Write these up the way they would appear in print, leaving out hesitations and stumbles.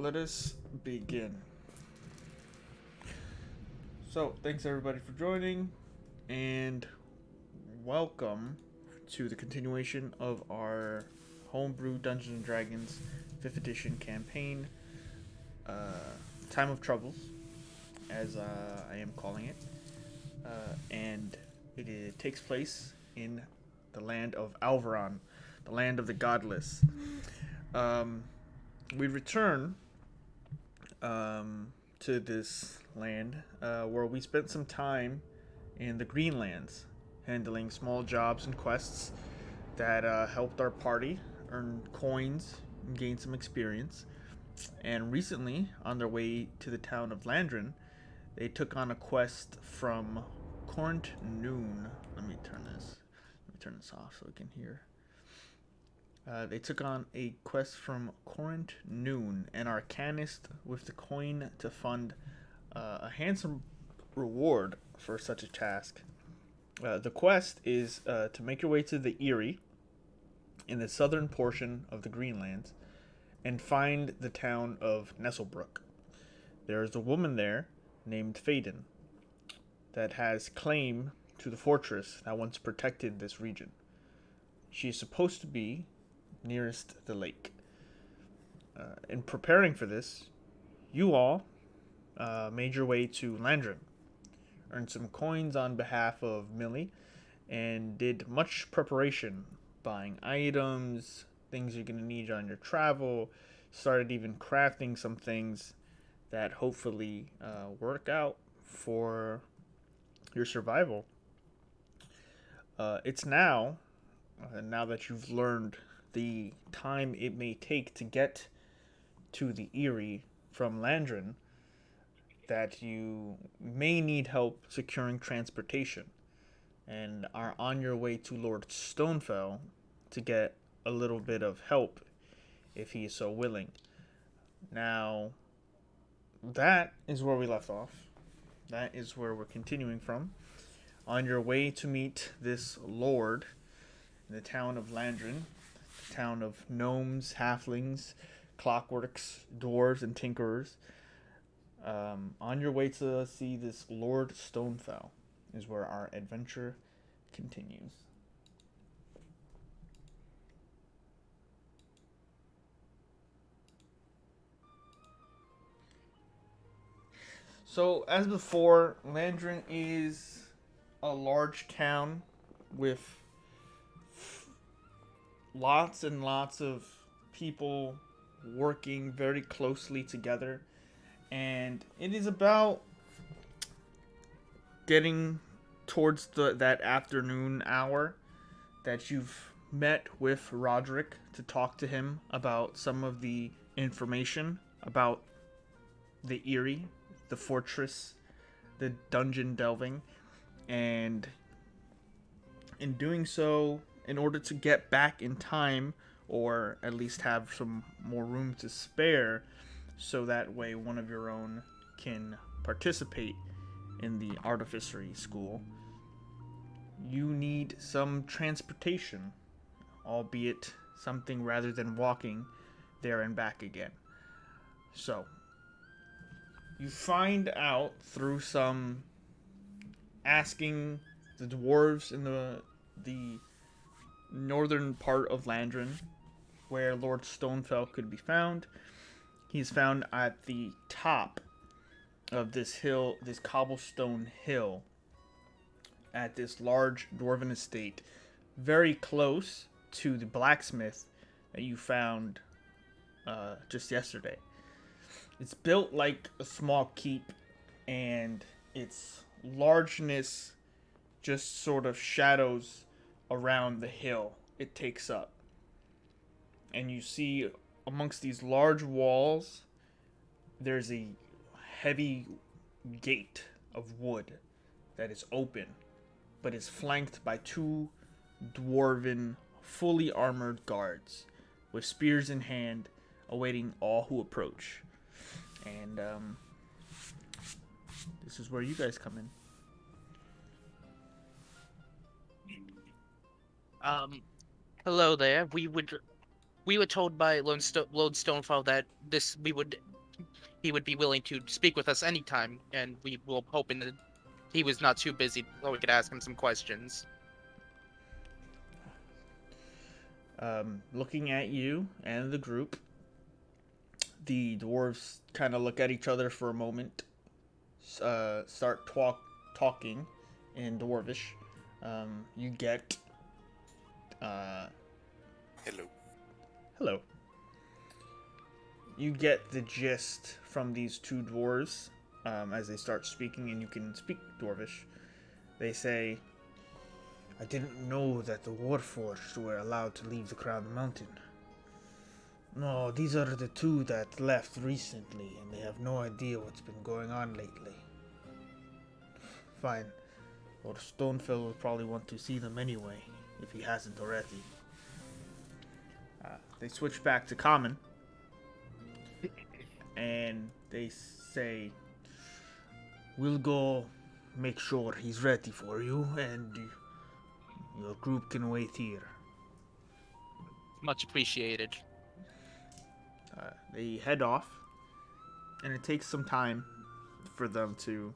Let us begin. So, thanks everybody for joining, and welcome to the continuation of our homebrew Dungeons and Dragons 5th edition campaign, uh, Time of Troubles, as I am calling it. And it takes place in the land of Alvaron, the land of the Godless. Um, we return to this land where we spent some time in the Greenlands, handling small jobs and quests that helped our party earn coins and gain some experience. And recently, on their way to the town of Landrin, they took on a quest from Corrent Noon. Let me turn this off so we can hear. They took on a quest from Corrent Noon, an arcanist with the coin to fund a handsome reward for such a task. The quest is to make your way to the Eyrie in the southern portion of the Greenlands and find the town of Nesselbrook. There is a woman there named Faden that has claim to the fortress that once protected this region. She is supposed to be nearest the lake. In preparing for this, you all made your way to Landrin, earned some coins on behalf of Millie, and did much preparation, buying items, things you're going to need on your travel, started even crafting some things that hopefully work out for your survival. It's now that you've learned the time it may take to get to the Eyrie from Landrin, that you may need help securing transportation and are on your way to Lord Stonefell to get a little bit of help if he is so willing. Now, that is where we left off. That is where we're continuing from. On your way to meet this lord in the town of Landrin, the town of gnomes, halflings, clockworks, dwarves, and tinkerers. On your way to see this Lord Stonefell is where our adventure continues. So, as before, Landrin is a large town with lots and lots of people working very closely together, and it is about getting towards that afternoon hour that you've met with Roderick to talk to him about some of the information about the Eyrie, the fortress, the dungeon delving, and in doing so, in order to get back in time, or at least have some more room to spare, so that way one of your own can participate in the artificery school, you need some transportation, albeit something rather than walking there and back again. So, you find out through some asking the dwarves in the northern part of Landrin where Lord Stonefell could be found. He's found at the top of this hill, this cobblestone hill, at this large dwarven estate, very close to the blacksmith that you found just yesterday. It's built like a small keep, and its largeness just sort of shadows around the hill it takes up. And you see amongst these large walls, there's a heavy gate of wood that is open, but is flanked by two dwarven, fully armored guards with spears in hand, awaiting all who approach. And this is where you guys come in. Hello there. We were told by Lone Stonefall that we would he would be willing to speak with us anytime, and we were hoping that he was not too busy so we could ask him some questions. Looking at you and the group, the dwarves kind of look at each other for a moment, start talking in dwarvish. You get Hello. hello. You get the gist from these two dwarves as they start speaking, and you can speak dwarvish. They say, "I didn't know that the Warforged were allowed to leave the Crown Mountain. No, these are the two that left recently, and they have no idea what's been going on lately. Fine. Lord Stonefell will probably want to see them anyway, if he hasn't already." They switch back to common, and they say, "We'll go make sure he's ready for you, and your group can wait here." Much appreciated. They head off, and it takes some time for them to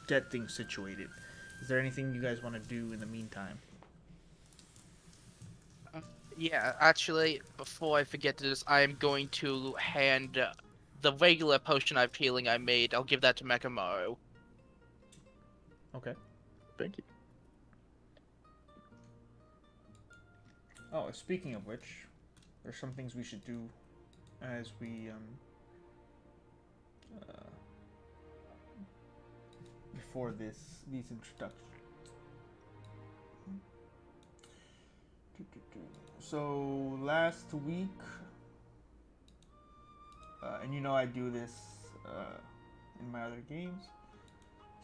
get things situated. Is there anything you guys want to do in the meantime? Yeah, actually, before I forget this, I am going to hand the regular potion of healing I made. I'll give that to Mekamaru. Okay. Thank you. Oh, speaking of which, there's some things we should do as we before these introductions. So last week, and you know I do this in my other games.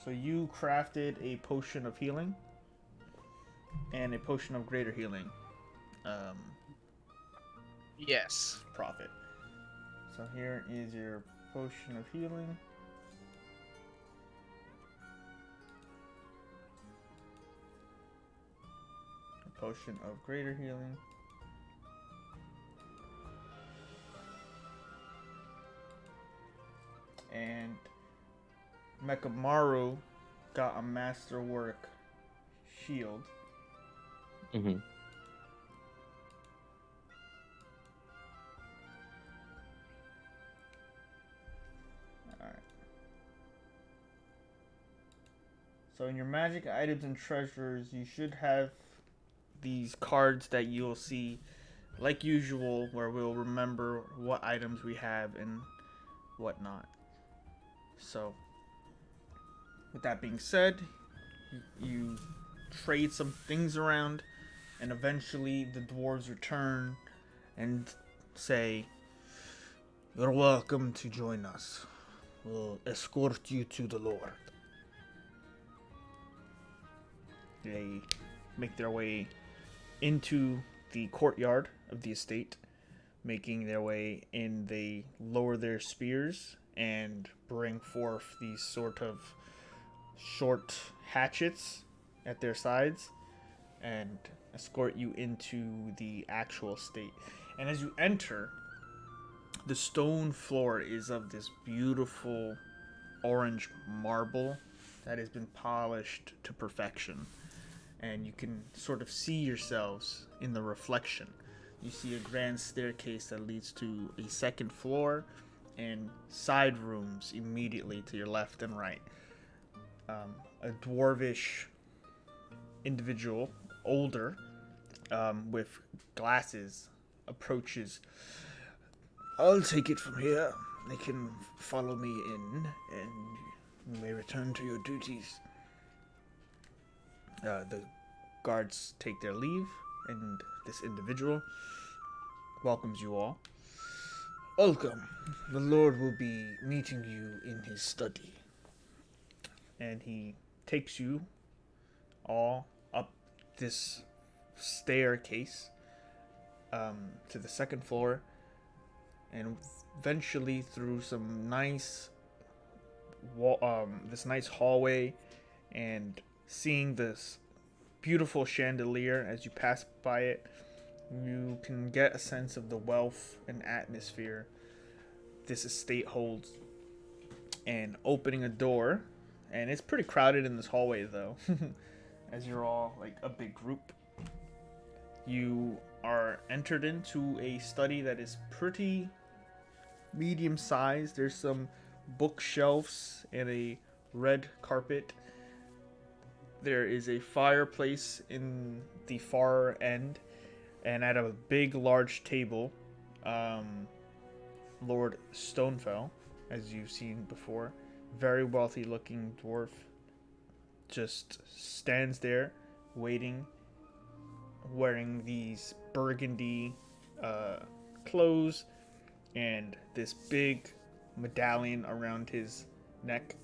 So you crafted a potion of healing and a potion of greater healing. Yes. Profit. So here is your potion of healing. A potion of greater healing. And Mekamaru got a masterwork shield. Mm-hmm. Alright. So in your magic items and treasures, you should have these cards that you'll see like usual, where we'll remember what items we have and whatnot. So, with that being said, you trade some things around, and eventually the dwarves return and say, "You're welcome to join us. We'll escort you to the Lord." They make their way into the courtyard of the estate. Making their way in, they lower their spears and bring forth these sort of short hatchets at their sides and escort you into the actual estate. And as you enter, the stone floor is of this beautiful orange marble that has been polished to perfection. And you can sort of see yourselves in the reflection. You see a grand staircase that leads to a second floor and side rooms immediately to your left and right. A dwarvish individual, older, with glasses, approaches. "I'll take it from here. They can follow me in, and you may return to your duties." The guards take their leave, and this individual welcomes you all. "Welcome. The Lord will be meeting you in his study." And he takes you all up this staircase to the second floor, and eventually through some nice this nice hallway, and seeing this beautiful chandelier as you pass by it, you can get a sense of the wealth and atmosphere this estate holds, and opening a door, and it's pretty crowded in this hallway though. As you're all like a big group, you are entered into a study that is pretty medium sized. There's some bookshelves and a red carpet. There is a fireplace in the far end, and at a big large table, Lord Stonefell, as you've seen before, very wealthy looking dwarf, just stands there waiting, wearing these burgundy clothes and this big medallion around his neck.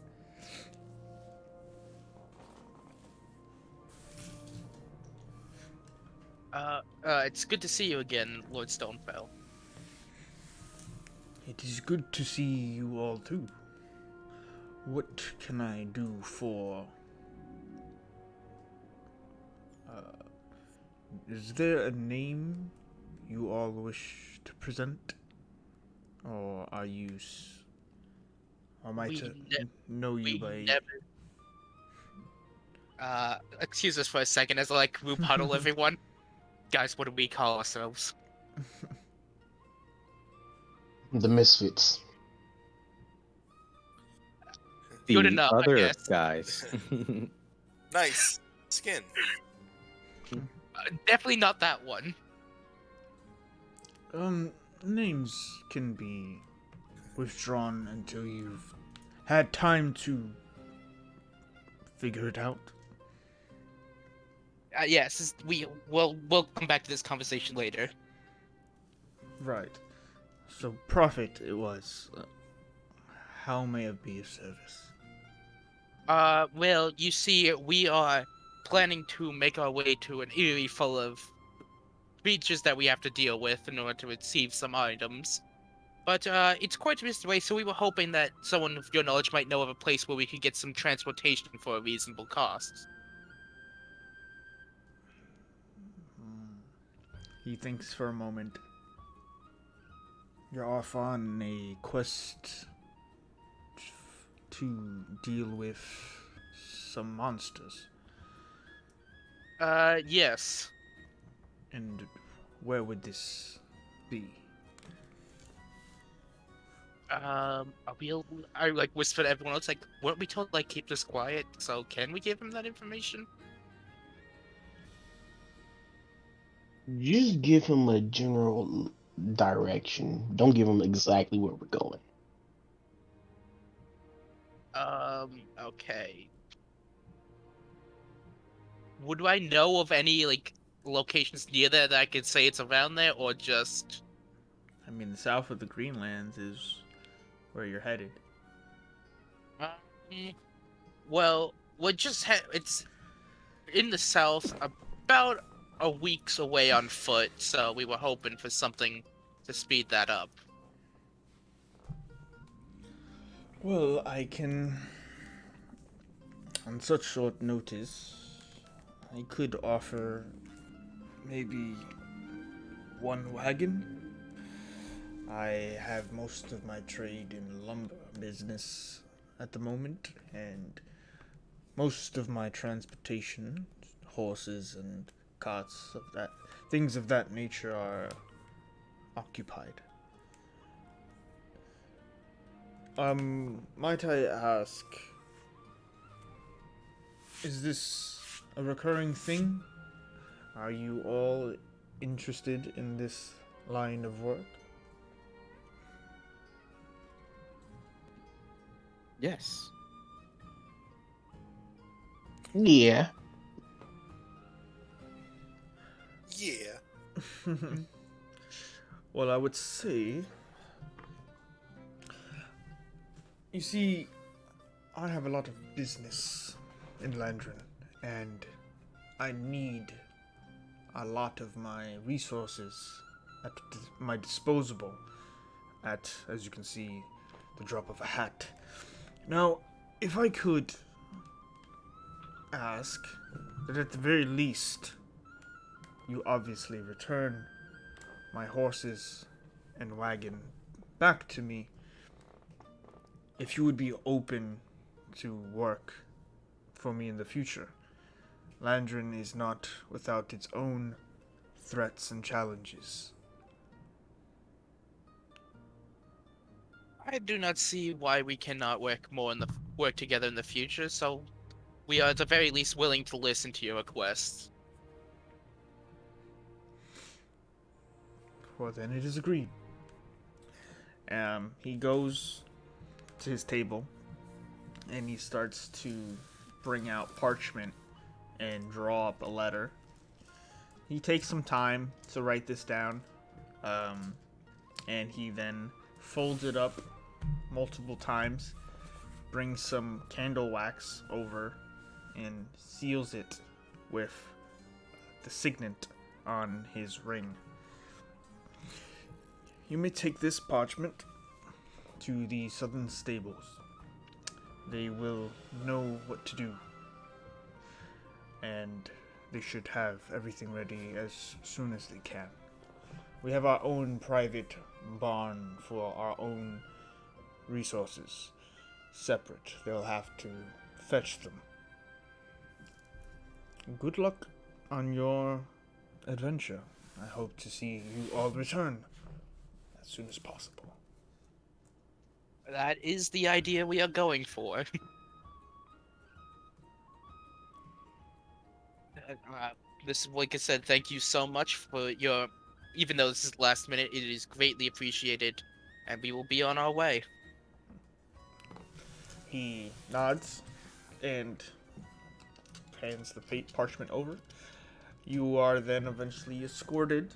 It's good to see you again, Lord Stonefell. It is good to see you all too. What can I do for... is there a name you all wish to present? Or are you... or am I to know you by... Excuse us for a second as I, like, group huddle everyone. Guys, what do we call ourselves? The Misfits. Good enough, I other guess. guys. Nice skin. Definitely not that one. Names can be withdrawn until you've had time to figure it out. Yes, we'll come back to this conversation later. Right. So, Prophet it was. How may I be of service? Well, you see, we are planning to make our way to an Eyrie full of creatures that we have to deal with in order to receive some items. But, it's quite a distance away, so we were hoping that someone of your knowledge might know of a place where we could get some transportation for a reasonable cost. He thinks for a moment. You're off on a quest to deal with some monsters. Yes. And where would this be? I like whisper to everyone else, like, weren't we told, like, keep this quiet? So can we give him that information? Just give him a general direction. Don't give him exactly where we're going. Okay. Would I know of any, like, locations near there that I could say it's around there, or just... I mean, the south of the Greenlands is where you're headed. Well, it's in the south, about a week's away on foot, so we were hoping for something to speed that up. Well, I can... on such short notice, I could offer maybe one wagon. I have most of my trade in lumber business at the moment, and most of my transportation, horses and carts of that, things of that nature are occupied. Might I ask, is this a recurring thing? Are you all interested in this line of work? Yes. Yeah. Yeah. Well, I would say, you see, I have a lot of business in Landrin, and I need a lot of my resources at my disposal at, as you can see, the drop of a hat. Now, if I could ask that at the very least you obviously return my horses and wagon back to me, if you would be open to work for me in the future. Landrin is not without its own threats and challenges. I do not see why we cannot work together in the future. So we are at the very least willing to listen to your requests. Well, then it is agreed. He goes to his table and he starts to bring out parchment and draw up a letter. He takes some time to write this down, and he then folds it up multiple times, brings some candle wax over, and seals it with the signet on his ring. You may take this parchment to the southern stables. They will know what to do, and they should have everything ready as soon as they can. We have our own private barn for our own resources, separate. They'll have to fetch them. Good luck on your adventure. I hope to see you all return as soon as possible. That is the idea we are going for. This, like I said, thank you so much for your. Even though this is last minute, it is greatly appreciated, and we will be on our way. He nods and hands the parchment over. You are then eventually escorted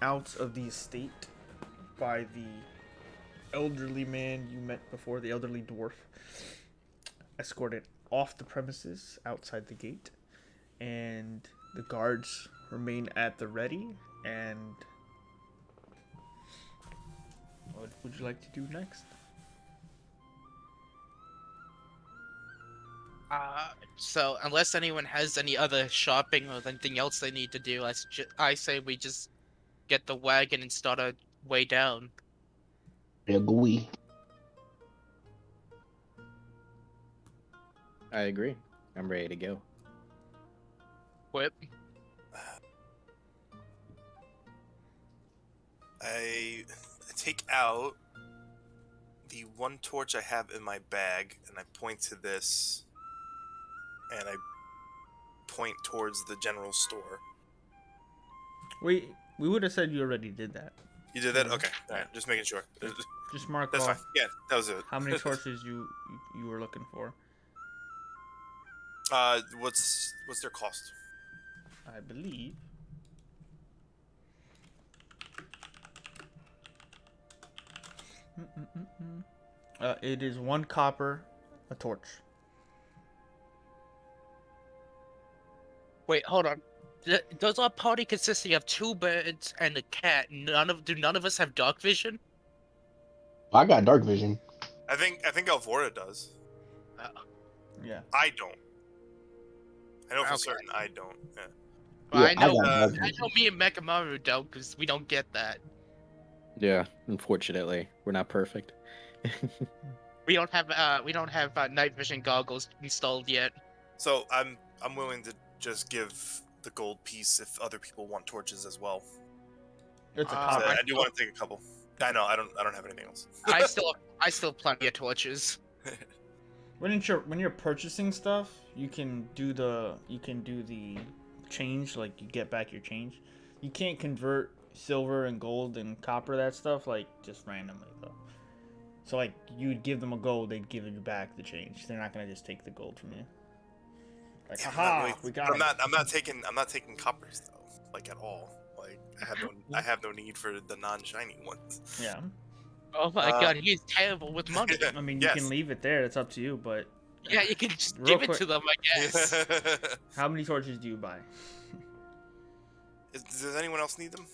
out of the estate by the elderly man you met before, the elderly dwarf. Escorted off the premises outside the gate, and the guards remain at the ready. And what would you like to do next? So unless anyone has any other shopping or anything else they need to do, I say we just get the wagon and start our way down. Agree. I agree. I'm ready to go. Whip. I take out the one torch I have in my bag, and I point to this, and I point towards the general store. We would have said you already did that. You did that? Yeah. Okay. All right. Just making sure. Just mark That's off fine. Yeah, that was it. how many torches you were looking for. What's their cost? I believe. It is 1 copper a torch. Wait, hold on. Does our party consisting of 2 birds and a cat? Do none of us have dark vision? I got dark vision. I think Alvora does. Yeah. I don't. I know for Okay. certain I don't. Yeah. Well, Yeah, I know. got dark I vision. know me and Mekamaru don't, because we don't get that. Yeah, unfortunately, we're not perfect. We don't have night vision goggles installed yet. So I'm willing to just give the gold piece if other people want torches as well. It's a Uh, copper. I do want to take a couple. I know. I don't have anything else. I still have plenty of torches. When you're purchasing stuff, you can do the change, like you get back your change. You can't convert silver and gold and copper, that stuff, like just randomly though. So like you would give them a gold, they'd give you back the change. They're not gonna just take the gold from you. Like, Yeah, haha, we got it. I'm not taking coppers though, like at all. Like I have no need for the non-shiny ones. Yeah. Oh my god, he's terrible with money. I mean, you can leave it there. It's up to you. But Yeah, you can just Real give it quick. to them, I guess. how many torches do you buy? Does anyone else need them?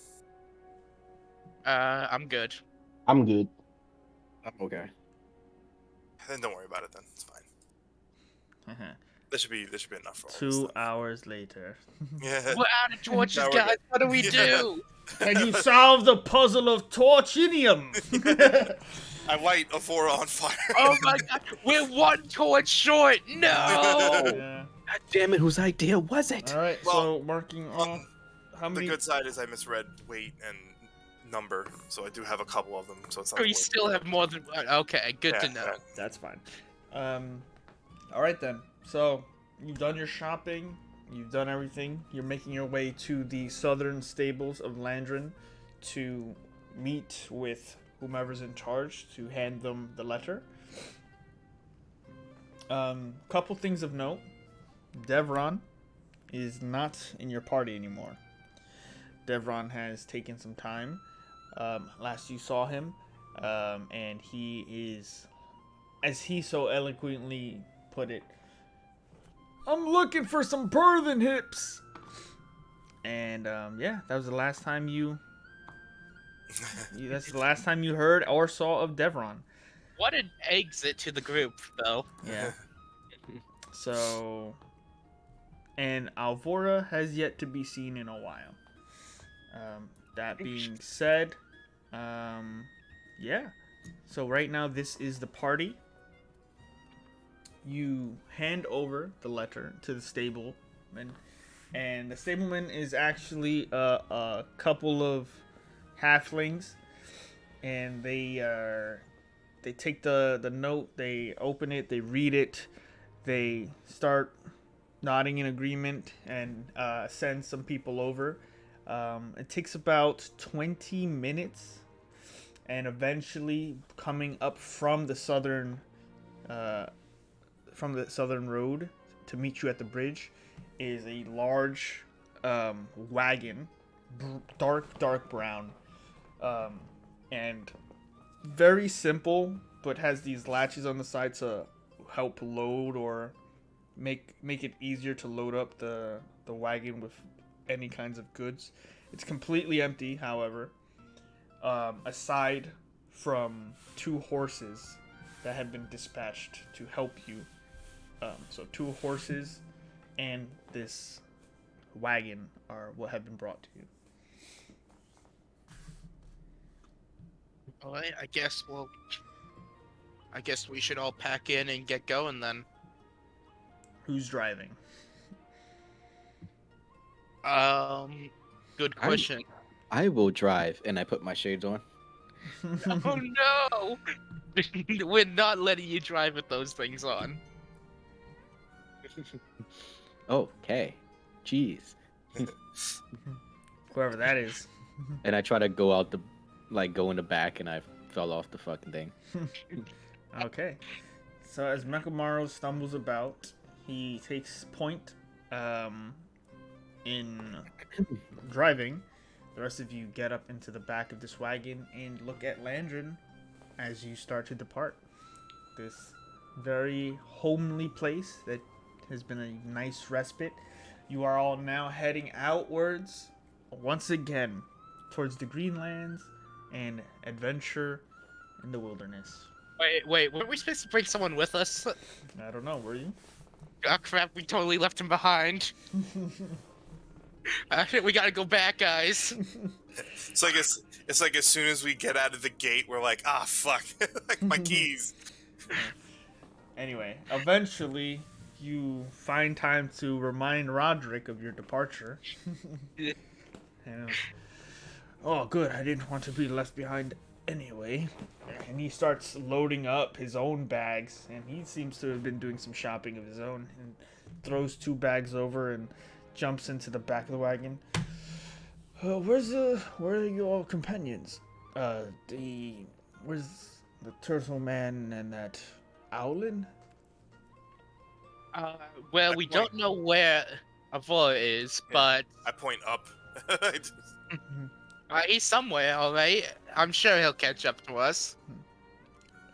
I'm good. I'm good. Okay. Then don't worry about it. Then it's fine. That should be enough for all this 2 stuff. hours later. Yeah. We're out of torches, Now we're guys. good. What do we Yeah. do? Can you solve the puzzle of torchinium? I light Avora on fire. Oh my god, we're one torch short. No. Yeah. God damn it, whose idea was it? All right. Well, so marking off. How The many? good side is I misread weight and number, so I do have a couple of them. So it's not. We still have more than one. Okay, good to know. That's fine. All right then. So you've done your shopping. You've done everything. You're making your way to the southern stables of Landrin to meet with whomever's in charge to hand them the letter. Couple things of note. Devron is not in your party anymore. Devron has taken some time. Last you saw him, and he is, as he so eloquently put it, I'm looking for some birthing hips. And yeah, that was the last time that's the last time you heard or saw of Devron. What an exit to the group, though. Yeah. So, and Alvora has yet to be seen in a while. That being said, yeah. So right now this is the party. You hand over the letter to the stableman, and the stableman is actually a couple of halflings, and they take the note, they open it, they read it, they start nodding in agreement, and send some people over. It takes about 20 minutes, and eventually coming up from the southern road to meet you at the bridge is a large wagon, dark brown, and very simple, but has these latches on the side to help load or make it easier to load up the wagon with any kinds of goods. It's completely empty, however, aside from 2 horses that have been dispatched to help you. So 2 horses and this wagon are what have been brought to you. Alright, I guess we should all pack in and get going then. Who's driving? Good question. I will drive, and I put my shades on. Oh no! We're not letting you drive with those things on. Okay. Jeez. Whoever that is. And I try to go out go in the back, and I fell off the fucking thing. Okay. So as Mekamaru stumbles about, he takes point in driving. The rest of you get up into the back of this wagon and look at Landrin as you start to depart. This very homely place that has been a nice respite. You are all now heading outwards once again towards the Greenlands and adventure in the wilderness. Wait, weren't we supposed to bring someone with us? I don't know, were you? Oh crap, we totally left him behind. We gotta go back, guys. It's like as soon as we get out of the gate, we're like, ah, fuck, like my keys. Anyway, eventually you find time to remind Roderick of your departure. And, oh, good, I didn't want to be left behind anyway. And he starts loading up his own bags, and he seems to have been doing some shopping of his own, and throws 2 bags over and jumps into the back of the wagon. Where are your companions? Where's the turtle man and that owlin? Well, we don't know where Avora is, but I point up. he's somewhere, alright? I'm sure he'll catch up to us.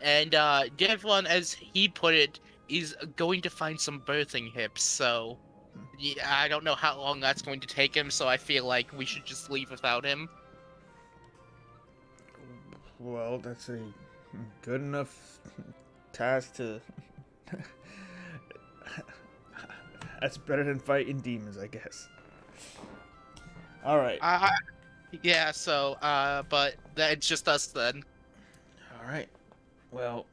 And Devlin, as he put it, is going to find some birthing hips, so yeah, I don't know how long that's going to take him, so I feel like we should just leave without him. Well, that's a good enough task to That's better than fighting demons, I guess. All right. Yeah. So, but it's just us then. All right. Well,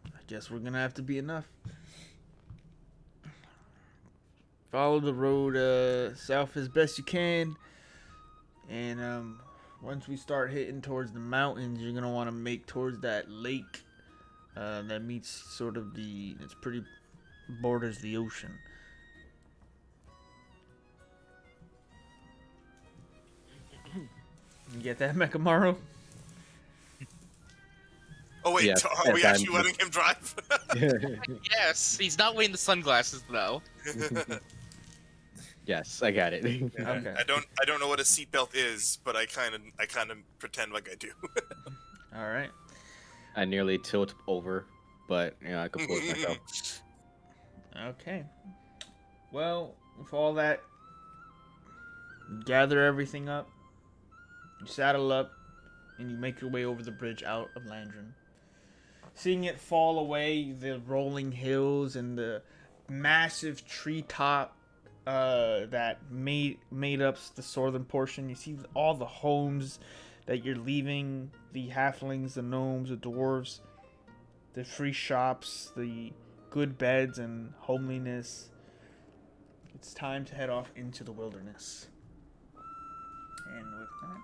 I guess we're gonna have to be enough. Follow the road south as best you can, and once we start hitting towards the mountains, you're gonna want to make towards that lake that meets sort of it's pretty borders the ocean. You get that, Mekamaru? Oh wait, Yes, are we yes, actually letting him drive? Yes, he's not wearing the sunglasses though. Yes, I got it. Okay. I don't know what a seatbelt is, but I kind of pretend like I do. All right. I nearly tilt over, but I composed myself. Okay. Well, with all that, you gather everything up, you saddle up, and you make your way over the bridge out of Landron. Seeing it fall away, the rolling hills and the massive treetop that made up the southern portion. You see all the homes that you're leaving, the halflings, the gnomes, the dwarves, the free shops, the good beds and homeliness. It's time to head off into the wilderness. And with that,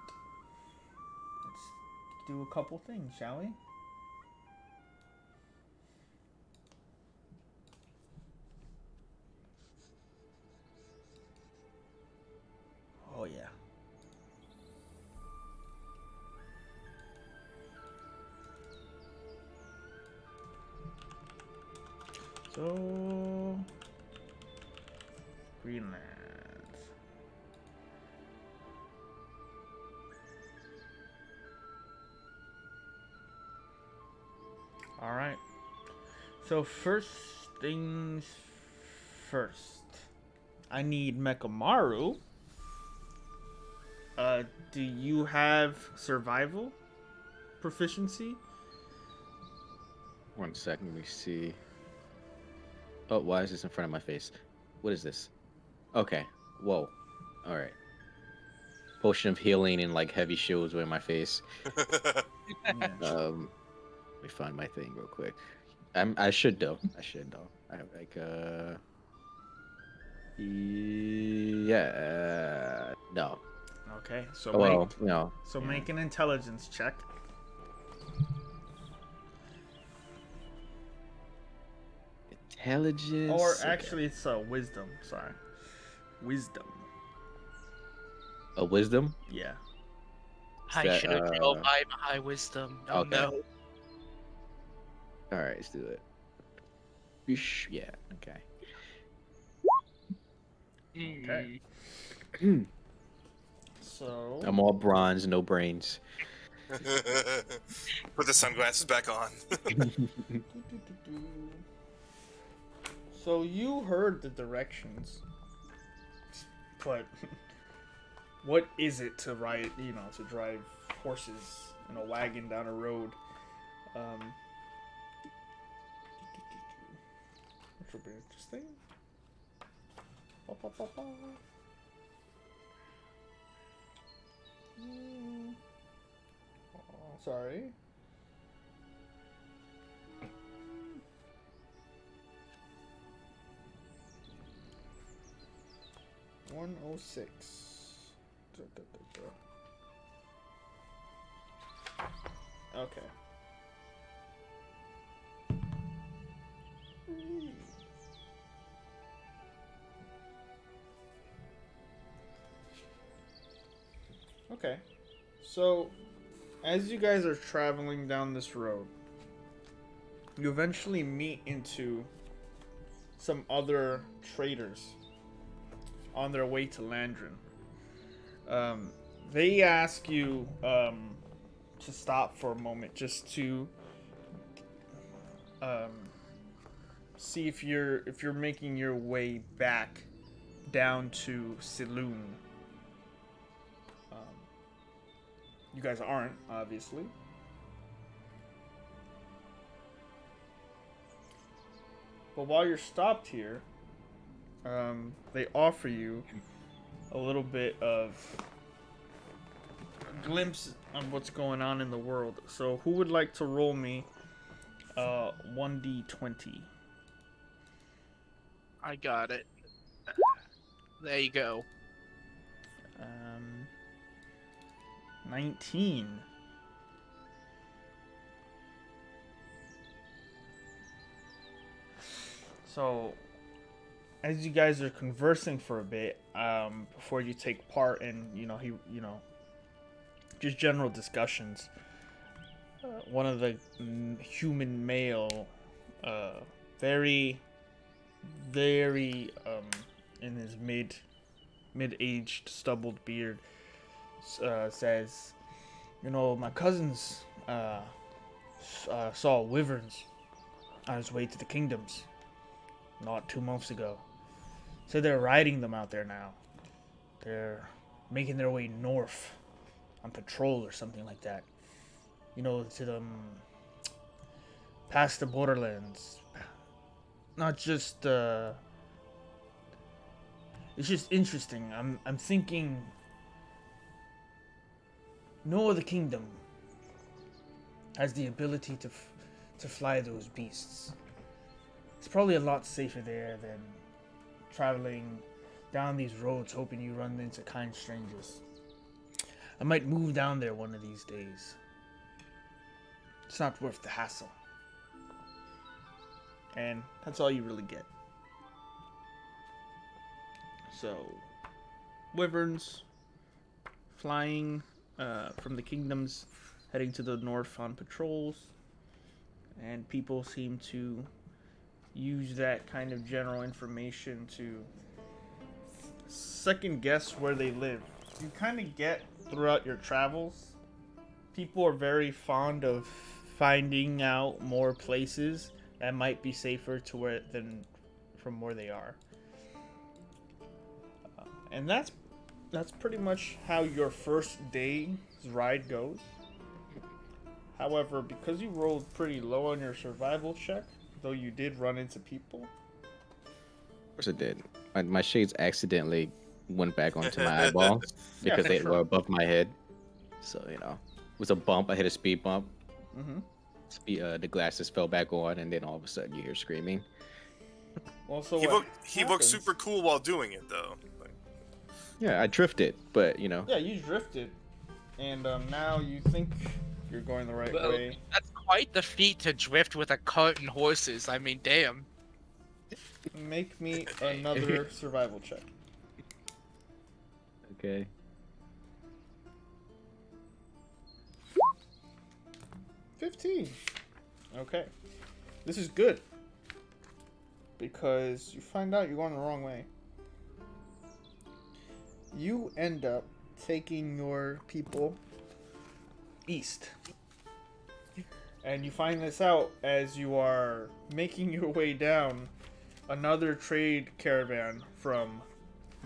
let's do a couple things, shall we? Oh yeah. So, Greenland. All right. So first things first, I need Mekamaru. Do you have survival proficiency? 1 second, let me see. Oh, why is this in front of my face? What is this? Okay. Whoa. All right. Potion of healing and like heavy shields were in my face. Yeah. Let me find my thing real quick. I should though. I have like yeah. No. Okay. So Oh, well, no. So Yeah. make an intelligence check. Intelligence. Or okay. actually, it's wisdom. Sorry, wisdom. A wisdom. Yeah. I that, should have rolled my high wisdom. Oh okay. no. All right, let's do it. Yeesh, yeah. Okay. Okay. Mm. So. I'm all bronze, no brains. Put the sunglasses back on. So you heard the directions, but what is it to ride? To drive horses in a wagon down a road. Which will be interesting. Sorry. $106. Okay. Okay. So, as you guys are traveling down this road, you eventually meet into some other traders on their way to Landron. They ask you to stop for a moment just to see if you're making your way back down to Saloon. You guys aren't, obviously. But while you're stopped here, they offer you a little bit of glimpse on what's going on in the world. So who would like to roll me 1d20? I got it. There you go. 19. So, as you guys are conversing for a bit, before you take part in, just general discussions, one of the human male, very, very, in his mid-aged stubbled beard, says, my cousins saw wyverns on his way to the kingdoms not 2 months ago. So they're riding them out there now. They're making their way north on patrol or something like that. To them past the borderlands. Not just it's just interesting. I'm thinking no other kingdom has the ability to fly those beasts. It's probably a lot safer there than traveling down these roads hoping you run into kind strangers. I might move down there one of these days. It's not worth the hassle. And that's all you really get. So, wyverns flying from the kingdoms, heading to the north on patrols, and people seem to use that kind of general information to second guess where they live. You kind of get throughout your travels, people are very fond of finding out more places that might be safer to where than from where they are. And that's pretty much how your first day's ride goes. However, because you rolled pretty low on your survival check, though you did run into people. Of course it did. My shades accidentally went back onto my eyeball because they were above my head. So, it was a bump. I hit a speed bump. Mm-hmm. The glasses fell back on, and then all of a sudden you hear screaming. Also, he looked super cool while doing it, though. Yeah, I drifted, but Yeah, you drifted, and now you think you're going the right way. That's quite the feat to drift with a cart and horses. I mean, damn. Make me another survival check. Okay. 15. Okay. This is good. Because you find out you're going the wrong way. You end up taking your people east. And you find this out as you are making your way down another trade caravan from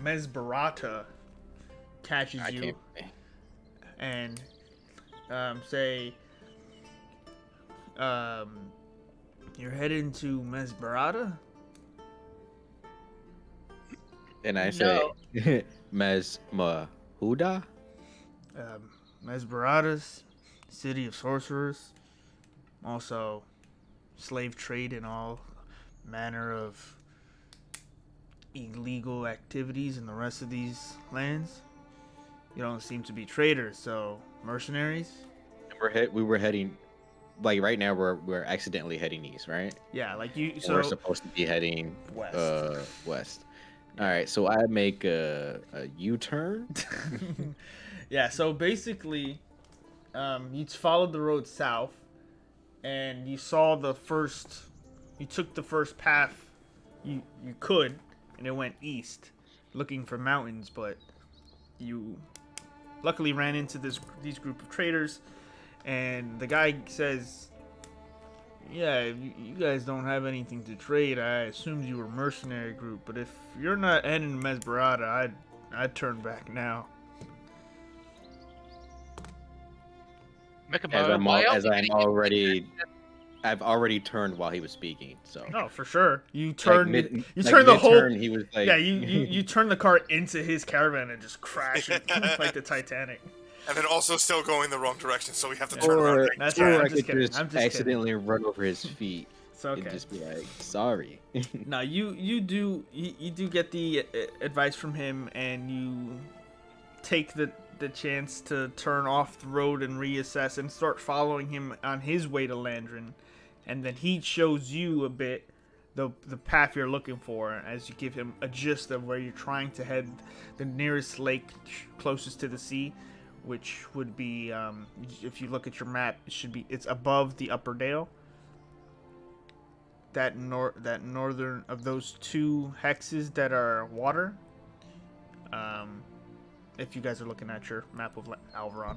Mesbarata catches you and say you're heading to Mesbarata? And I say Mesmahuda? Mesbarata's city of sorcerers. Also slave trade and all manner of illegal activities in the rest of these lands. You don't seem to be traders, so mercenaries. We were heading, like right now we're accidentally heading east, right? Yeah, like you. And So we're supposed to be heading west. West. All right, so I make a U-turn. Yeah, so basically, you followed the road south, and you saw you took the first path you could, and it went east, looking for mountains, but you luckily ran into these group of traders, and the guy says, yeah, you guys don't have anything to trade. I assumed you were a mercenary group, but if you're not heading to Mesbarata, I'd turn back now. As I'm already I've already turned while he was speaking, so No, for sure. You like turn mid, you like turn the whole mid-turn, he was like, yeah, you turn the car into his caravan and just crash it like the Titanic. And then also still going the wrong direction, so we have to turn around. or And That's or right, I'm I just could kidding, just I'm just kidding. accidentally run over his feet It's okay. and just be like, sorry. No, you do get the advice from him, and you take the chance to turn off the road and reassess and start following him on his way to Landrin, and then he shows you a bit the path you're looking for as you give him a gist of where you're trying to head. The nearest lake closest to the sea, which would be if you look at your map, it's above the Upper Dale. That northern of those two hexes that are water. If you guys are looking at your map of Alvaron.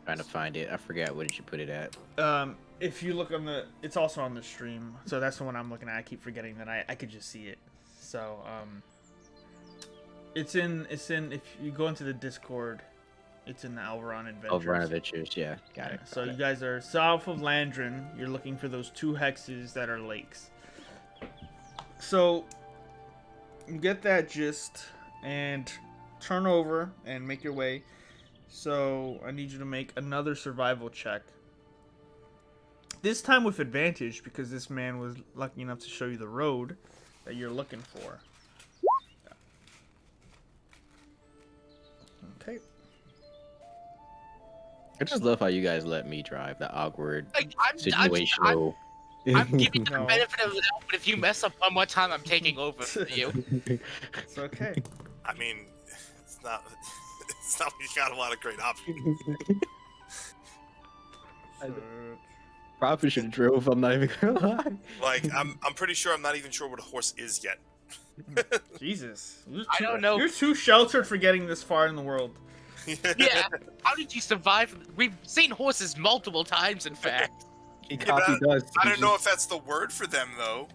Trying to find it. I forgot, what did you put it at? If you look on it's also on the stream, so that's the one I'm looking at. I keep forgetting that I could just see it. So it's in if you go into the Discord, it's in the Alvaron Adventures. Alvaron Adventures, yeah, got it. So you guys are south of Landrin. You're looking for those two hexes that are lakes. So you get that gist and turn over and make your way. So I need you to make another survival check. This time with advantage, because this man was lucky enough to show you the road that you're looking for. Okay. I just love how you guys let me drive the awkward Like, situational. I'm giving you the No. benefit of the doubt, but if you mess up one more time, I'm taking over for you. It's okay. I mean, it's not. It's not. We got a lot of great options. Probably should have drove. I'm not even gonna lie. Like, I'm pretty sure I'm not even sure what a horse is yet. Jesus. I don't know. You're too sheltered for getting this far in the world. Yeah, how did you survive? We've seen horses multiple times, in fact. He but copied us. I don't know if that's the word for them though.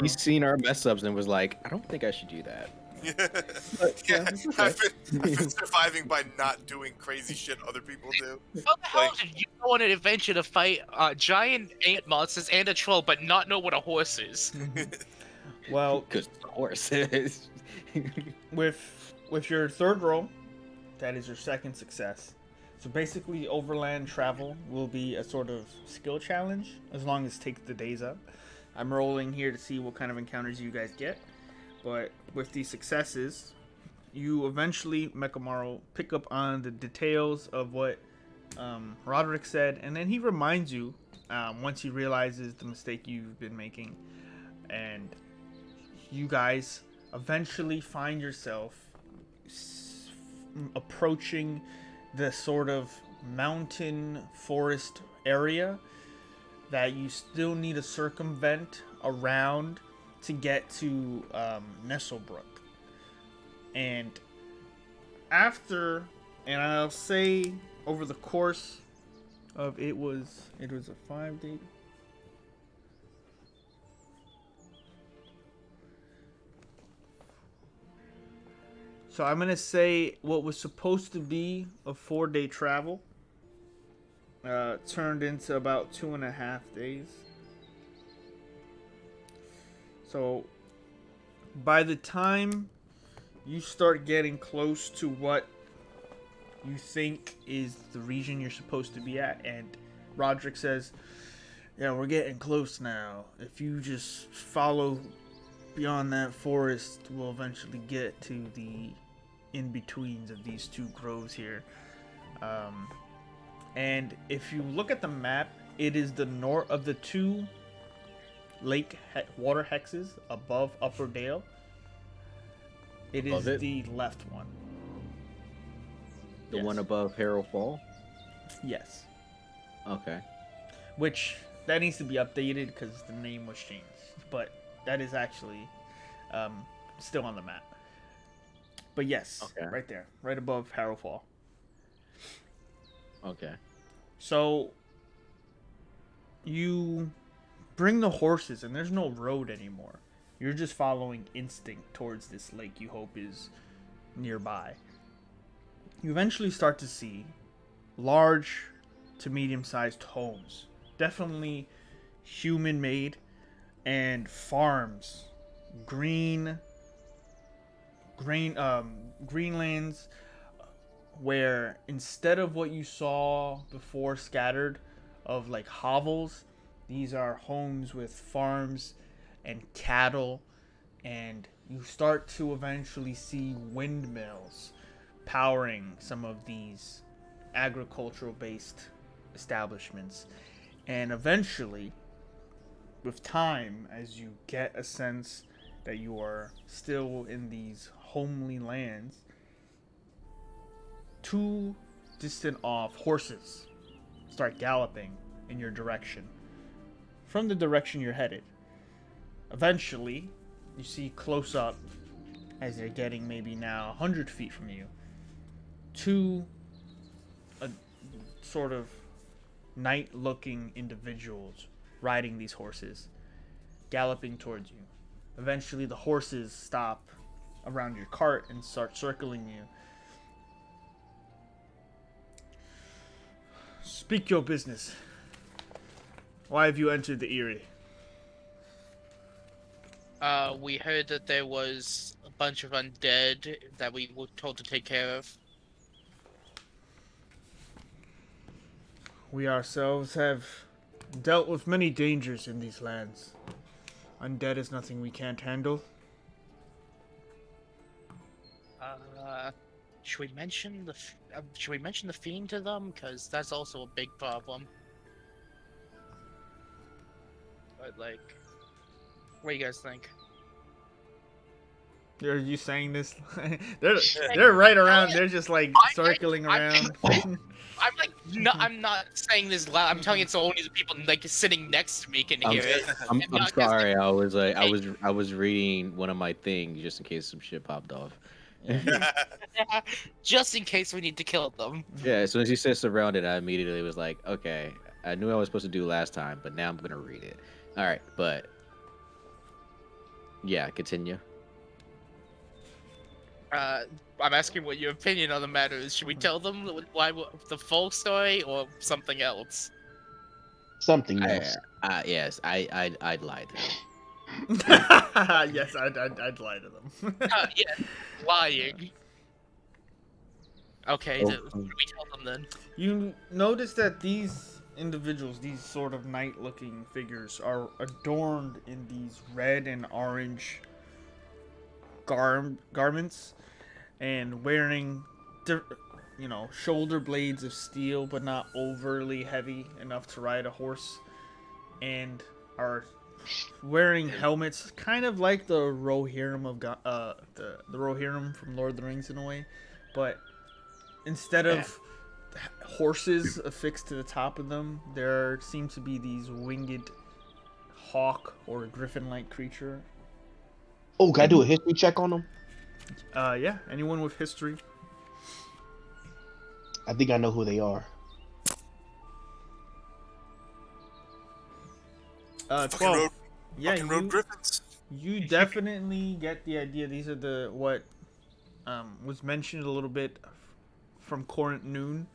He's seen our mess ups and was like, I don't think I should do that. Yeah, it's okay. I've been surviving by not doing crazy shit other people do. How the hell Like- did you go on an adventure to fight giant ant monsters and a troll, but not know what a horse is? Well, Because horses. with your third roll, that is your second success. So basically, overland travel will be a sort of skill challenge, as long as it takes the days up. I'm rolling here to see what kind of encounters you guys get. But with these successes, you eventually, Mekamaru, pick up on the details of what Roderick said, and then he reminds you, once he realizes the mistake you've been making, and you guys eventually find yourself approaching the sort of mountain forest area that you still need to circumvent around to get to Nesselbrook. And after, and I'll say over the course of it was a 5-day. So I'm gonna say what was supposed to be a 4-day travel turned into about 2.5 days. So by the time you start getting close to what you think is the region you're supposed to be at, and Roderick says, yeah, we're getting close now. If you just follow beyond that forest, we'll eventually get to the in-betweens of these two groves here. And if you look at the map, it is the north of the two water hexes above Upper Dale. It is Above it? the left one. The Yes. one above Harrow Fall? Yes. Okay. Which, that needs to be updated because the name was changed. But that is actually still on the map. But yes, Okay. right there. Right above Harrow Fall. Okay. So, you bring the horses, and there's no road anymore. You're just following instinct towards this lake you hope is nearby. You eventually start to see large to medium-sized homes definitely human-made, and farms, green, greenlands, where instead of what you saw before scattered of like hovels, these are homes with farms and cattle, and you start to eventually see windmills powering some of these agricultural based establishments. And eventually, with time, as you get a sense that you are still in these homely lands, two distant off horses start galloping in your direction from the direction you're headed. Eventually, you see close up, as they're getting maybe now 100 feet from you, two sort of night looking individuals riding these horses, galloping towards you. Eventually, the horses stop around your cart and start circling you. Speak your business. Why have you entered the Eyrie? We heard that there was a bunch of undead that we were told to take care of. We ourselves have dealt with many dangers in these lands. Undead is nothing we can't handle. Should we mention the fiend to them? Because that's also a big problem. But like, what do you guys think? Are you saying this? they're right around. They're just like circling around. I'm like, no, I'm not saying this loud. I'm telling it so only the people like sitting next to me can hear it. I'm And not 'cause sorry. I was like, Hey. I was reading one of my things just in case some shit popped off. just in case we need to kill them. Yeah, as soon as you said surrounded, I immediately was like, okay, I knew I was supposed to do last time, but now I'm gonna read it. All right, but yeah, continue. I'm asking what your opinion on the matter is. Should we tell them why the full story or something else? Something else. Yes, I'd lie to them. Yes, I'd lie to them. Yeah, lying. Okay, Oh, should we tell them then? You notice that these individuals, these sort of night-looking figures, are adorned in these red and orange garments, and wearing, shoulder blades of steel, but not overly heavy enough to ride a horse, and are wearing helmets, kind of like the Rohirrim of the Rohirrim from Lord of the Rings in a way, but instead of horses affixed to the top of them, there seem to be these winged hawk or griffin-like creature. Oh, can I do a history check on them? Yeah, anyone with history. I think I know who they are. 12. Yeah, Fucking road griffins. you definitely get the idea. These are what was mentioned a little bit from Corinth Noon,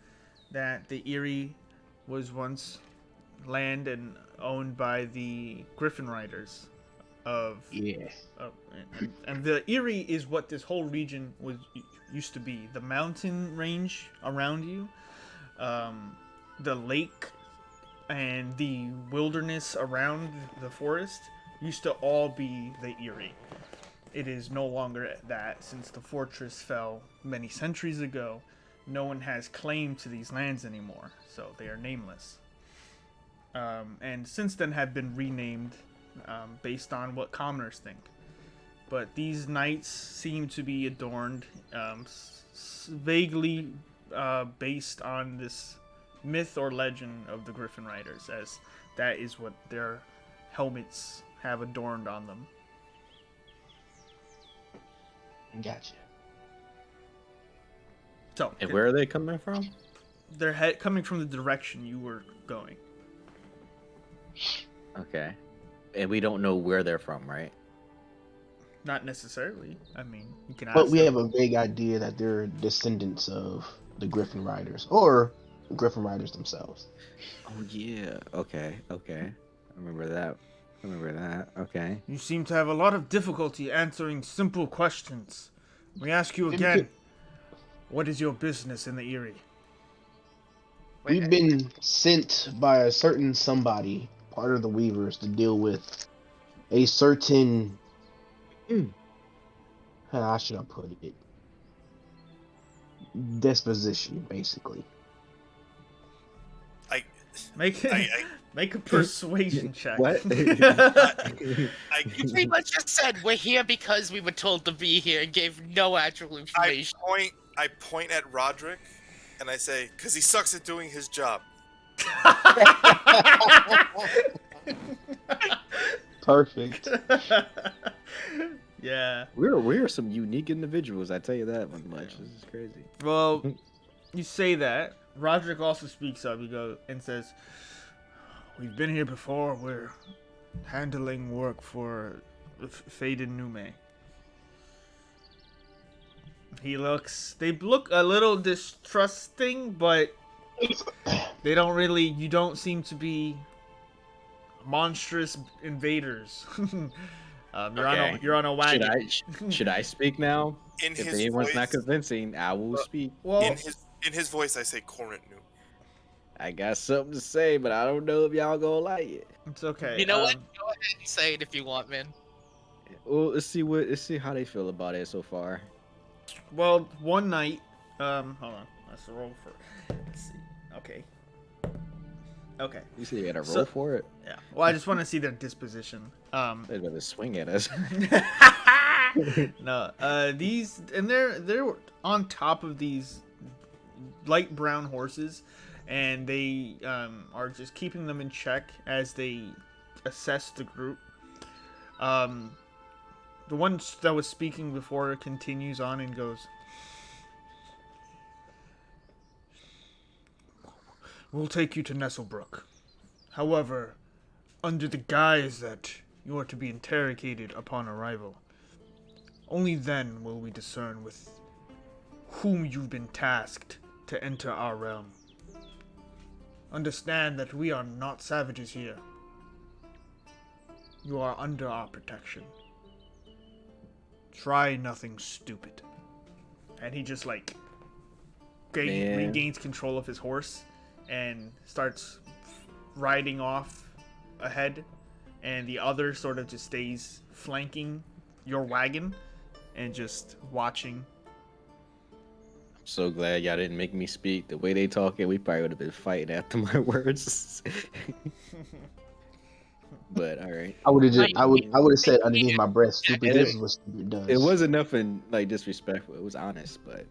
that the Eyrie was once land and owned by the Griffin Riders of Yeah. and the Eyrie is what this whole region used to be. The mountain range around you, the lake, and the wilderness around the forest used to all be the Eyrie. It is no longer that, since the fortress fell many centuries ago. No one has claim to these lands anymore, so they are nameless. And since then have been renamed based on what commoners think. But these knights seem to be adorned vaguely based on this myth or legend of the Griffin Riders, as that is what their helmets have adorned on them. Gotcha. So, And where are they coming from? they're coming from the direction you were going. Okay, and we don't know where they're from, right? Not necessarily. I mean, you can ask But we them. have a vague idea that they're descendants of the Griffin Riders, or Griffin Riders themselves. Oh yeah. Okay. Okay. I remember that. Okay. You seem to have a lot of difficulty answering simple questions. We ask you Maybe again, what is your business in the Eyrie? We've been sent by a certain somebody, part of the Weavers, to deal with a certain. How should I put it? Disposition, basically. I, Make I, make a persuasion check. What? I, You pretty much just said we're here because we were told to be here and gave no actual information. I point at Roderick, and I say, "Cause he sucks at doing his job." Perfect. Yeah. We're some unique individuals. I tell you that one much. This is crazy. Well, you say that. Roderick also speaks up. He goes and says, "We've been here before. We're handling work for Faden Nume." They look a little distrusting, but they don't really. You don't seem to be monstrous invaders. Okay. You're on a wagon. Should I speak now? In If his anyone's voice, not convincing, I will speak. Well, in his voice, I say, "Cornet new." I got something to say, but I don't know if y'all gonna like it. it's okay. You know what? Go ahead and say it if you want, man. Well, let's see how they feel about it so far. Well, one night, hold on, let's roll for. Let's see. Okay. You see, you gotta roll So- for it. Yeah. Well, I just want to see their disposition. They're gonna swing at us. No. They're on top of these light brown horses, and they are just keeping them in check as they assess the group. The one that was speaking before continues on and goes, "We'll take you to Nestlebrook. However, under the guise that you are to be interrogated upon arrival. Only then will we discern with whom you've been tasked to enter our realm. Understand that we are not savages here. You are under our protection. Try nothing stupid." And he just Man. regains control of his horse and starts riding off ahead, and the other sort of just stays flanking your wagon and just watching. I'm so glad y'all didn't make me speak. The way they talking, we probably would have been fighting after my words. But all right, I would have said underneath my breath, "Stupid, this is what stupid does." it wasn't nothing like disrespectful. It was honest, but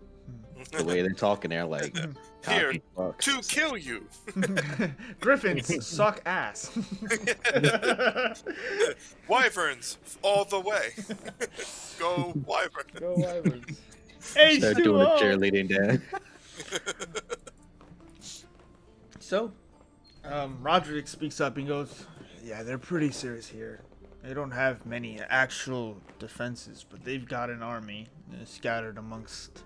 the way they're talking, they're like, Here, cocky fucks. to kill you. Griffins suck ass. Wyverns all the way. Go Wyvern. Go Wyverns. Start doing the H2O. cheerleading dance. So, Roderick speaks up and goes, "Yeah, they're pretty serious here. They don't have many actual defenses, but they've got an army scattered amongst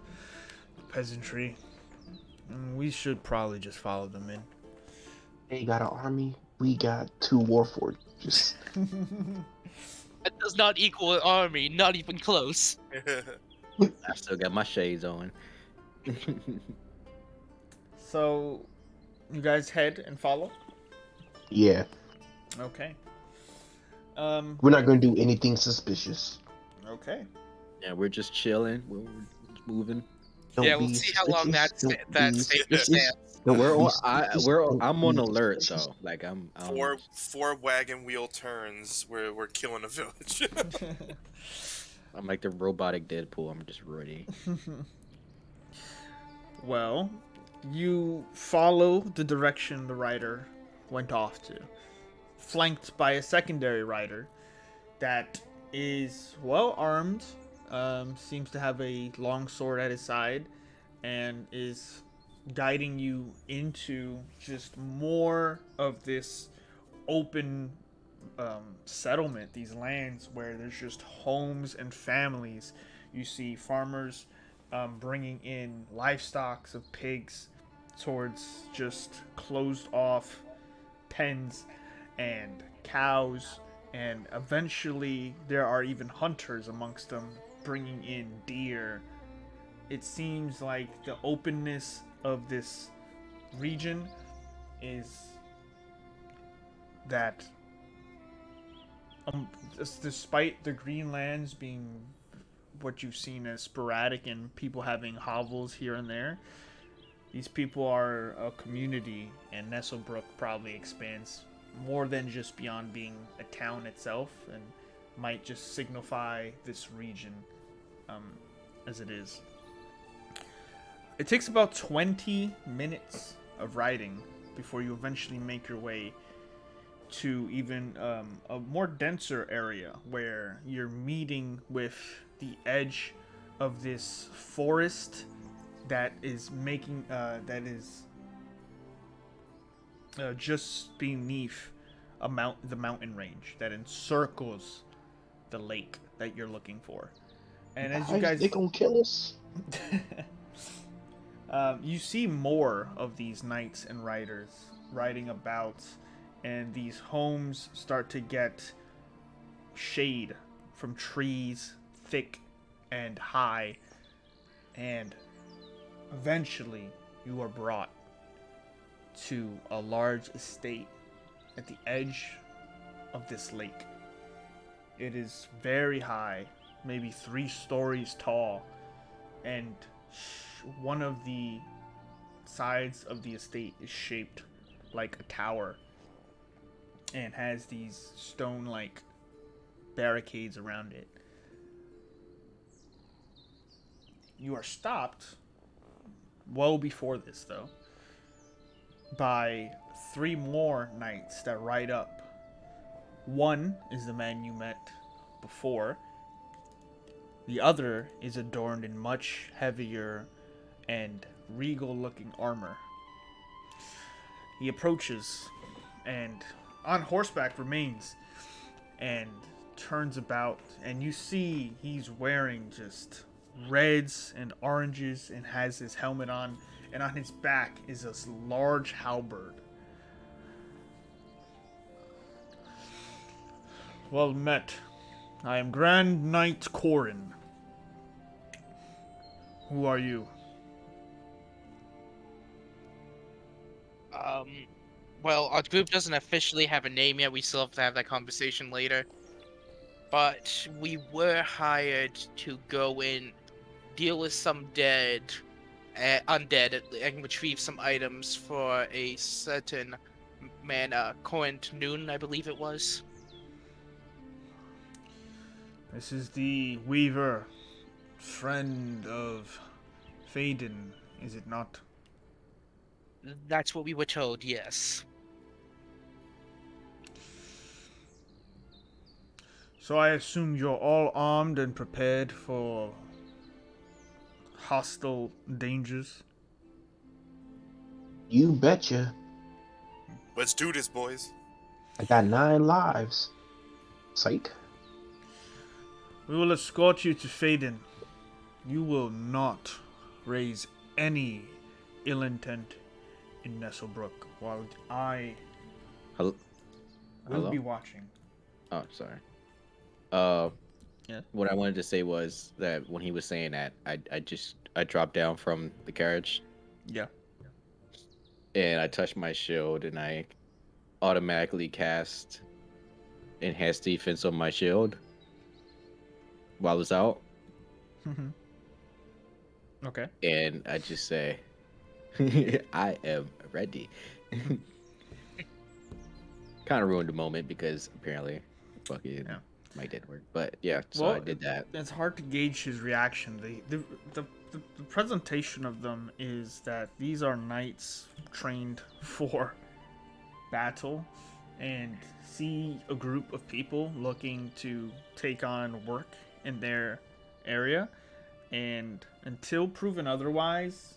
the peasantry. And we should probably just follow them in." They got an army. We got 2 warforges. That does not equal an army, not even close. I still got my shades on. So, you guys head and follow? Yeah, Okay. we're not gonna do anything suspicious. Okay. Yeah, we're just chilling. We're moving. Don't Yeah, we'll be see how long that suspicious, sta- that don't be statement suspicious. stands. Don't We're be on. suspicious, I'm don't on be alert suspicious. though. Like I'm. Four wagon wheel turns. We're killing a village. I'm like the robotic Deadpool. I'm just ready. Well, you follow the direction the rider went off to, flanked by a secondary rider that is well armed, seems to have a long sword at his side, and is guiding you into just more of this open settlement, these lands where there's just homes and families. You see farmers bringing in livestock of pigs, towards just closed off pens and cows, and eventually there are even hunters amongst them bringing in deer. It seems like the openness of this region is that despite the Greenlands being what you've seen as sporadic and people having hovels here and there, these people are a community, and Nesselbrook probably expands more than just beyond being a town itself, and might just signify this region as it is. It takes about 20 minutes of riding before you eventually make your way to even a more denser area where you're meeting with the edge of this forest that is just beneath the mountain range that encircles the lake that you're looking for. And as you guys, they gonna kill us. you see more of these knights and riders riding about, and these homes start to get shade from trees thick and high, and eventually you are brought to a large estate at the edge of this lake. It is very high, maybe 3 stories tall, and one of the sides of the estate is shaped like a tower and has these stone-like barricades around it. You are stopped well before this, though, by 3 more knights that ride up. One is the man you met before. The other is adorned in much heavier and regal-looking armor. He approaches and on horseback remains and turns about, and you see he's wearing just reds and oranges and has his helmet on, and on his back is this large halberd. Well met. I am Grand Knight Corin. Who are you? Well, our group doesn't officially have a name yet. We still have to have that conversation later. But we were hired to go in, deal with some undead, and retrieve some items for a certain man, Corinth Noon, I believe it was. This is the Weaver, friend of Faden, is it not? That's what we were told, yes. So I assume you're all armed and prepared for hostile dangers? You betcha. Let's do this, boys. I got 9 lives. Psych. We will escort you to Faden. You will not raise any ill intent in Nesselbrook, while I Hello? will be watching. Oh, sorry. Yeah. What I wanted to say was that when he was saying that, I dropped down from the carriage Yeah. and I touched my shield and I automatically cast enhanced defense on my shield while it's out, Okay. and I just say, I am ready. Kind of ruined the moment because apparently fucking mic didn't work. But yeah, so I did that. It's hard to gauge his reaction. The presentation of them is that these are knights trained for battle, and see a group of people looking to take on work in their area, and until proven otherwise,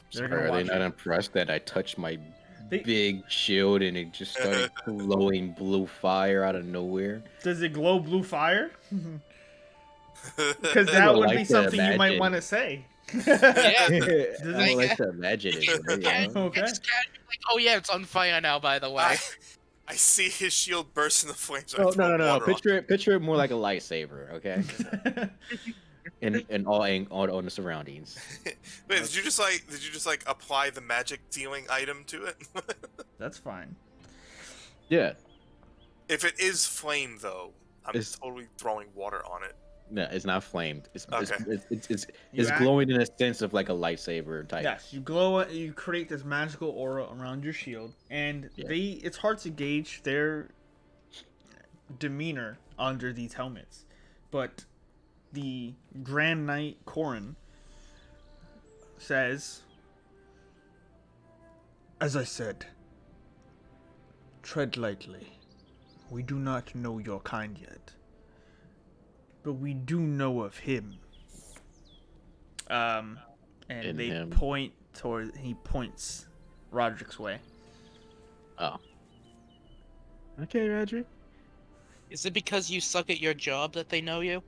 So are they not impressed that I touched my big shield and it just started glowing blue fire out of nowhere? Does it glow blue fire? Because that would be something you might want to say. Yeah. Does I it- would like to imagine it. But, you know. Okay. It's casually like, oh yeah, it's on fire now. By the way, I see his shield burst into flames. Oh, I throw no. water on Picture it more like a lightsaber, okay? And all on the surroundings. Wait, did you just like apply the magic dealing item to it? That's fine. Yeah. If it is flame though, I'm It's- totally throwing water on it. No, it's not flamed. It's Okay. it's You act- glowing in a sense of like a lightsaber type. Yes, you glow it. You create this magical aura around your shield, and Yeah. it's hard to gauge their demeanor under these helmets. But the Grand Knight Corin says, "As I said, tread lightly. We do not know your kind yet, but we do know of him." And In they him. point toward. He points Roderick's way. Oh. Okay, Roger. is it because you suck at your job that they know you?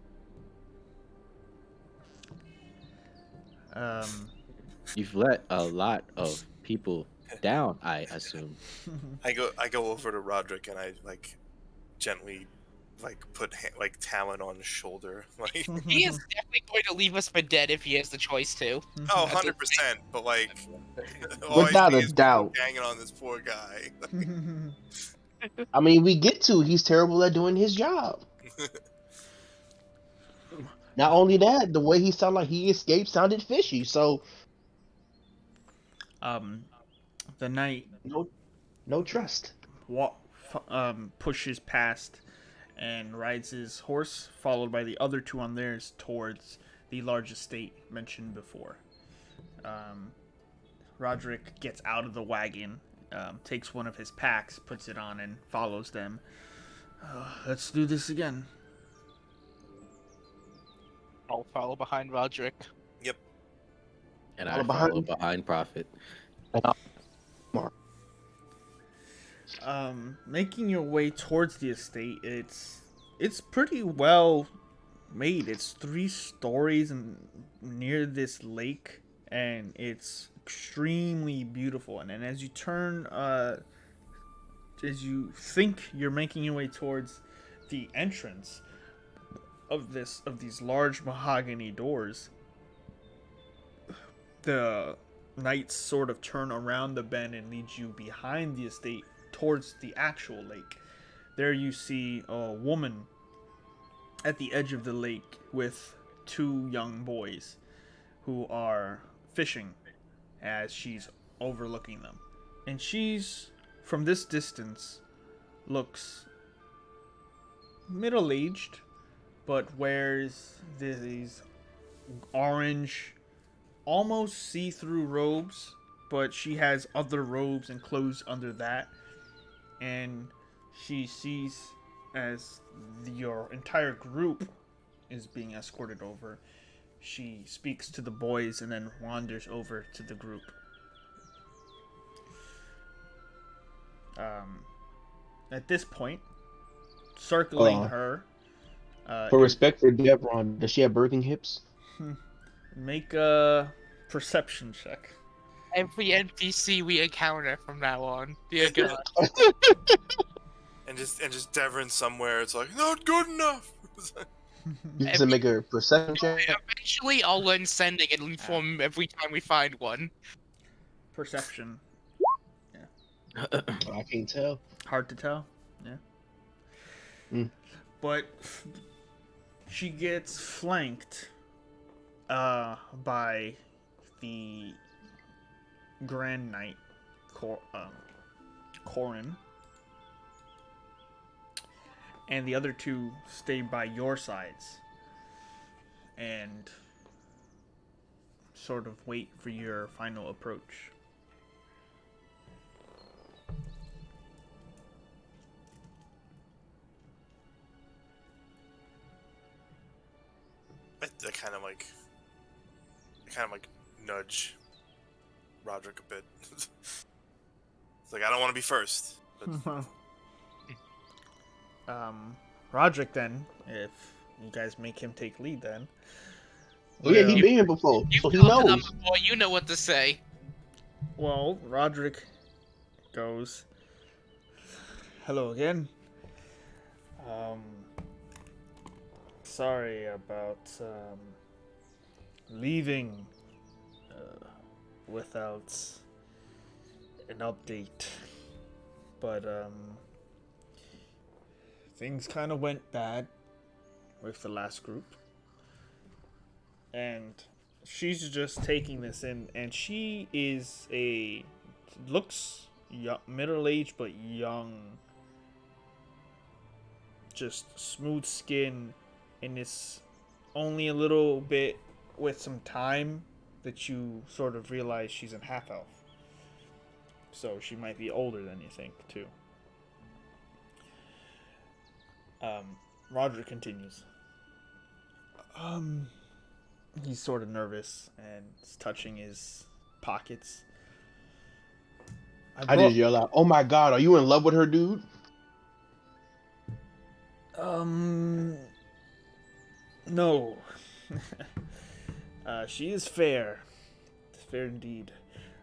You've let a lot of people down, I assume. I go over to Roderick and I like gently like put talon on his shoulder. Like He is definitely going to leave us for dead if he has the choice to. oh, That's 100%. But like all I Without see a is people doubt. hanging on this poor guy. I mean, we get to. He's terrible at doing his job. Not only that, the way he sounded like he escaped sounded fishy. So The knight no trust. pushes past and rides his horse, followed by the other two on theirs, towards the large estate mentioned before. Roderick gets out of the wagon, takes one of his packs, puts it on, and follows them. Let's do this again. I'll follow behind Roderick. And Follow I follow behind Prophet. Making your way towards the estate, it's pretty well made. It's 3 stories and near this lake, and it's extremely beautiful. And then as you turn, as you think you're making your way towards the entrance of these large mahogany doors, the knights sort of turn around the bend and lead you behind the estate towards the actual lake. There you see a woman at the edge of the lake with 2 young boys who are fishing as she's overlooking them. And she's, from this distance, looks middle-aged, but wears these orange, almost see-through robes, but she has other robes and clothes under that. And she sees as your entire group is being escorted over. She speaks to the boys and then wanders over to the group. At this point, circling her. For respect for Devron, does she have birthing hips? Make a perception check. Every NPC we encounter from now on. Dear God. and just Devon somewhere. It's like not good enough. You have to make a perception check. Eventually, I'll learn sending and inform every time we find one. Perception. I can't tell. Hard to tell. Yeah. But she gets flanked by the Grand Knight Corin, and the other 2 stay by your sides and sort of wait for your final approach. I kind of like nudge Roderick a bit. It's like I don't want to be first. But Roderick, then, if you guys make him take lead, then Oh yeah, he Well, been here before, You so he talked to them knows. before. You know what to say. well, Roderick goes, hello again. Um, sorry about leaving without an update, but things kind of went bad with the last group, and she's just taking this in, and she is looks young, middle-aged but young, just smooth skin, and it's only a little bit with some time that you sort of realize she's a half elf. So she might be older than you think too. Roger continues. He's sort of nervous and is touching his pockets. I just yell out, "Oh my god, are you in love with her, dude?" No. She is fair. Fair indeed.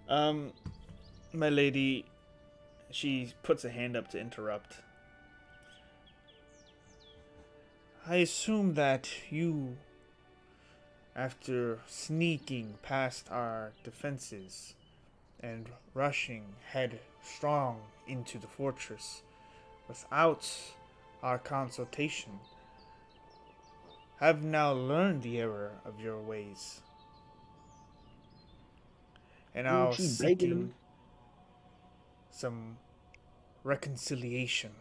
My lady, she puts a hand up to interrupt. I assume that you, after sneaking past our defenses and rushing headstrong into the fortress without our consultation, have now learned the error of your ways, and are She breaking seeking him. some reconciliation.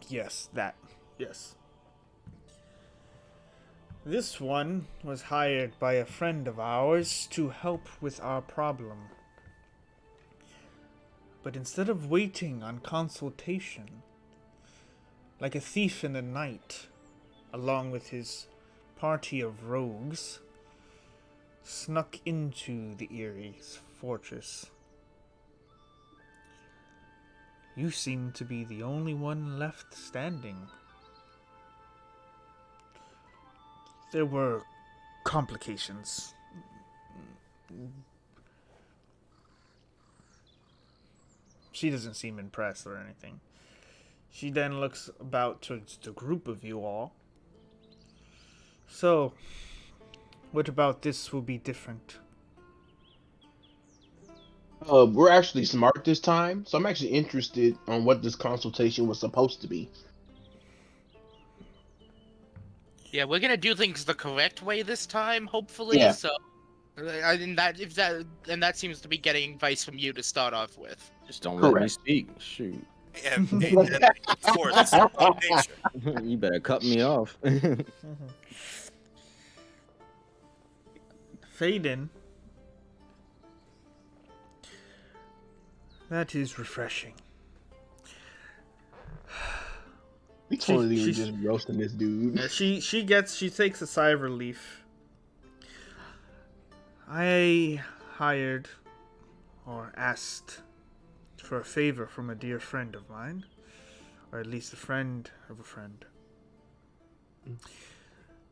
Yes, that. Yes. This one was hired by a friend of ours to help with our problem. But instead of waiting on consultation, like a thief in the night, along with his party of rogues, snuck into the Eyrie's fortress. You seem to be the only one left standing. There were complications. She doesn't seem impressed or anything. She then looks about towards the group of you all. So, what about this will be different? We're actually smart this time, so I'm actually interested on what this consultation was supposed to be. Yeah, we're gonna do things the correct way this time, hopefully. Yeah. So, and that seems to be getting advice from you to start off with. Just don't let me Correct. speak. Shoot. And of course, on nature. You better cut me off. Faden. That is refreshing. We totally were she's- just roasting this dude. She takes a sigh of relief. I hired or asked for a favor from a dear friend of mine, or at least a friend of a friend.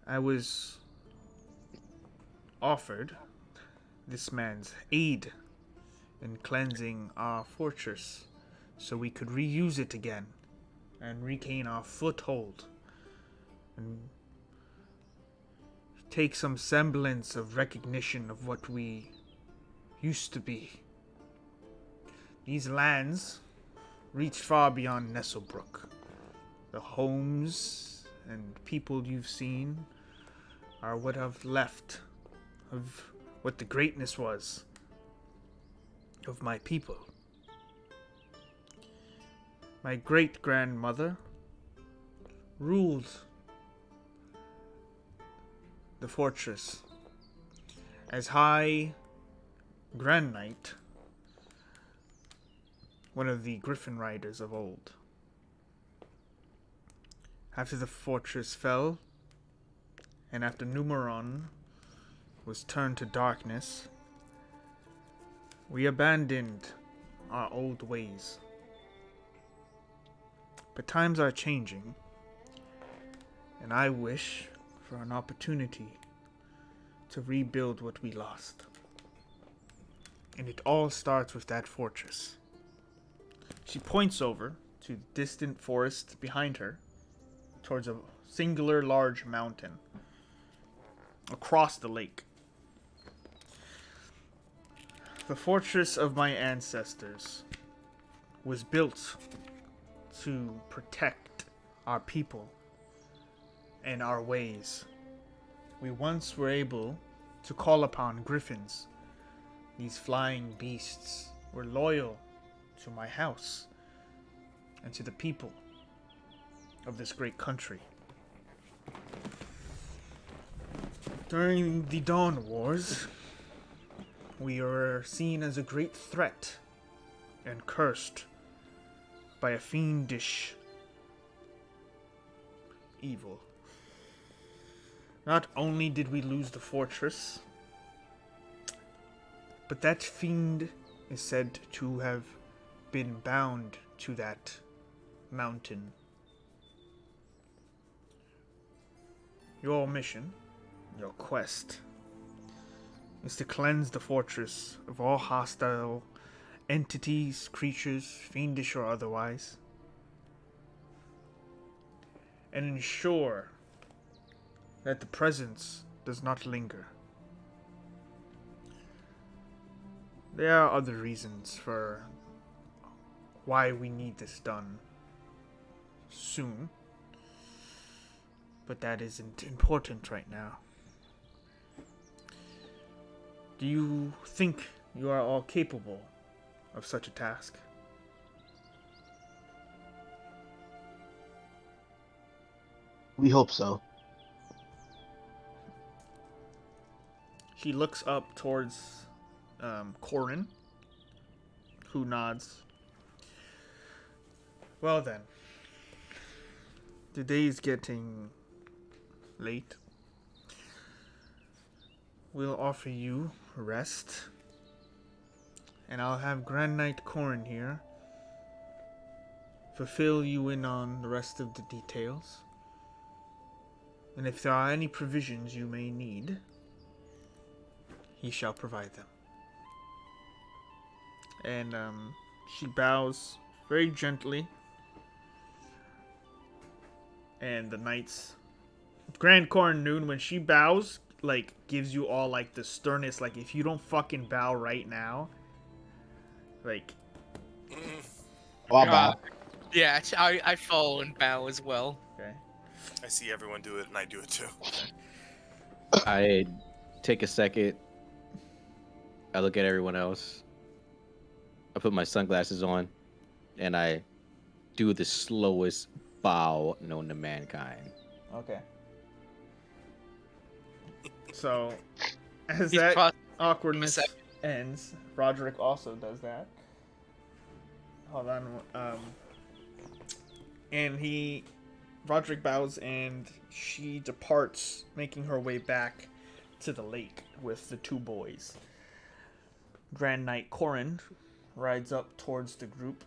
I was offered this man's aid in cleansing our fortress so we could reuse it again and regain our foothold and take some semblance of recognition of what we used to be. These lands reach far beyond Nesselbrook. The homes and people you've seen are what have left of what the greatness was of my people. My great-grandmother ruled the fortress as High Grand Knight, one of the Griffin Riders of old. After the fortress fell, and after Numeron was turned to darkness, we abandoned our old ways. But times are changing, And I wish for an opportunity to rebuild what we lost. And it all starts with that fortress. She points over to the distant forest behind her, towards a singular large mountain across the lake. The fortress of my ancestors was built to protect our people and our ways. We once were able to call upon griffins. These flying beasts were loyal to my house and to the people of this great country. During the Dawn Wars, we were seen as a great threat and cursed by a fiendish evil. Not only did we lose the fortress, but that fiend is said to have been bound to that mountain. Your mission, your quest, is to cleanse the fortress of all hostile entities, creatures, fiendish or otherwise, and ensure that the presence does not linger. There are other reasons for why we need this done soon, but that isn't important right now. Do you think you are all capable of such a task? We hope so. She looks up towards Corin, who nods. Well then, the day is getting late. We'll offer you rest, and I'll have Grand Knight Corin here fulfill you in on the rest of the details. And if there are any provisions you may need, he shall provide them. And she bows very gently, and the knights, Grand Corin Noon, when she bows, like, gives you all, like, the sternest, like, if you don't fucking bow right now, like... Oh, I bow. Yeah, I follow and bow as well. Okay. I see everyone do it, and I do it too. I take a second. I look at everyone else. I put my sunglasses on, and I do the slowest bow known to mankind. Okay. So, as He's that pro- awkwardness ends, Roderick also does that. Hold on. And Roderick bows, and she departs, making her way back to the lake with the two boys. Grand Knight Corin rides up towards the group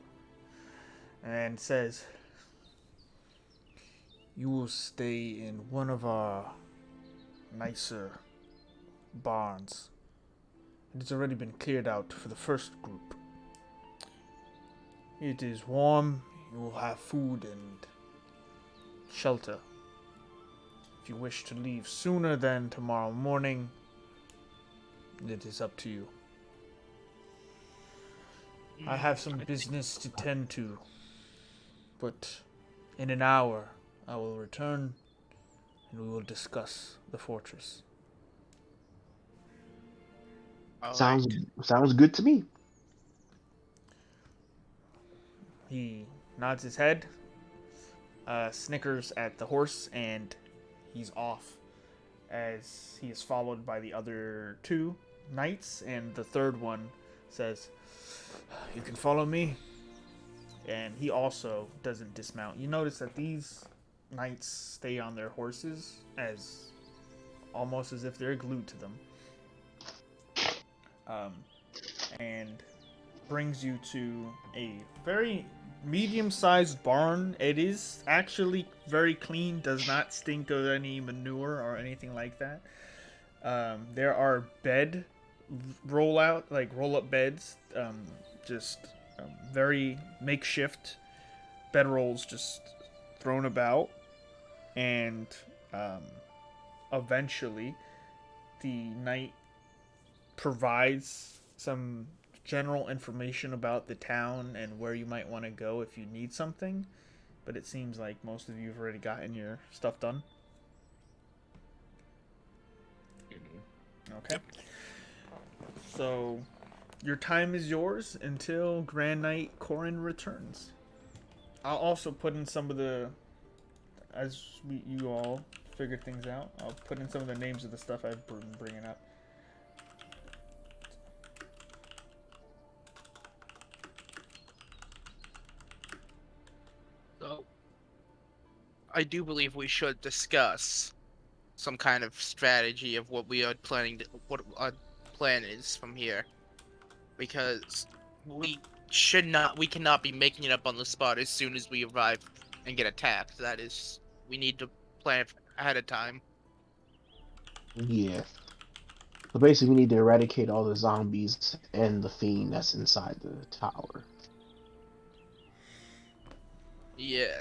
and says, "You will stay in one of our nicer barns. It has already been cleared out for the first group. It is warm, you will have food and shelter. If you wish to leave sooner than tomorrow morning, it is up to you. I have some business to tend to, but in an hour I will return and we will discuss the fortress." Sounds good to me. He nods his head, snickers at the horse, and he's off, as he is followed by the other two knights, and the third one says, "You can follow me." And he also doesn't dismount. You notice that these knights stay on their horses as almost as if they're glued to them. And brings you to a very medium-sized barn. It is actually very clean. Does not stink of any manure or anything like that. There are bed roll-up beds. Just very makeshift bedrolls, just thrown about, and um, eventually the knight provides some general information about the town and where you might want to go if you need something. But it seems like most of you have already gotten your stuff done. Okay. So your time is yours until Grand Knight Corin returns. I'll also put in some of the, you all figure things out, I'll put in some of the names of the stuff I've been bringing up. So, I do believe we should discuss some kind of strategy of what we are planning to, what our plan is from here, because we cannot be making it up on the spot as soon as we arrive and get attacked. That is, we need to plan ahead of time. Yeah. So basically, we need to eradicate all the zombies and the fiend that's inside the tower. Yeah.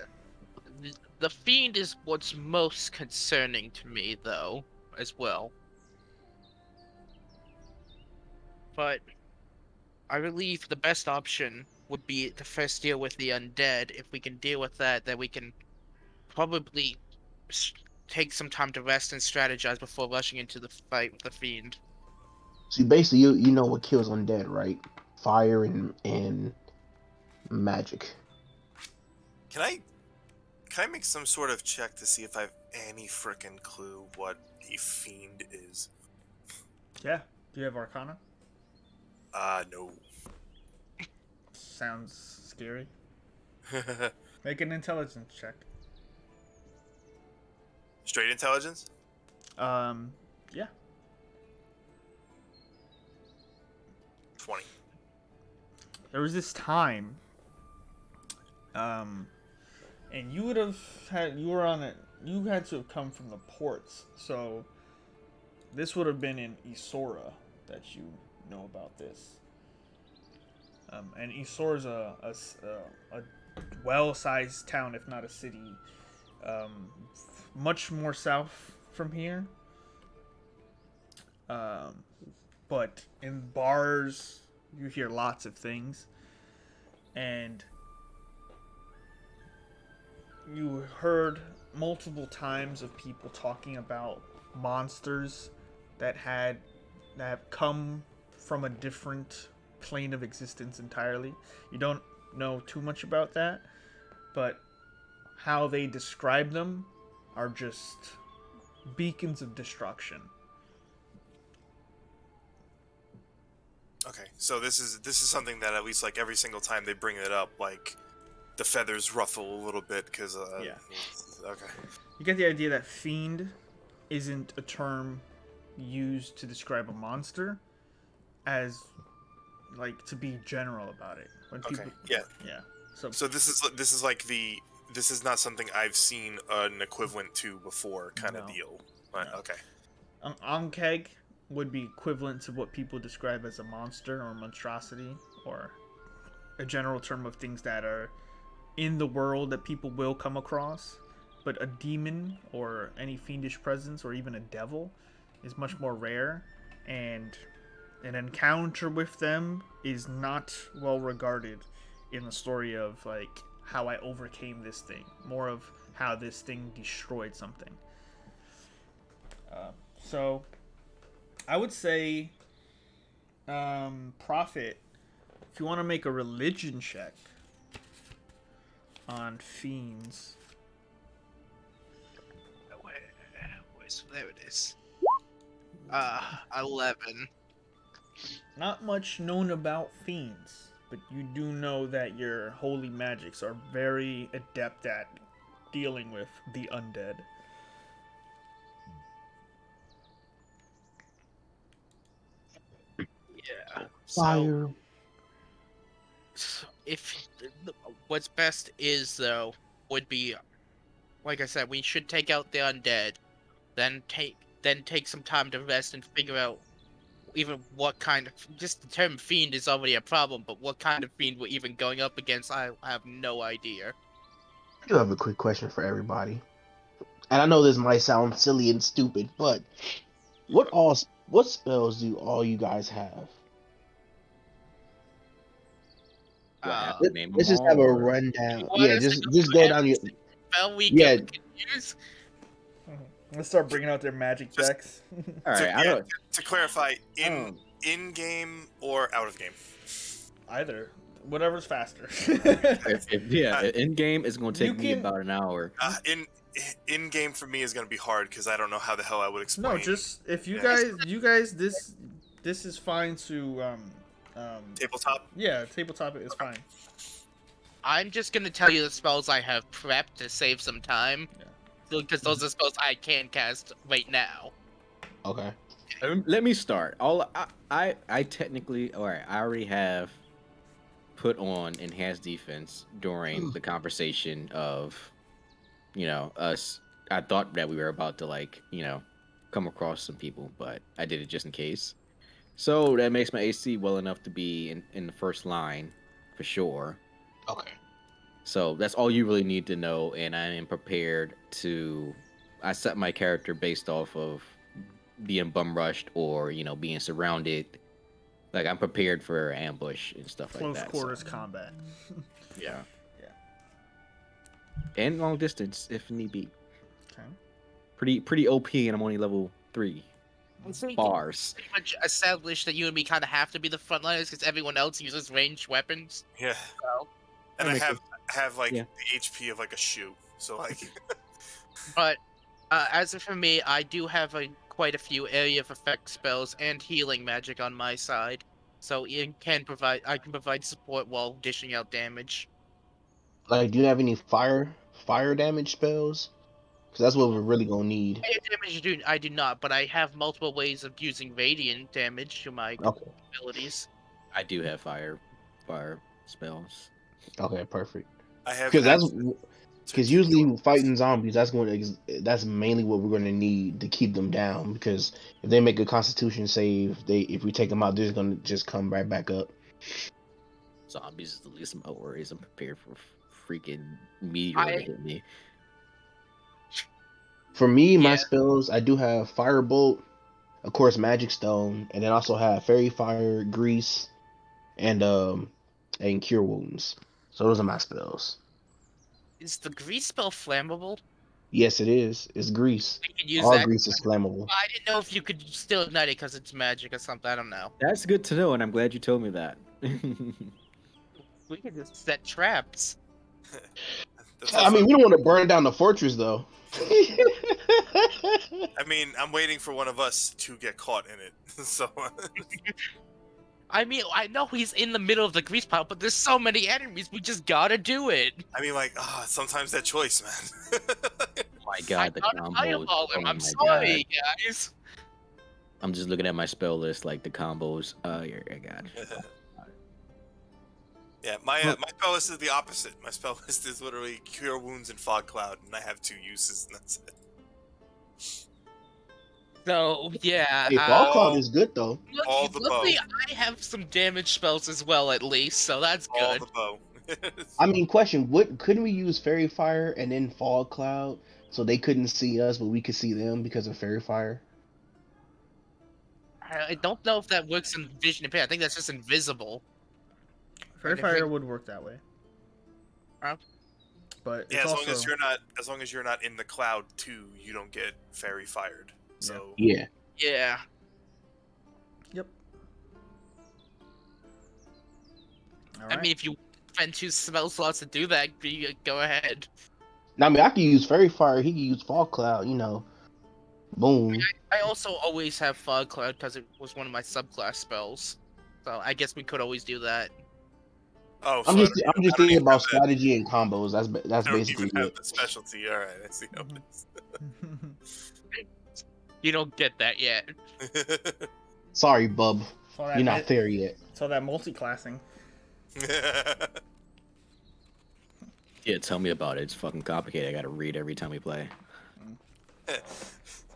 The fiend is what's most concerning to me, though, as well. But I believe the best option would be to first deal with the undead. If we can deal with that, then we can probably take some time to rest and strategize before rushing into the fight with the fiend. So basically, you know what kills undead, right? Fire and magic. Can I make some sort of check to see if I have any frickin' clue what a fiend is? Yeah. Do you have Arcana? No. Sounds scary. Make an intelligence check. Straight intelligence? Yeah. 20. There was this time, and you would have had, you were on it, you had to have come from the ports, so this would have been in Isora that you know about this. And Isora is a well-sized town, if not a city, much more south from here. But in bars, you hear lots of things, and you heard multiple times of people talking about monsters that have come from a different plane of existence entirely. You don't know too much about that, but how they describe them are just beacons of destruction. Okay, so this is something that at least like every single time they bring it up, like the feathers ruffle a little bit because Yeah. Okay. You get the idea that fiend isn't a term used to describe a monster, as like to be general about it. When Okay. people, Yeah. yeah. So this is like this is not something I've seen an equivalent to before kind of No. deal. Right, No. okay. Ankeg would be equivalent to what people describe as a monster or monstrosity, or a general term of things that are in the world that people will come across. But a demon or any fiendish presence or even a devil is much more rare, and an encounter with them is not well regarded in the story of like how I overcame this thing, more of how this thing destroyed something. So I would say, Prophet, if you want to make a religion check on fiends. There it is. 11. Not much known about fiends, but you do know that your holy magics are very adept at dealing with the undead. Yeah. Fire. if what's best is though would be, like I said, we should take out the undead, then take some time to rest and figure out even what kind of, just the term fiend is already a problem, but what kind of fiend we're even going up against, I have no idea. I do have a quick question for everybody, and I know this might sound silly and stupid, but what spells do all you guys have? Do I have Uh, to name them Let's just have all? a Or... rundown. What Yeah, is just go down your. spell we Yeah, can use? Let's start bringing out their magic Just- decks. All So, right, I yeah, don't. to clarify, I don't- in game or out of game. Either. Whatever's faster. In game it's gonna take You me can- about an hour. In game for me is gonna be hard because I don't know how the hell I would explain. No, just if you Yeah. guys, this is fine to Tabletop. yeah, tabletop is fine. I'm just gonna tell you the spells I have prepped to save some time, because those are spells I can cast right now. okay. Let me start. I technically, all right. I already have put on enhanced defense during the conversation of, us. I thought that we were about to come across some people, but I did it just in case. So that makes my AC well enough to be in the first line for sure. Okay. So that's all you really need to know, and I am prepared to. I set my character based off of being bum rushed or being surrounded. Like I'm prepared for ambush and stuff like Close that. quarters so, combat. yeah. Yeah. And long distance if need be. Okay. Pretty OP, and I'm only level 3. I think Bars. pretty much established that you and me kind of have to be the frontliners because everyone else uses ranged weapons. Yeah. So, And That I makes have like Yeah. the HP of like a shoe. So like. but as for me, I do have quite a few area of effect spells and healing magic on my side, so I can provide support while dishing out damage. Like, do you have any fire damage spells? Because that's what we're really gonna need. Fire damage I do not, but I have multiple ways of using radiant damage to my Okay. abilities. I do have fire spells. Okay. Perfect. I have. Because to keep usually going. fighting zombies, that's mainly what we're gonna need to keep them down. Because if they make a Constitution save, if we take them out, they're just gonna come right back up. Zombies is the least of my worries. I'm prepared for freaking meteor to hit me. For me, my Yeah. spells, I do have Firebolt, of course, Magic Stone, and then also have Fairy Fire, Grease, and Cure Wounds. So those are my spells. Is the grease spell flammable? Yes, it is. It's grease. We could use All that. grease is flammable. I didn't know if you could still ignite it because it's magic or something. I don't know. That's good to know, and I'm glad you told me that. We could just set traps. That's I also- mean, we don't want to burn down the fortress, though. I mean, I'm waiting for one of us to get caught in it. So. I mean, I know he's in the middle of the grease pile, but there's so many enemies, we just gotta do it. I mean, like, sometimes that choice, man. Oh my god, the I gotta combos. fireball him. Oh I'm my sorry, God. guys. I'm just looking at my spell list, like the combos. Oh, yeah, I got it. Yeah, my spell list is the opposite. My spell list is literally Cure Wounds and Fog Cloud, and I have 2 uses, and that's it. So yeah, Hey, Fall Cloud is good, though. all the luckily bow. I have some damage spells as well, at least, so that's All good. the bow. I mean, question: couldn't we use Fairy Fire and then Fog Cloud so they couldn't see us, but we could see them because of Fairy Fire? I don't know if that works in Vision Impair. I think that's just invisible. Fairy And if fire it- would work that way. But it's Yeah, as also long as you're not in the cloud too, you don't get fairy fired. So Yeah. Yeah. Yep. All I right. mean, if you spend 2 spell slots to do that, go ahead. Now, I mean, I could use Fairy Fire. He could use Fog Cloud. Boom. I also always have Fog Cloud because it was one of my subclass spells. So I guess we could always do that. I'm I'm just thinking about strategy and combos. That's I don't basically even have it. the specialty. All right, I see how You don't get that yet. it is. Sorry, bub. So that You're not there yet. So that multi-classing. Yeah, tell me about it. It's fucking complicated. I gotta read every time we play.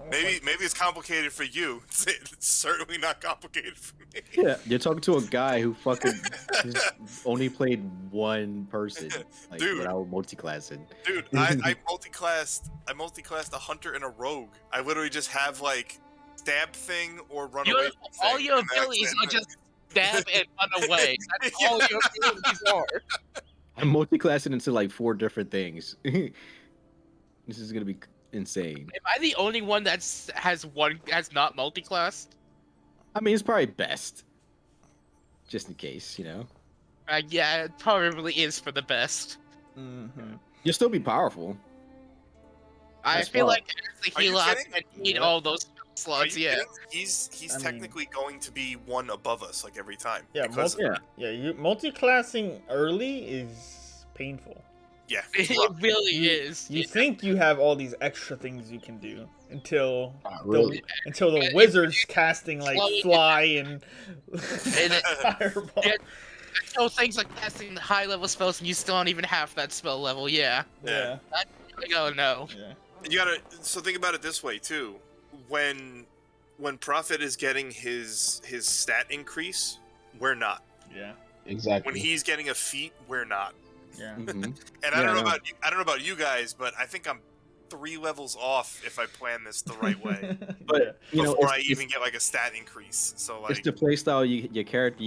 Maybe it's complicated for you. It's certainly not complicated for me. Yeah, you're talking to a guy who fucking just only played one person, like Dude. without multi-classing. Dude, I multi-classed a hunter and a rogue. I literally just have like stab thing or run away from all thing, your and that's abilities it. are just stab and run away. That's all your abilities are. I'm multi-classing into like 4 different things. This is gonna be insane. Am I the only one has not multi-classed? I mean, it's probably best, just in case, you know. Yeah, it probably is for the best. Mm-hmm. You'll still be powerful. I That's feel fine. like as the Are you healer, I'm kidding? gonna need What? all those Are slots. you Yeah. kidding? He's I mean- technically going to be one above us like every time. Yeah, because multi-classing early is painful. yeah, It it's rough. really You- is. You Yeah. think you have all these extra things you can do until Not really. the wizard's casting like Slowing fly and it- fireball. Yeah. So things like casting high level spells and you still don't even have that spell level. Yeah. Yeah, Like, oh no. yeah. You gotta. So think about it this way too. When Prophet is getting his stat increase, we're not. Yeah, Exactly. When he's getting a feat, we're not. yeah. Mhm. And Yeah, I don't know I know. about you, I don't know about you guys, but I think I'm 3 levels off if I plan this the right way But you know, before I it's, even get like a stat increase. So it's like, the play style you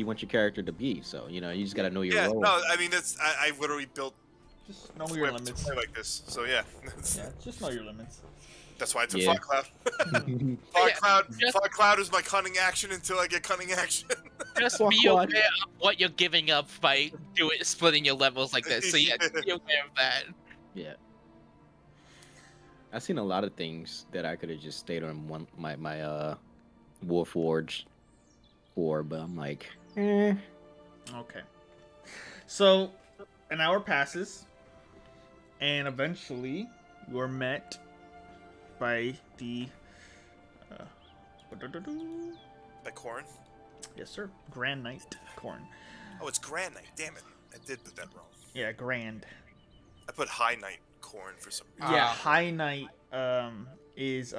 want your character to be. So you know, you just gotta know your yeah, role. no, I mean that's I literally built Just know your Whip to limits. play like this. So yeah, Yeah, just know your limits. that's why I took Yeah. Fog Cloud. Yeah, just- Fog Cloud is my cunning action until I get cunning action. Just Fuck be what? aware of what you're giving up by splitting your levels like this. So yeah, be aware of that. Yeah. I've seen a lot of things that I could have just stayed on my Warforged for, but I'm like, Okay. So, an hour passes, and eventually you are met by the. By Corn. Yes, sir. Grand Knight Corn. Oh, it's Grand Knight. Damn it, I did put that wrong. Yeah, Grand. I put High Knight Corn for some reason. Yeah, Ah. High Knight is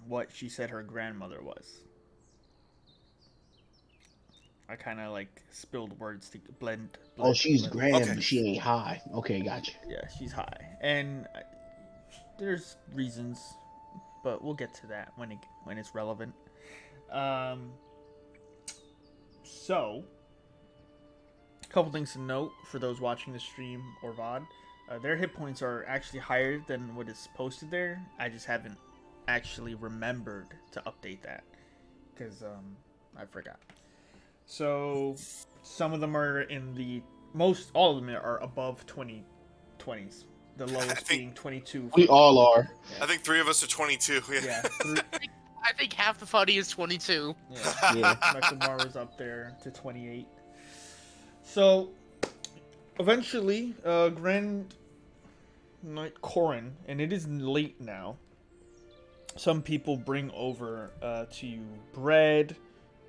what she said her grandmother was. I kind of like spilled words to blend. Oh, she's blend. grand, Okay. but she ain't high. Okay, gotcha. Yeah, she's high, and there's reasons, but we'll get to that when it's relevant. So, a couple things to note for those watching the stream or VOD. Their hit points are actually higher than what is posted there. I just haven't actually remembered to update that because I forgot. So, some of them are in the all of them are above 20s. The lowest think- being 22. We all are. I think 3 of us are 22. Yeah, I think half the party is 22. yeah. Yeah. Nakamura's up there to 28. So, eventually, Grand Knight Corrin, and it is late now. Some people bring over to you bread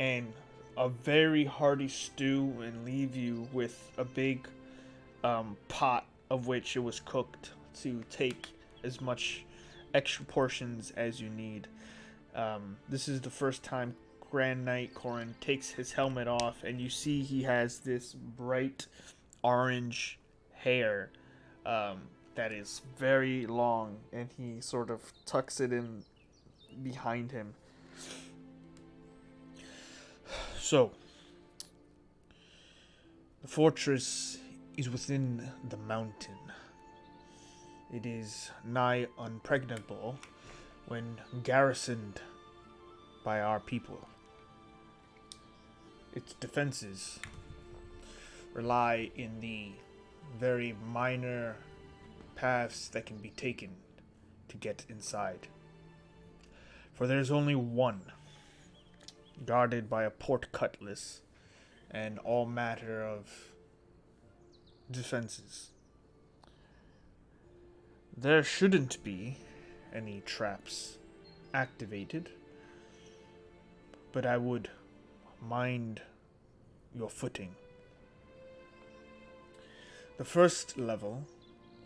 and a very hearty stew and leave you with a big pot of which it was cooked to take as much extra portions as you need. This is the first time Grand Knight Corrin takes his helmet off, and you see he has this bright orange hair that is very long, and he sort of tucks it in behind him. So, the fortress is within the mountain. It is nigh unpregnable when garrisoned by our people. Its defenses rely in the very minor paths that can be taken to get inside. For there's only one, guarded by a port cutlass and all matter of defenses. There shouldn't be any traps activated, but I would mind your footing. The first level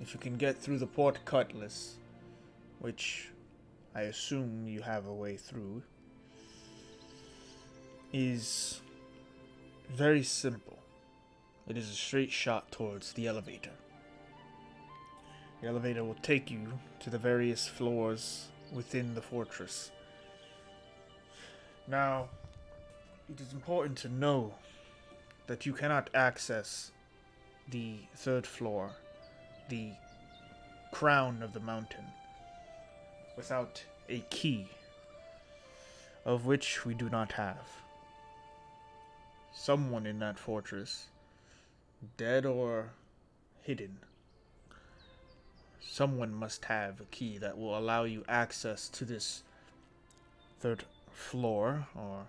if you can get through the port Cutlass, which I assume you have a way through, is very simple. It is a straight shot towards the elevator. The elevator will take you to the various floors within the fortress. Now, it is important to know that you cannot access the third floor, the crown of the mountain, without a key, of which we do not have. Someone in that fortress, dead or hidden, someone must have a key that will allow you access to this third floor, or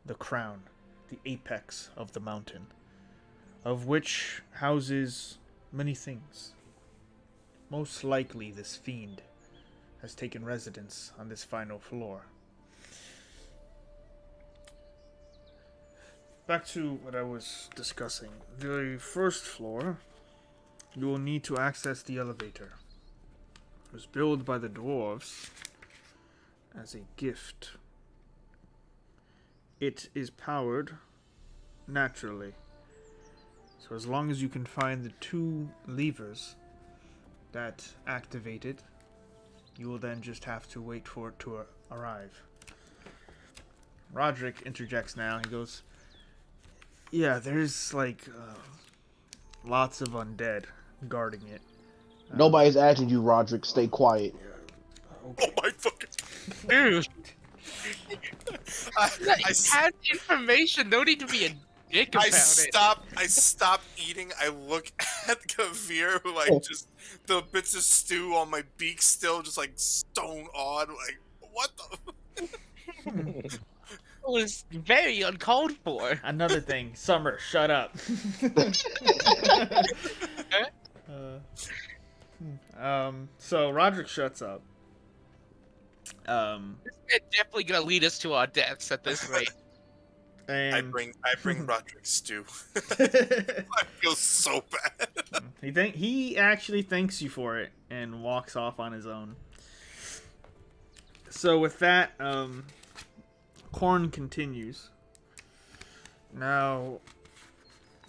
the crown, the apex of the mountain, of which houses many things. Most likely this fiend has taken residence on this final floor. Back to what I was discussing. The first floor, you will need to access the elevator. It was built by the dwarves as a gift. It is powered naturally. So as long as you can find the 2 levers that activate it, you will then just have to wait for it to arrive. Roderick interjects now. He goes, yeah, there's lots of undead guarding it. Nobody's asking you, Roderick. Stay quiet. Okay. Oh my fucking. Dude, I, had information. No need to be a dick about I stop eating. I look at Kavir, who just the bits of stew on my beak still, just stone awed. What the? It was very uncalled for. Another thing, Summer, shut up. So Roderick shuts up. It's definitely gonna lead us to our deaths at this rate. And I bring Roderick stew. I feel so bad. he actually thanks you for it and walks off on his own. So with that, Korn continues. Now,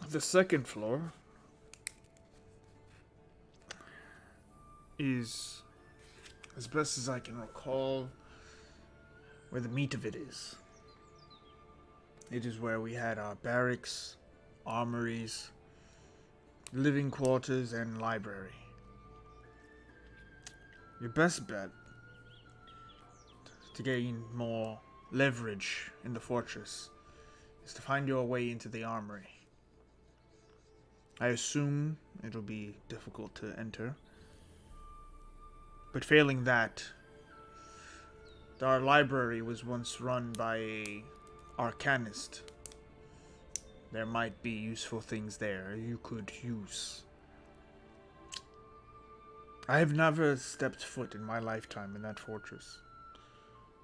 the second floor is, as best as I can recall, where the meat of it is. It is where we had our barracks, armories, living quarters, and library. Your best bet to gain more leverage in the fortress is to find your way into the armory. I assume it'll be difficult to enter, but failing that, our library was once run by a arcanist. There might be useful things there you could use. I have never stepped foot in my lifetime in that fortress,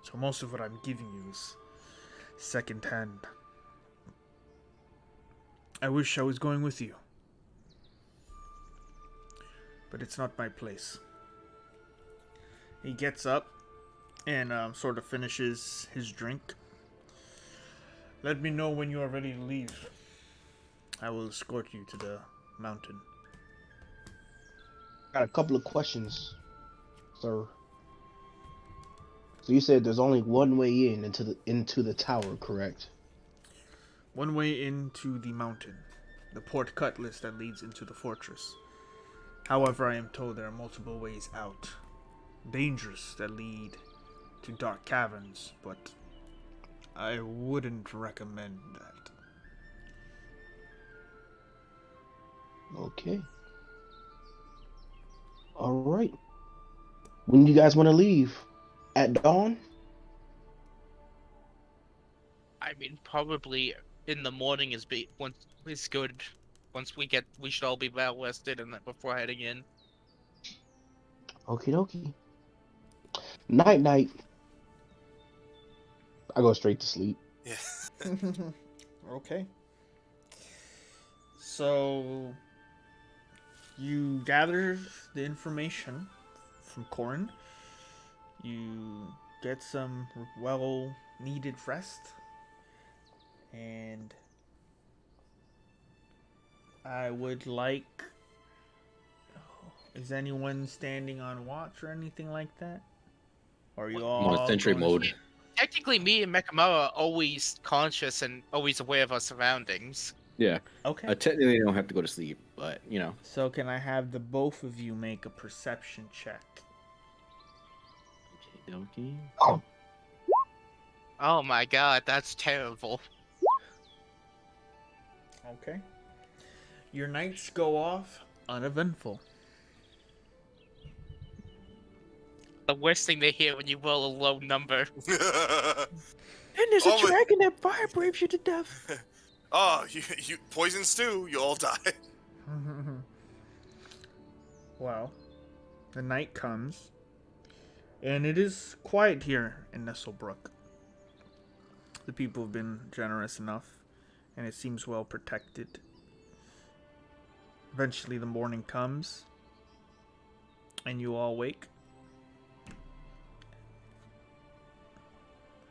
so most of what I'm giving you is second-hand. I wish I was going with you, but it's not my place. He gets up and sort of finishes his drink. Let me know when you are ready to leave. I will escort you to the mountain. Got a couple of questions, sir. So you said there's only one way into the tower, correct? One way into the mountain, the port Cutlass that leads into the fortress. However, I am told there are multiple ways out. Dangerous that lead to dark caverns, but I wouldn't recommend that. Okay. All right. When do you guys want to leave? At dawn? I mean, probably in the morning is good. Once we should all be well rested and before heading in. Okie dokie. Night night. I go straight to sleep. Yeah. Okay. So, You gather the information from Corin. You get some well-needed rest. And I would like... Is anyone standing on watch or anything like that? Or are you Well, all I'm on sentry going to mode. sleep? Technically, me and Mekamara are always conscious and always aware of our surroundings. Yeah. Okay. I technically don't have to go to sleep, but you know. So can I have the both of you make a perception check? Okay. Oh my god, that's terrible. Okay. Your nights go off uneventful. The worst thing to hear when you roll a low number. And there's Oh, but- dragon that fire breathes you to death. Oh, you poison stew, you all die. Well, the night comes, and it is quiet here in Nestlebrook. The people have been generous enough, and it seems well protected. Eventually, the morning comes, and you all wake,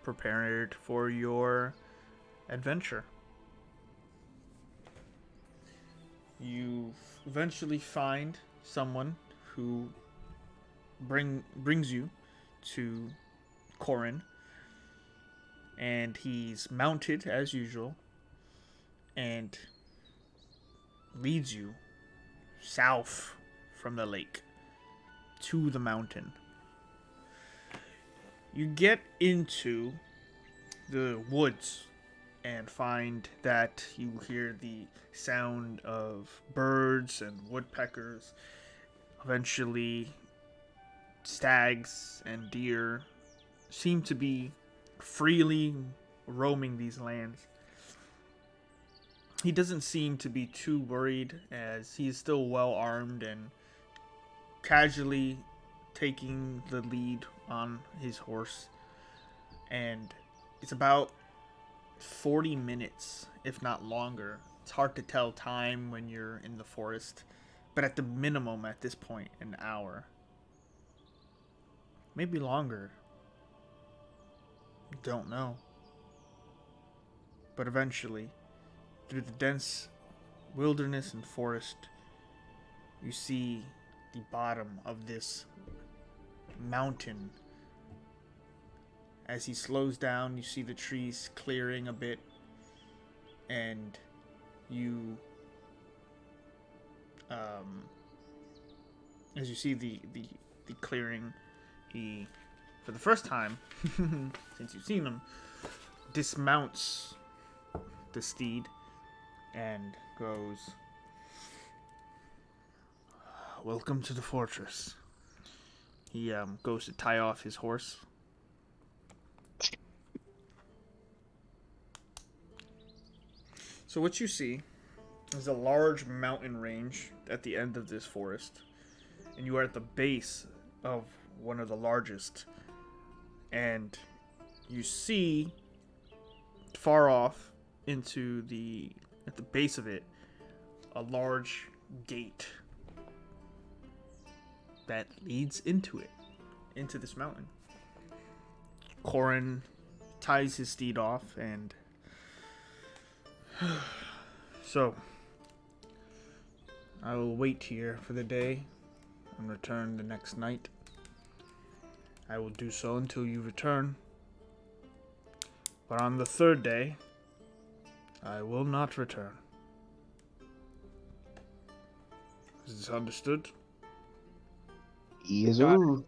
prepared for your adventure. You eventually find someone who brings you to Corin, and he's mounted as usual and leads you south from the lake to the mountain. You get into the woods and find that you hear the sound of birds and woodpeckers. Eventually, stags and deer seem to be freely roaming these lands. He doesn't seem to be too worried, as he is still well armed and casually taking the lead on his horse. And it's about 40 minutes, if not longer. It's hard to tell time when you're in the forest, but at the minimum at this point, an hour. Maybe longer. Don't know. But eventually, through the dense wilderness and forest, you see the bottom of this mountain. As he slows down, you see the trees clearing a bit, and you, as you see the clearing, he, for the first time since you've seen him, dismounts the steed and goes, "Welcome to the fortress." He goes to tie off his horse. So what you see is a large mountain range at the end of this forest, and you are at the base of one of the largest, and you see far off into at the base of it a large gate that leads into this mountain. Corin ties his steed off, and so I will wait here for the day and return the next night. I will do so until you return. But on the third day, I will not return. Is this understood? Yes, Got sir.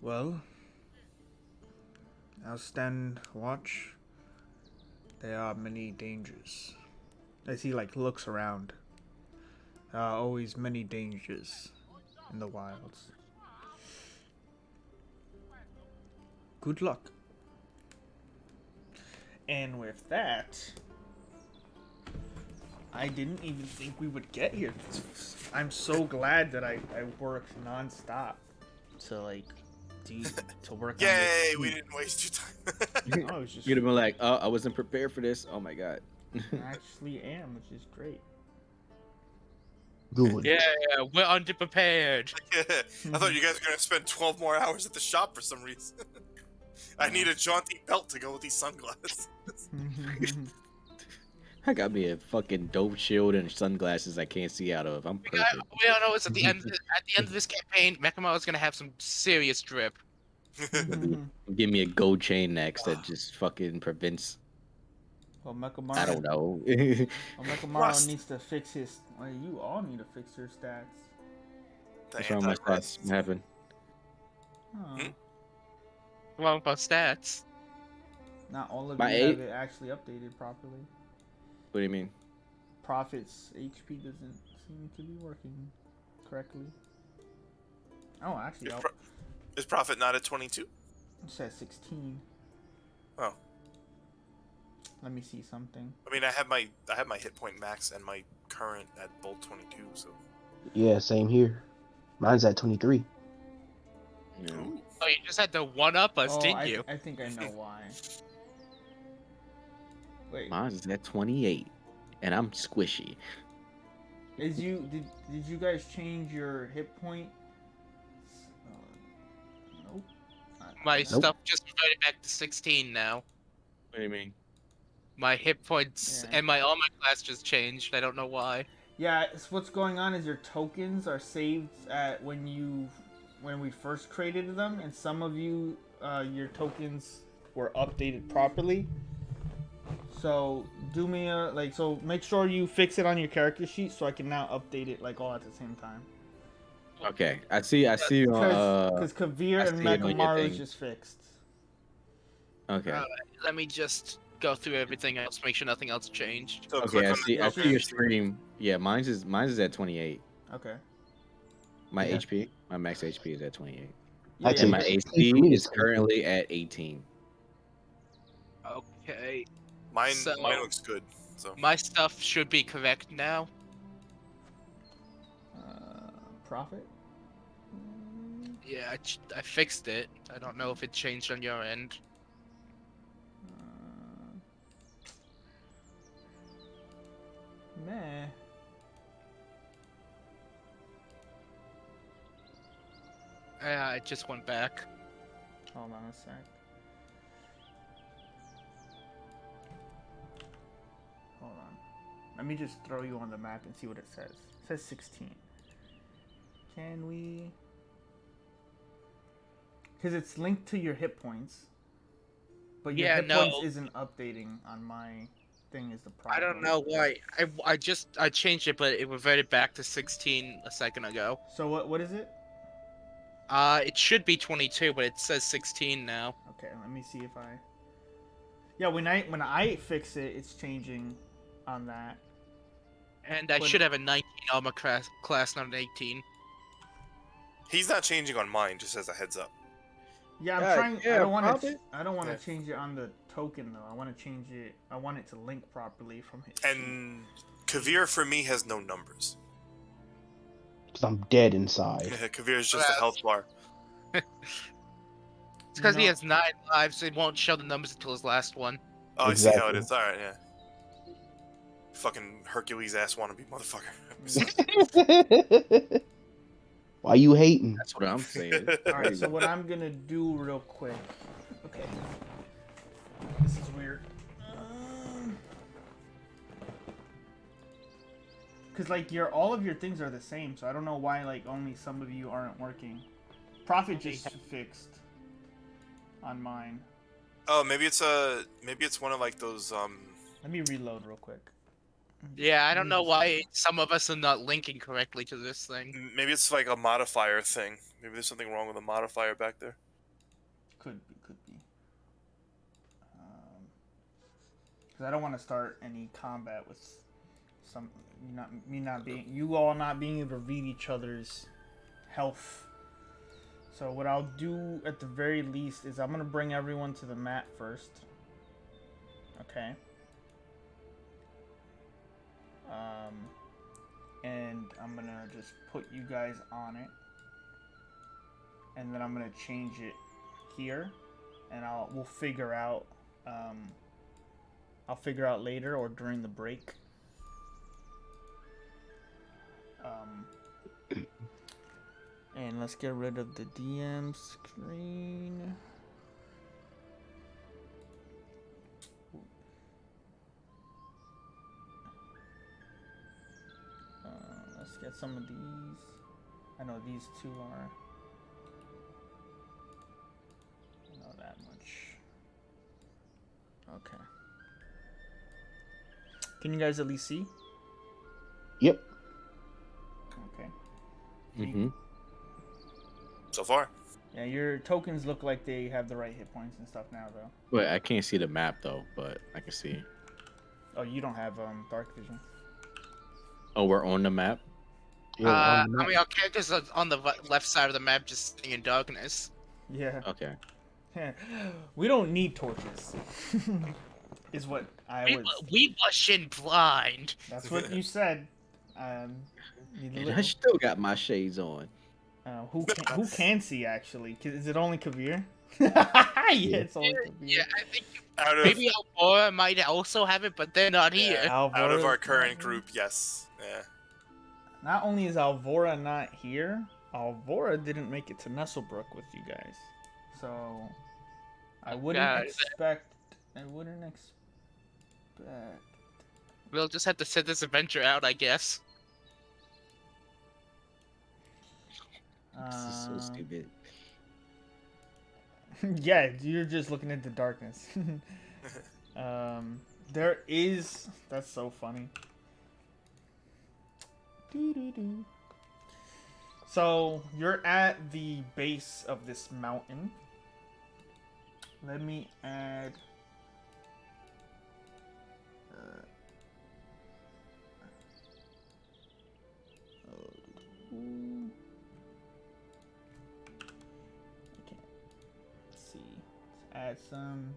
Well, I'll stand watch. There are many dangers. As he looks around. There are always many dangers in the wilds. Good luck. And with that, I didn't even think we would get here. I'm so glad that I worked nonstop to work on Yay, this. we didn't waste your time. I was just You'd have been like, oh, I wasn't prepared for this. Oh my god. I actually am, which is great. Good. Yeah, we're underprepared. I thought you guys were gonna spend 12 more hours at the shop for some reason. I need a jaunty belt to go with these sunglasses. I got me a fucking dope shield and sunglasses I can't see out of. I'm perfect. We all know it's at the end of this campaign, Mechamaru's gonna have some serious drip. Give me a gold chain next that just fucking prevents. Well, Mechamaru, I don't know. well, Mechamaru Rust. needs to fix his. Well, you all need to fix your stats. The What's wrong with my anti-rust. stats? What happened? Oh, Hmm? Wrong about stats. not all of My you have 8? it actually updated properly. What do you mean? Prophet's HP doesn't seem to be working correctly. Oh, actually, Is Prophet not at 22? it says 16. Oh. Let me see something. I mean, I have my hit point max and my current at both 22. So. Yeah, same here. Mine's at 23. You know, Oh, you just had to one up us, didn't you? I think I know why. Wait, mine's at 28, and I'm squishy. did you guys change your hit point? Nope. My stuff just reverted back to 16 now. What do you mean? My hit points Yeah. and my armor class just changed. I don't know why. Yeah, what's going on is your tokens are saved at when we first created them, and some of you, your tokens were updated properly. So do me so make sure you fix it on your character sheet so I can now update it like all at the same time. Okay, I see. Because Kavir I and see it on your Mechamaru is thing. just fixed. Okay. Let me just go through everything else, make sure nothing else changed. So Okay, click I on see. the I see your sheet. stream. Yeah, mine's is at 28. Okay. My Yeah. HP, my max HP is at 28, Yeah, Actually, and my it's AC 16 for me, is it's currently at 18. Okay. Mine So- looks good. So My stuff should be correct now. Profit. Yeah, I fixed it. I don't know if it changed on your end. Meh. It just went back. Hold on a sec. Hold on. Let me just throw you on the map and see what it says. It says 16. Can we? Because it's linked to your hit points. But your Yeah, hit no. points isn't updating on my thing is the I problem. don't know why. I changed it, but it reverted back to 16 a second ago. So what is it? It should be 22, but it says 16 now. Okay, let me see if I. Yeah, when I fix it, it's changing on that. And I But- should have a 19 armor class, not an 18. he's not changing on mine. Just as a heads up. Yeah, I'm Yeah, trying. yeah, I don't want to. Profit. I don't want to Yeah. change it on the token though. I want to change it. I want it to link properly from his. And Kavir for me has no numbers. because I'm dead inside. Kavir is just a health bar. It's because he No. has 9 lives, so it won't show the numbers until his last one. Oh, I see how it Exactly. is. All right, yeah. Fucking Hercules ass wannabe motherfucker. Why you hating? That's what I'm saying. All right. So what I'm gonna do real quick. Okay. This is weird. Cause like all of your things are the same, so I don't know why like only some of you aren't working. Profit just fixed on mine. Oh, maybe it's one of like those Let me reload real quick. Yeah, I don't know why some of us are not linking correctly to this thing. maybe it's like a modifier thing. Maybe there's something wrong with a modifier back there. Could be. Because I don't want to start any combat with you all not being able to read each other's health. So what I'll do at the very least is I'm gonna bring everyone to the mat first. Okay. And I'm gonna just put you guys on it, and then I'm gonna change it here, and we'll figure out. I'll figure out later or during the break. let's get rid of the DM screen. Let's get some of these. I know these two are. Not that much. Okay. Can you guys at least see? Yep. Okay. Mm-hmm. So far. Yeah, your tokens look like they have the right hit points and stuff now, though. Wait, I can't see the map though, but I can see. Oh, you don't have dark vision. Oh, we're on the map. Yeah, I mean, our characters are on the left side of the map, just sitting in darkness. Yeah. Okay. We don't need torches. Is what I was. We rush in blind. That's what you said. And I still got my shades on. Who can see actually? Is it only Kavir? Yeah, it's only Kavir. Yeah, I think Out of maybe Alvora might also have it, but they're not here. out of Alvora's our current not group, yes. Yeah. here. Not only is Alvora not here, Alvora didn't make it to Nestlebrook with you guys. So I wouldn't God. expect. We'll just have to sit this adventure out, I guess. This is so stupid. Yeah, you're just looking into darkness. There is. That's so funny. Doo-doo-doo. So you're at the base of this mountain. Let me add. Okay. Let's see. Let's add some.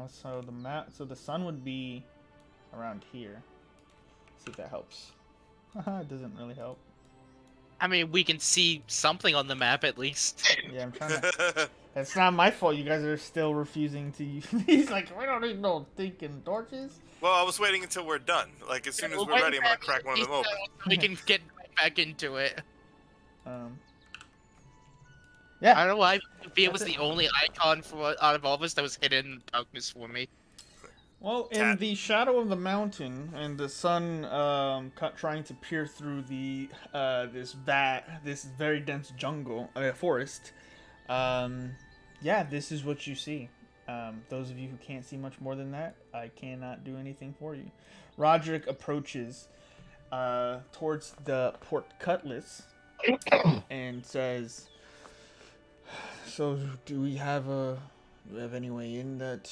So the map, so the sun would be around here. See if that helps. It doesn't really help. I mean, we can see something on the map at least. Yeah, I'm trying to. It's not my fault. You guys are still refusing to use. He's like, we don't need no thinking torches. Well, I was waiting until we're done. Like, as soon as we're ready, I'm gonna crack one of them open. So we can get right back into it. Yeah. I don't know why Via was That's the it. only icon for out of all of us that was hidden in darkness for me. Well, in Cat. the shadow of the mountain and the sun trying to peer through the this very dense jungle forest, yeah, this is what you see. Those of you who can't see much more than that, I cannot do anything for you. Roderick approaches towards the Port Cutlass and says, "So, do we have any way in that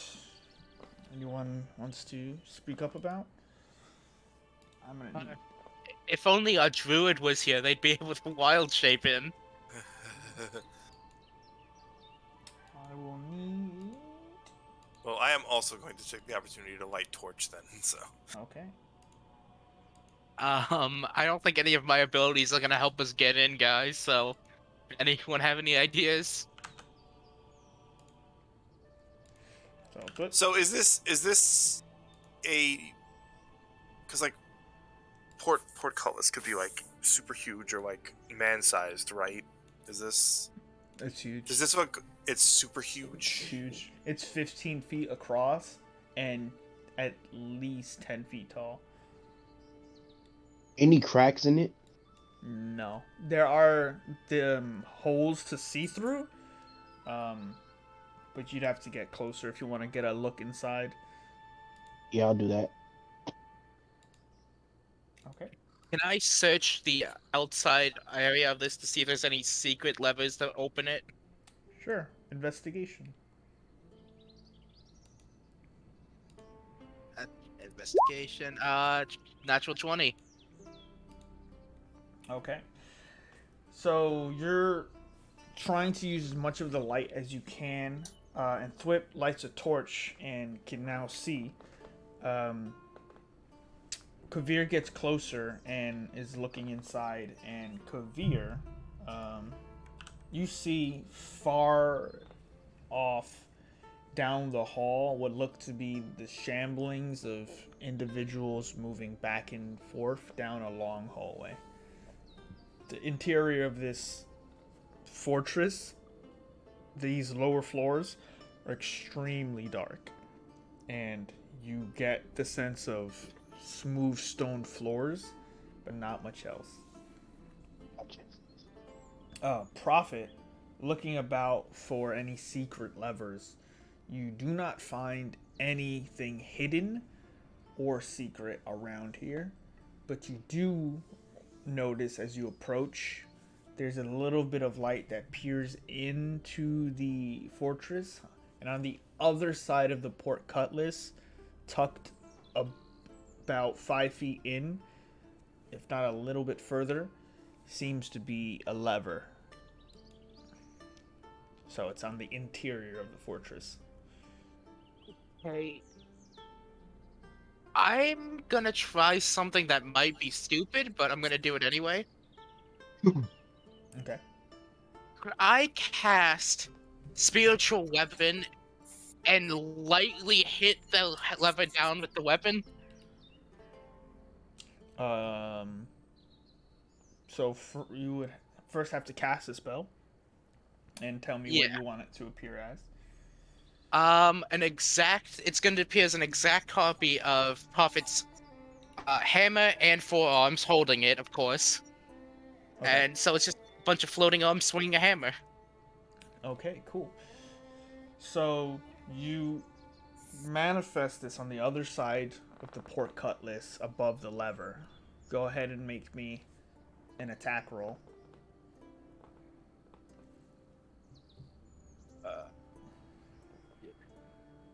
anyone wants to speak up about?" I'm gonna need. If only our druid was here, they'd be able to wild shape him. I will need. Well, I am also going to take the opportunity to light torch then. So. Okay. I don't think any of my abilities are gonna help us get in, guys. So, anyone have any ideas? So good. So is this a? Because like, portcullis could be like super huge or like man-sized, right? Is this? It's huge. Does this look? It's super huge. Huge. It's 15 feet across and at least 10 feet tall. Any cracks in it? No, there are the holes to see through, but you'd have to get closer if you want to get a look inside. Yeah, I'll do that. Okay. Can I search the outside area of this to see if there's any secret levers to open it? Sure. Investigation. Investigation. Natural 20. Okay. So you're trying to use as much of the light as you can, and Thwip lights a torch and can now see. Kavir gets closer and is looking inside, and Kavir, You see far off down the hall what look to be the shamblings of individuals moving back and forth down a long hallway. The interior of this fortress, these lower floors, are extremely dark, and you get the sense of smooth stone floors, but not much else. Prophet, looking about for any secret levers, you do not find anything hidden or secret around here, but you do notice as you approach, there's a little bit of light that peers into the fortress, and on the other side of the port cutlass, tucked about 5 feet in, if not a little bit further, seems to be a lever. So it's on the interior of the fortress. Hey, I'm gonna try something that might be stupid, but I'm gonna do it anyway. Okay. Could I cast spiritual weapon and lightly hit the lever down with the weapon? So you would first have to cast a spell and tell me what Yeah. you want it to appear as. It's going to appear as an exact copy of Prophet's hammer and forearms holding it, of course. Okay. And so it's just a bunch of floating arms swinging a hammer. Okay, cool. So you manifest this on the other side of the port cutlass above the lever. Go ahead and make me an attack roll.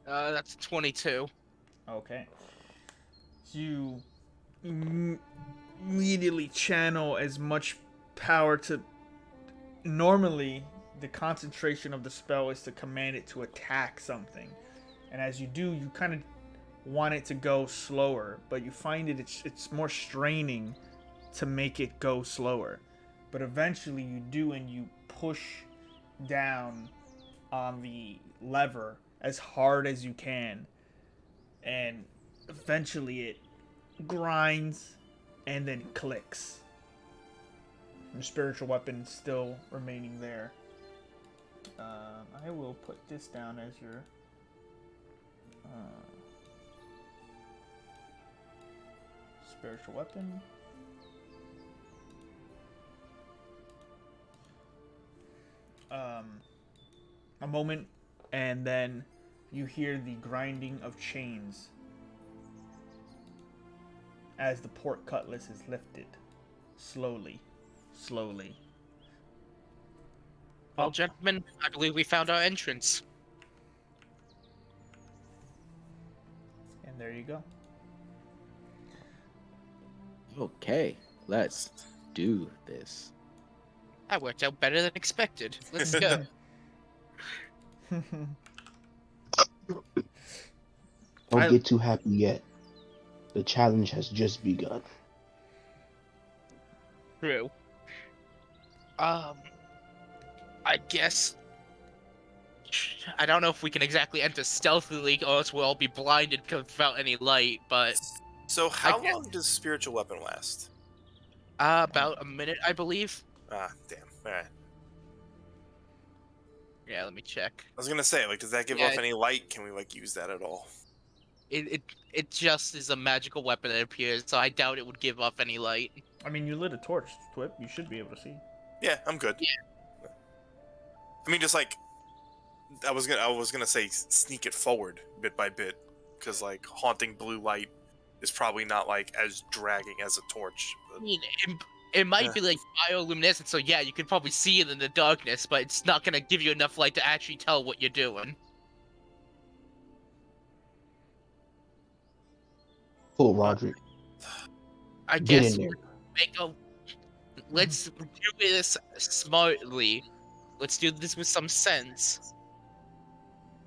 That's 22. Okay. You immediately channel as much power to. Normally, the concentration of the spell is to command it to attack something, and as you do, you kind of want it to go slower, but you find it's more straining to make it go slower. But eventually, you do, and you push down on the lever as hard as you can, and eventually it grinds and then clicks. Your spiritual weapon still remaining there. I will put this down as your spiritual weapon. A moment, and then you hear the grinding of chains as the port cutlass is lifted. Slowly. Well, gentlemen, I believe we found our entrance. And there you go. Okay, let's do this. That worked out better than expected. Let's go. Don't get too happy yet. The challenge has just begun. True. I guess. I don't know if we can exactly enter stealthily, or else we'll all be blinded without any light. But So how long does spiritual weapon last? about a minute, I believe. Ah, damn. All right. Yeah, let me check. I was gonna say, like, does that give off any light? Can we like use that at all? It just is a magical weapon that appears, so I doubt it would give off any light. I mean, you lit a torch, Twip. You should be able to see. Yeah, I'm good. Yeah. I mean, just like I was gonna say, sneak it forward bit by bit, because like haunting blue light is probably not like as dragging as a torch. I But... mean, it might be like bioluminescent, so yeah, you could probably see it in the darkness, but it's not gonna give you enough light to actually tell what you're doing. Cool, Roderick. I Get guess in there. let's do this smartly. Let's do this with some sense.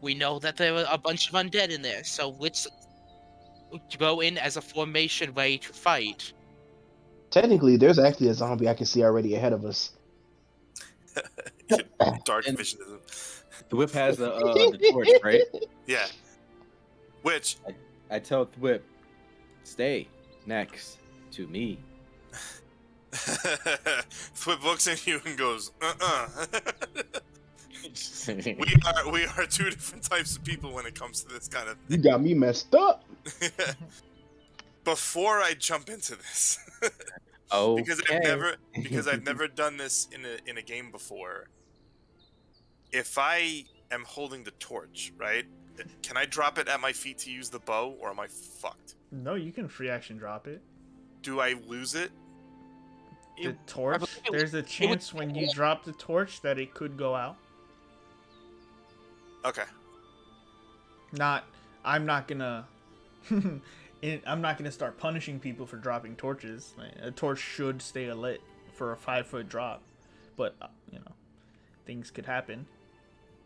We know that there are a bunch of undead in there, so let's go in as a formation ready to fight. Technically, there's actually a zombie I can see already ahead of us. Dark And- visionism. Thwip has the torch, right? Yeah. Which I tell Thwip, stay next to me. Thwip looks at you and goes, we are two different types of people when it comes to this kind of You got me messed up. thing. Before I jump into this, Oh, because I've never done this in a game before. If I am holding the torch, right? Can I drop it at my feet to use the bow, or am I fucked? No, you can free action drop it. Do I lose it? The torch. There's a chance when you drop the torch that it could go out. Okay. I'm not gonna. I'm not gonna start punishing people for dropping torches. Like, a torch should stay lit for a 5-foot drop, but things could happen.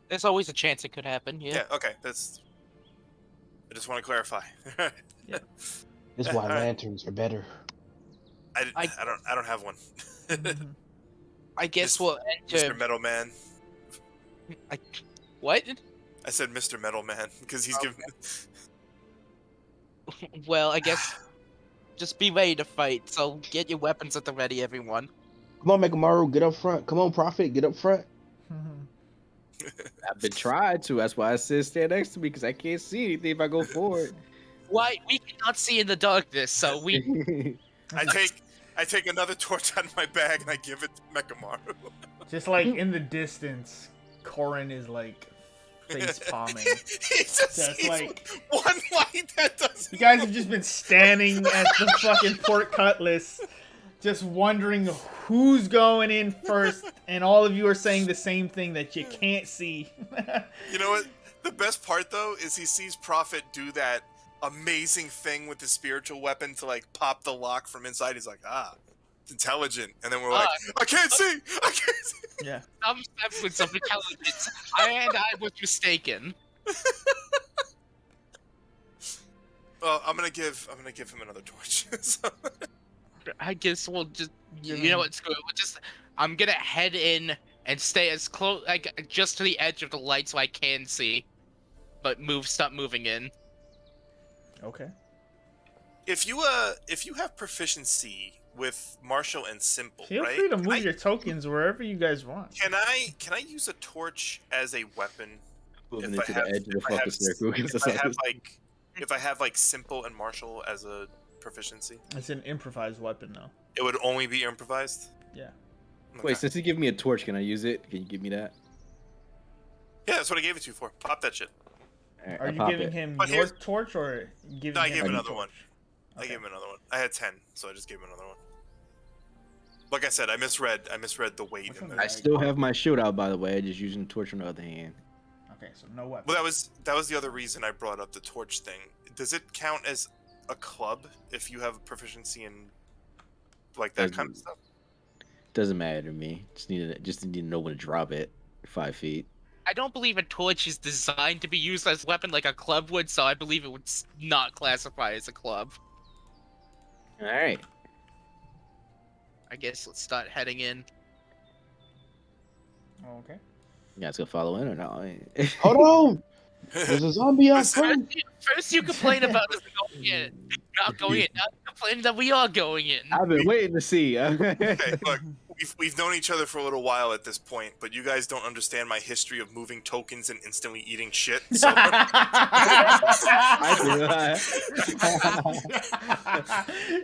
There's always a chance it could happen. Yeah. Yeah. Okay. I just want to clarify. This is why Alright. lanterns are better. I don't have one. I guess Mr. we'll Mr. enter. Metal Man. What? I said Mr. Metal Man because he's giving. Well, I guess just be ready to fight. So get your weapons at the ready, everyone. Come on, Megamaru, get up front. Come on, Prophet, get up front. I've been trying to. That's why I said stand next to me because I can't see anything if I go forward. Why? We cannot see in the darkness, so we. I take another torch out of my bag and I give it to Mekamaru. Just like in the distance, Corin is like face palming. He just That's sees like- one light that doesn't. You guys have just been standing at the fucking Port Cutlass, just wondering who's going in first, and all of you are saying the same thing that you can't see. You know what? The best part though is he sees Prophet do that amazing thing with his spiritual weapon to like pop the lock from inside. He's like, it's intelligent. And then we're like, I can't see. I can't see. Yeah. Some semblance of intelligence, and I was mistaken. Well, I'm gonna give him another torch. So- I guess we'll just. You know what's good? I'm gonna head in and stay as close, like just to the edge of the light, so I can see, but stop moving in. Okay. If you have proficiency with martial and simple, Feel right? free to move your tokens wherever you guys want. Can I use a torch as a weapon? Moving If into I the have- edge of the if I fucking have- circle. If I have like simple and martial as a proficiency, It's an improvised weapon, though. it would only be improvised. Yeah. Okay. Wait, since you give me a torch, can I use it? Can you give me that? Yeah, that's what I gave it to you for. Pop that shit. Alright, Are I you pop giving it. him But your here's- torch or giving No, I him gave a another torch? one. I Okay. gave him another one. I had 10, so I just gave him another one. Like I said, I misread the weight. Which And one the... I still have my shield out, by the way. I'm just using the torch on the other hand. Okay, so no weapon. Well, that was the other reason I brought up the torch thing. Does it count as a club if you have proficiency in like that kind of stuff? Doesn't matter to me. Just need to know when to drop it. 5 feet. I don't believe a torch is designed to be used as a weapon like a club would, so I believe it would not classify as a club. All right. I guess let's start heading in. Okay. You guys gonna follow in or not? Hold on! There's a zombie out front! First you complain about us going in, not going in. Now you complain that we are going in. I've been waiting to see. Okay, look, we've known each other for a little while at this point, but you guys don't understand my history of moving tokens and instantly eating shit. So I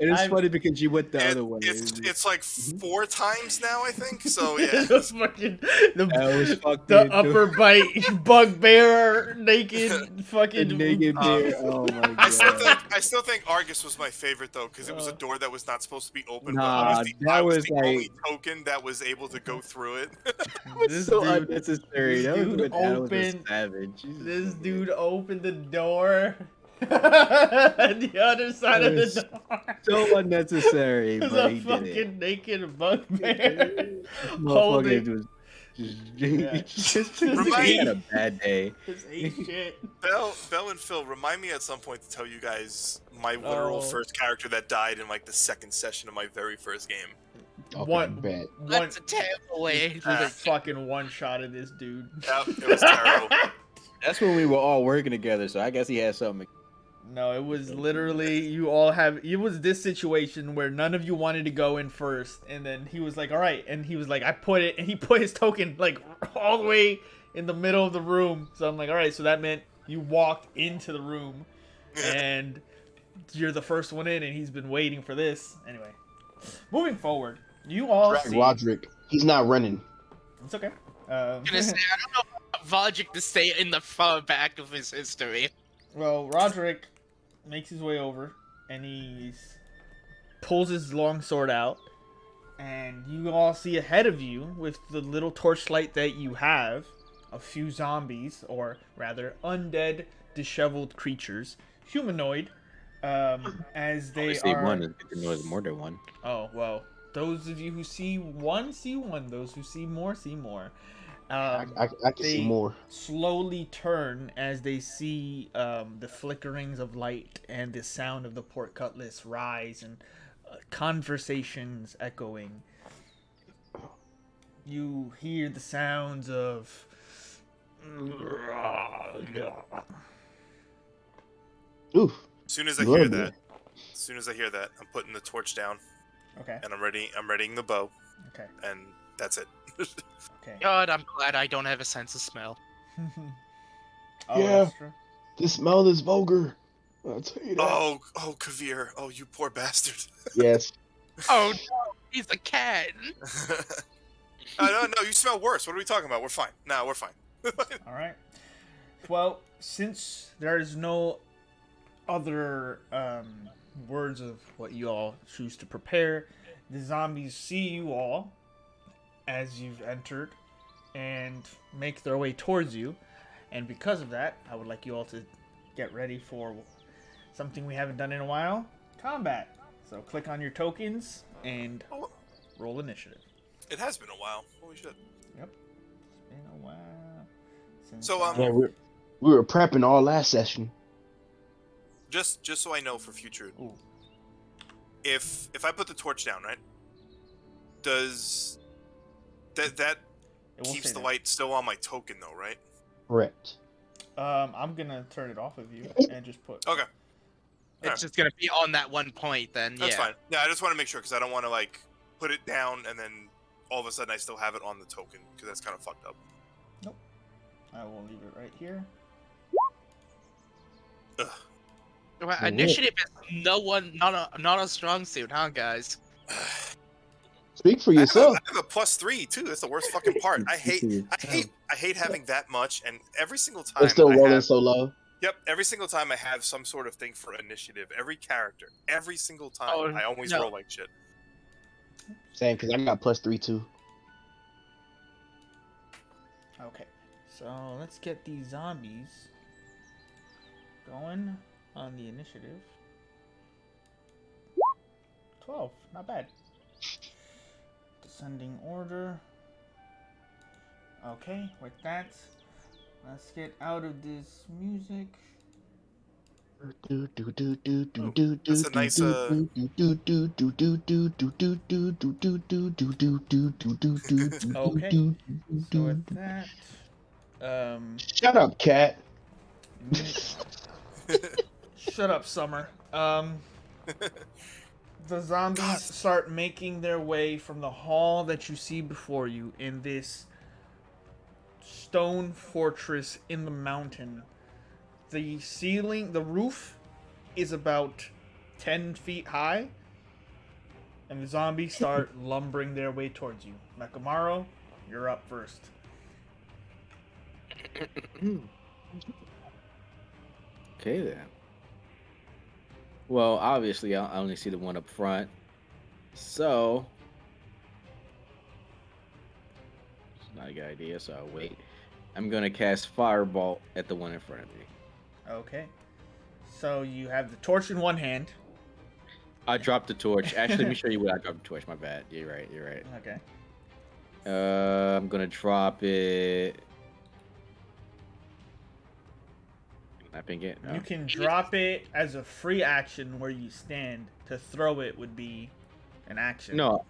It is funny because you went the other way. it's like 4 times now, I think. So yeah. The fucking That was fucking the upper bite bugbear naked fucking naked bear. Oh my god. I still think Argus was my favorite though, because it was a door that was not supposed to be open. Nah, but that I was was the like- only token that was able to go through it. This so dude, unnecessary. this That was dude when Adam was a opened- savage. Jesus this Christ. dude opened the door. The other side of That the door. so unnecessary, There's but a he did it. fucking naked bugbear. Motherfucker holding was Yeah. he had a bad day. his ate shit. Bell and Phil, remind me at some point to tell you guys my literal Oh. first character that died in like the second session of my very first game. Okay, One, bet. That's a terrible way. fucking one shot of this dude. Yep, it was terrible. That's when we were all working together, so I guess he had something. No, it was literally you all have. It was this situation where none of you wanted to go in first, and then he was like, "All right," and he was like, "I put it," and he put his token like all the way in the middle of the room. So I'm like, "All right," so that meant you walked into the room, and you're the first one in, and he's been waiting for this. Anyway, moving forward, you all Drag see. Roderick. He's not running. It's okay. I'm gonna say, I don't know about Vodrick to stay in the far back of his history. Well, Roderick makes his way over, and he pulls his long sword out, and you all see ahead of you, with the little torchlight that you have, a few zombies, or rather undead, disheveled creatures, humanoid, as they Obviously, are. one is good to know there's more than one. Oh well, those of you who see one see one. Those who see more see more. I can see they more. slowly turn as they see the flickerings of light and the sound of the port cutlass rise, and conversations echoing. You hear the sounds of Oof. As soon as I hear that, I'm putting the torch down okay. and I'm readying the bow, Okay. and that's it. Okay. God, I'm glad I don't have a sense of smell. Oh, Yeah. that's true. The smell is vulgar. I'll tell you that. Oh, Kavir. Oh, you poor bastard. Yes. Oh no, he's a cat. No, you smell worse. What are we talking about? We're fine. No, we're fine. All right. Well, since there is no other words of what you all choose to prepare, the zombies see you all as you've entered and make their way towards you. And because of that, I would like you all to get ready for something we haven't done in a while, combat. So click on your tokens and roll initiative. It has been a while. Holy shit. Yep. It's been a while since So, Yeah, we were prepping all last session. Just so I know for future, Ooh. if I put the torch down, right? Does that It will keeps say the that. light still on my token though, right? Correct. I'm gonna turn it off of you and just put. Okay, It's just gonna be on that one point then. that's yeah. fine. Yeah, I just want to make sure because I don't want to like put it down and then all of a sudden I still have it on the token because that's kind of fucked up. I will leave it right here. Ugh. Well, initiative is not a strong suit, huh, guys? Speak for yourself. I have a +3 too. That's the worst fucking part. I hate having that much, and every single time It's still I rolling have, so low. Yep, every single time I have some sort of thing for initiative. Every character, every single time, Oh, I always no. roll like shit. Same, because I got +3 too. Okay, so let's get these zombies going on the initiative. 12, not bad. Descending order. Okay, with that, let's get out of this music. That's a nice, Okay, so with that, Shut up, cat. shut up, Summer. The zombies start making their way from the hall that you see before you in this stone fortress in the mountain. The ceiling, the roof is about 10 feet high, and the zombies start lumbering their way towards you. Nakamaro, you're up first. Okay then. Well, obviously, I only see the one up front, so it's not a good idea. So I'll wait. I'm gonna cast Fireball at the one in front of me. Okay. So you have the torch in one hand. I dropped the torch. Actually, let me show you what I dropped the torch. My bad. You're right. Okay. I'm gonna drop it. I think it. No. You can drop it as a free action where you stand. To throw it would be an action. No,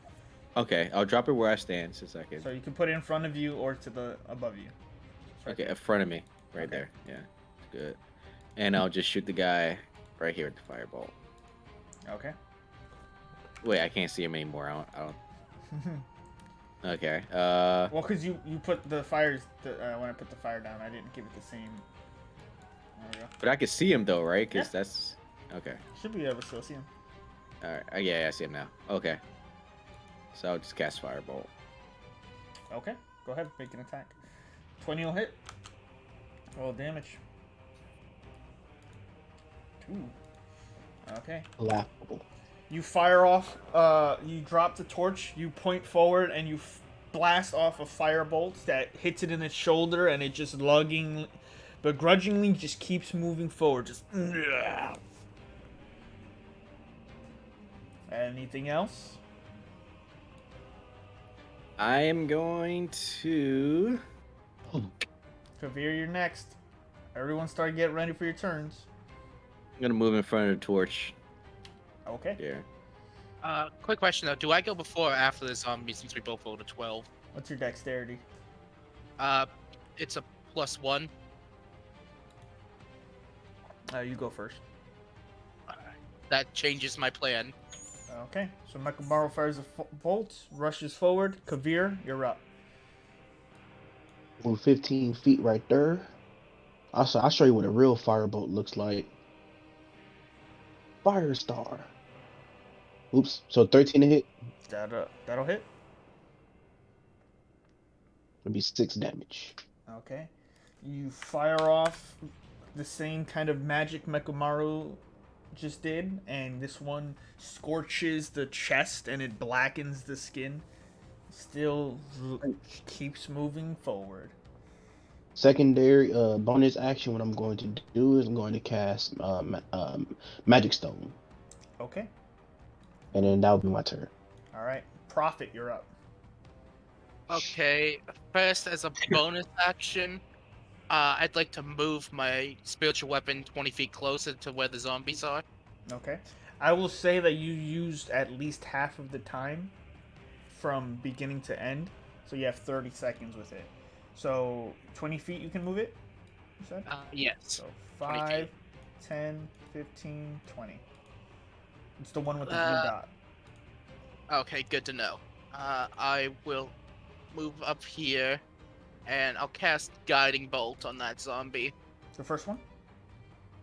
Okay, I'll drop it where I stand since I can. So you can put it in front of you or to the above you. Okay, in front of me, right Okay. there. Yeah, good. And I'll just shoot the guy right here with the firebolt. Okay. Wait, I can't see him anymore. I don't. Okay. Well, because you put the fires when I put the fire down, I didn't give it the same. There we go. But I can see him though, right? Because Yeah. that's okay. Should be able to still see him. All right. Yeah, I see him now. Okay. So I'll just cast firebolt. Okay. Go ahead, make an attack. 20 will hit. Roll damage. 2. Okay. Laughable. You fire off. You drop the torch. You point forward and you blast off a firebolt that hits it in its shoulder, and it just begrudgingly just keeps moving forward. Just. Anything else? I am going to. Kavir, you're next. Everyone start getting ready for your turns. I'm gonna move in front of the torch Okay. here. Quick question though. Do I go before or after the zombie since we both rolled a 12? What's your dexterity? It's a +1. You go first. That changes my plan. Okay. So Mekamaru fires a bolt, rushes forward. Kavir, you're up. Move 15 feet right there. Also, I'll show you what a real firebolt looks like. Firestar. Oops. So 13 to hit. That'll hit. It'll be 6 damage. Okay. You fire off the same kind of magic Mekamaru just did, and this one scorches the chest and it blackens the skin. Still keeps moving forward. Secondary bonus action. What I'm going to do is I'm going to cast Magic Stone, Okay. and then that will be my turn. All right. Prophet, you're up. Okay, first as a bonus action, I'd like to move my spiritual weapon 20 feet closer to where the zombies are. Okay. I will say that you used at least half of the time from beginning to end, so you have 30 seconds with it. So 20 feet you can move it, you said? Yes. So 20 5, feet. 10, 15, 20. It's the one with the blue dot. Okay, good to know. I will move up here, and I'll cast Guiding Bolt on that zombie. The first one?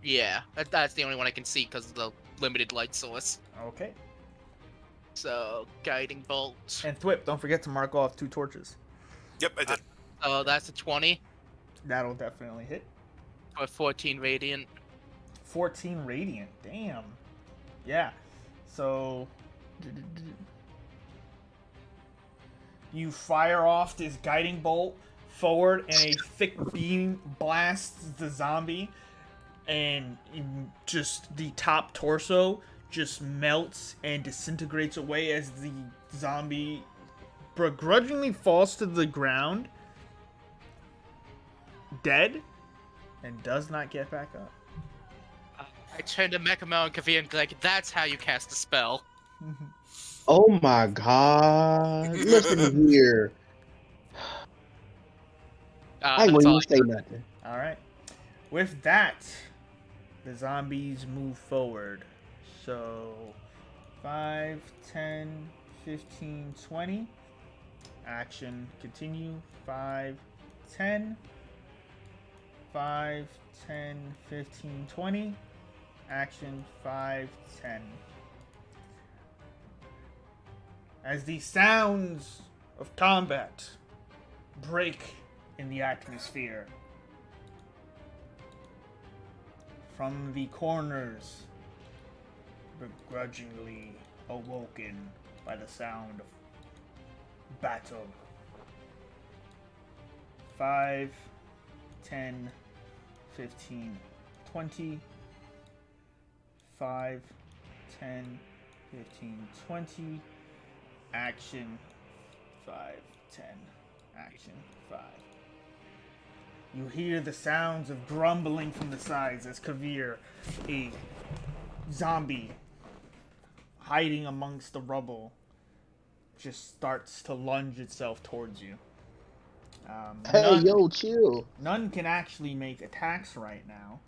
Yeah, that's the only one I can see because of the limited light source. Okay. So, Guiding Bolt. And Thwip, don't forget to mark off 2 torches. Yep, I did. So that's a 20 That'll definitely hit. for 14 Radiant. 14 radiant. Damn. Yeah. So you fire off this guiding bolt forward, and a thick beam blasts the zombie, and just the top torso just melts and disintegrates away as the zombie begrudgingly falls to the ground, dead, and does not get back up. I turn to Mekamo and Kavir and like, that's how you cast a spell. Oh my god! Listen here. I That's wouldn't all even say nothing. All right. With that, the zombies move forward. So 5, 10, 15, 20. Action continue. 5, 10. 5, 10, 15, 20. Action 5, 10. As the sounds of combat break in the atmosphere, from the corners, begrudgingly awoken by the sound of battle. 5, 10, 15, 20. 5, 10, 15, 20. Action 5, 10. Action 5. You hear the sounds of grumbling from the sides as Kavir, a zombie hiding amongst the rubble, just starts to lunge itself towards you. Hey, yo, chill. None can actually make attacks right now.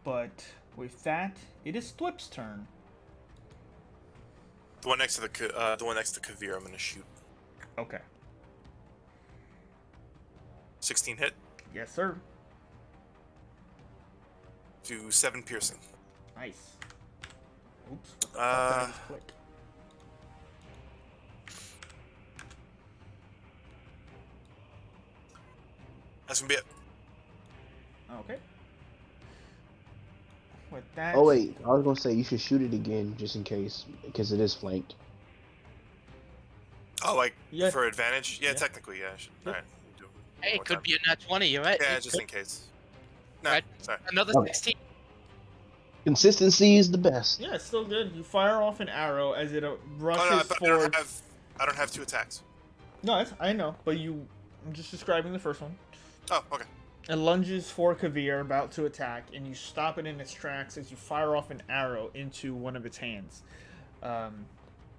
But with that, it is Thwip's turn. The one next to the one next to Kavir, I'm gonna shoot. Okay. 16 hit. Yes, sir. Do 7 piercing. Nice. Oops. What the fuck did I just click? That's gonna be it. Okay. With that. Oh wait, I was gonna say you should shoot it again just in case, because it is flanked. Oh, like Yeah. for advantage? Yeah, Yeah. technically, yeah. I should. Yep. All right. Do Hey, one it could time. be a nat 20. You're right. Yeah, It just could- in case. No, Right. sorry. Another Okay. 16. Consistency is the best. Yeah, it's still good. You fire off an arrow as it rushes Oh no, but forward. I don't have 2 attacks. No, I know, but I'm just describing the first one. Oh, okay. It lunges for Kavir, about to attack, and you stop it in its tracks as you fire off an arrow into one of its hands.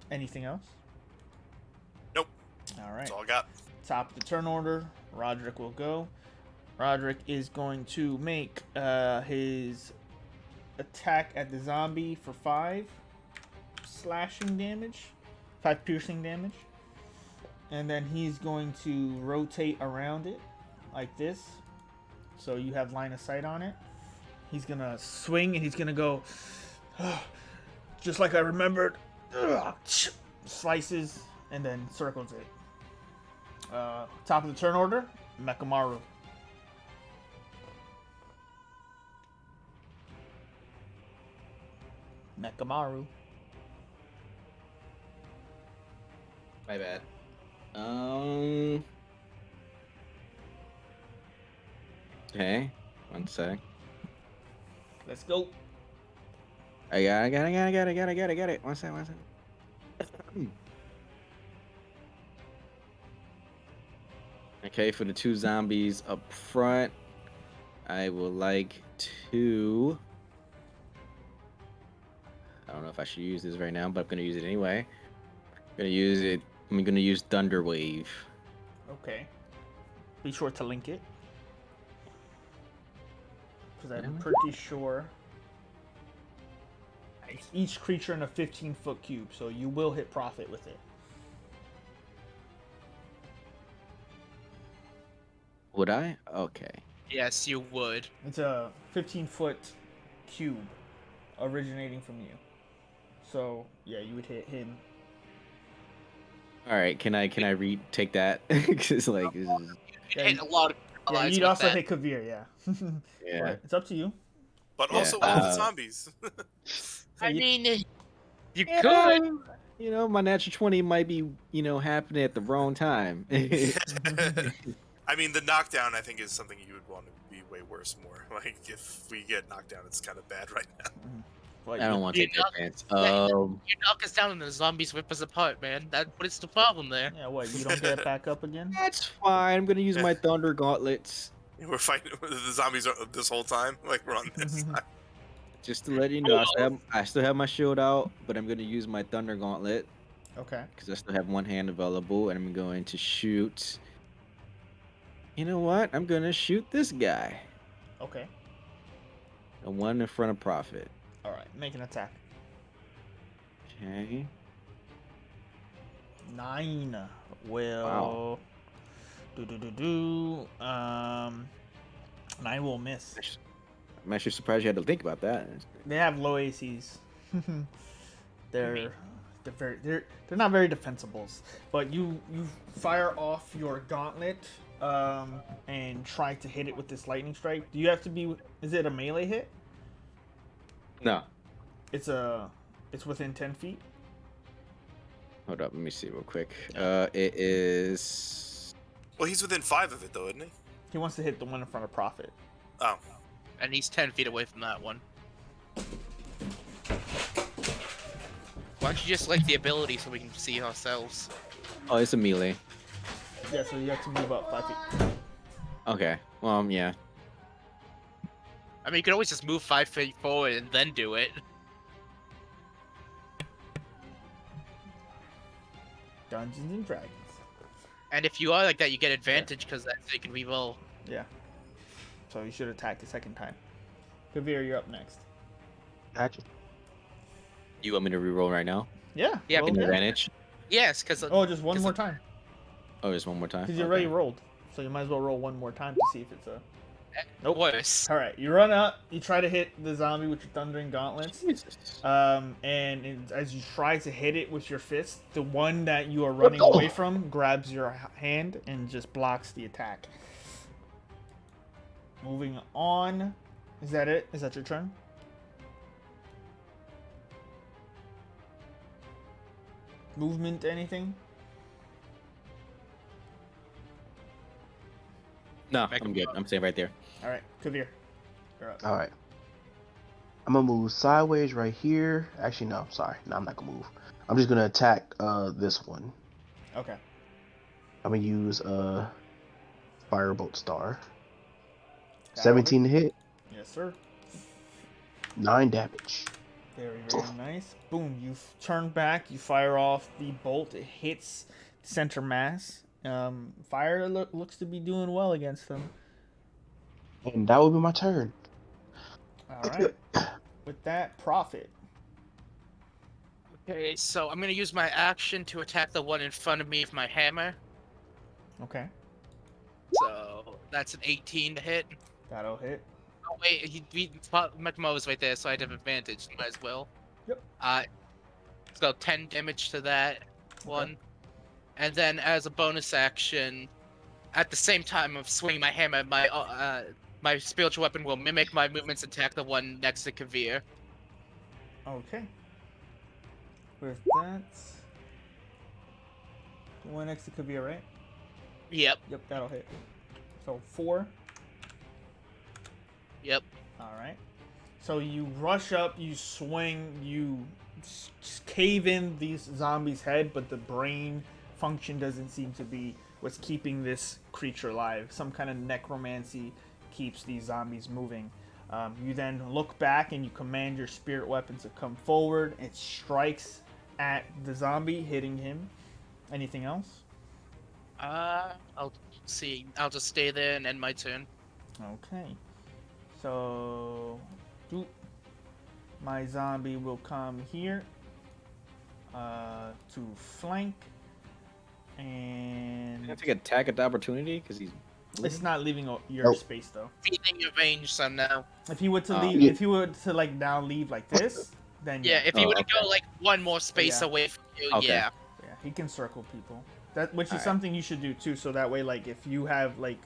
Anything else? Nope. All right. That's all I got. Top of the turn order, Roderick will go. Roderick is going to make his attack at the zombie for 5 slashing damage, 5 piercing damage. And then he's going to rotate around it like this. So you have line of sight on it. He's going to swing and he's going to go just like I remembered. Slices and then circles it. Top of the turn order, Mekamaru. Mekamaru. My bad. Okay. One sec. Let's go. I got it. One sec. Okay, for the 2 zombies up front, I would like to. I don't know if I should use this right now, but I'm gonna use it anyway. I'm gonna use Thunder Wave. Okay. Be sure to link it. Because I'm pretty sure it's each creature in a 15-foot cube, so you will hit profit with it. Would I? Okay. Yes, you would. It's a 15-foot cube originating from you. So, yeah, you would hit him. All right. Can I retake that? Because like this is. You Yeah, hit a lot of Yeah, allies you'd with also that. hit Kavir, yeah. Yeah. But it's up to you. But Yeah, also all the zombies. I mean, you Yeah, could. You know, my natural 20 might be, happening at the wrong time. I mean, the knockdown I think is something you would want to be way worse more. Like if we get knocked down, it's kind of bad right now. But I don't want to You take that knock- chance. You knock us down and the zombies rip us apart, man. What is the problem there? Yeah, what, you don't get back up again? That's fine. I'm gonna use my Thunder Gauntlets We're fighting with the zombies this whole time. Like we're on this side. just to let you know. I still have my shield out, but I'm gonna use my Thunder Gauntlet Okay. because I still have one hand available, and I'm going to shoot. You know what? I'm gonna shoot this guy. Okay. The one in front of Prophet. Alright, make an attack. Okay. 9 will... Wow. 9 will miss. I'm actually surprised you had to think about that. They have low ACs. they're not very defensibles. But you fire off your gauntlet and try to hit it with this lightning strike. Do you have to be? Is it a melee hit? No. It's within 10 feet. Hold up. Let me see real quick. It is. Well, he's within 5 of it though, isn't he? He wants to hit the one in front of Prophet. Oh, And he's 10 feet away from that one. Why don't you just like the ability so we can see ourselves? Oh, it's a melee. Yeah, so you have to move up 5 feet. Okay. Well, yeah. I mean, you could always just move 5 feet forward and then do it. Dungeons and Dragons. And if you are like that, you get advantage because that's you can reroll. Yeah. So you should attack the second time. Kavir, you're up next. Gotcha. You want me to reroll right now? Yeah. Yeah, roll An again. advantage? Yes, because Oh, just one 'cause more it- time. Oh, just one more time. Because you already rolled. So you might as well roll one more time to see if it's a... Nope. worse. Alright, you run up, you try to hit the zombie with your thundering gauntlets. Jesus. As you try to hit it with your fist, the one that you are running away from grabs your hand and just blocks the attack. Moving on. Is that it? Is that your turn? Movement, anything? No, Make I'm him good. go. I'm staying right there. Alright, Kavir. You're up. All right. I'm gonna move sideways right here. Actually, no. Sorry. No, I'm not gonna move. I'm just gonna attack this one. Okay. I'm gonna use Firebolt Star. That'll 17 to hit, Yes, sir. 9 damage. Very, very nice. Boom, you turn back, you fire off the bolt, it hits center mass. Fire looks to be doing well against them. And that will be my turn. Alright. With that, Profit. Okay, so I'm gonna use my action to attack the one in front of me with my hammer. Okay. So that's an 18 to hit. That'll hit. Oh wait, McMo's right there, so I have advantage. Might as well. Yep. So 10 damage to that one, and then as a bonus action, at the same time of swinging my hammer, my spiritual weapon will mimic my movements and attack the one next to Kavir. Okay. With that. The one next to Kavir, right? Yep. Yep, that'll hit. So 4. Yep. Alright. So you rush up, you swing, you cave in these zombies' head, but the brain function doesn't seem to be what's keeping this creature alive. Some kind of necromancy keeps these zombies moving. You then look back and you command your spirit weapon to come forward. It strikes at the zombie, hitting him. Anything else? I'll see. I'll just stay there and end my turn. Okay. So, my zombie will come here to flank, and Can I take attack at the opportunity? Because he's. it's not leaving your Nope. space though. Feeding your range, so no. If he were to Oh. leave, Yeah. if he were to like now leave like this, then Yeah, if you Oh, were to okay. go like one more space Yeah. away from you, Okay. yeah. yeah, he can circle people. That which is Alright. something you should do too. So that way, like if you have like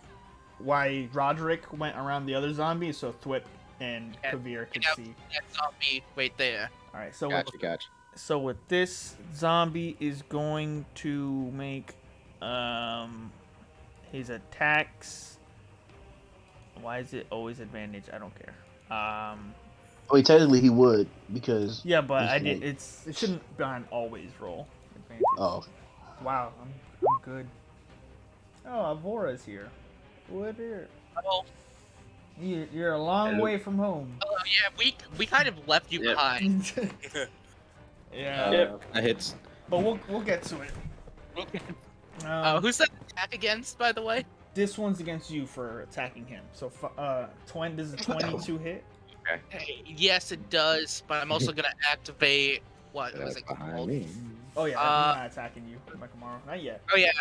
why Roderick went around the other zombies, so Thwip and Yeah, Kavir can yeah. see. That zombie right there. All right, so Gotcha. So with this, zombie is going to make his attacks. Why is it always advantage? I don't care. I mean, technically he would because. Yeah, but He's I did. like- It shouldn't be on always roll advantage. Oh, Wow, I'm good. Oh, Avora's here. What here? Oh, You're a long Hello. way from home. yeah, we kind of left you Yep. behind. Yeah, That hits. but we'll get to it. Who's that attack against, by the way? This one's against you for attacking him. So, this is a 22 hit. Yes, it does, but I'm also gonna activate what was it Behind called? me. Oh yeah, he's not attacking you, Mekamaru. Not yet. Oh yeah.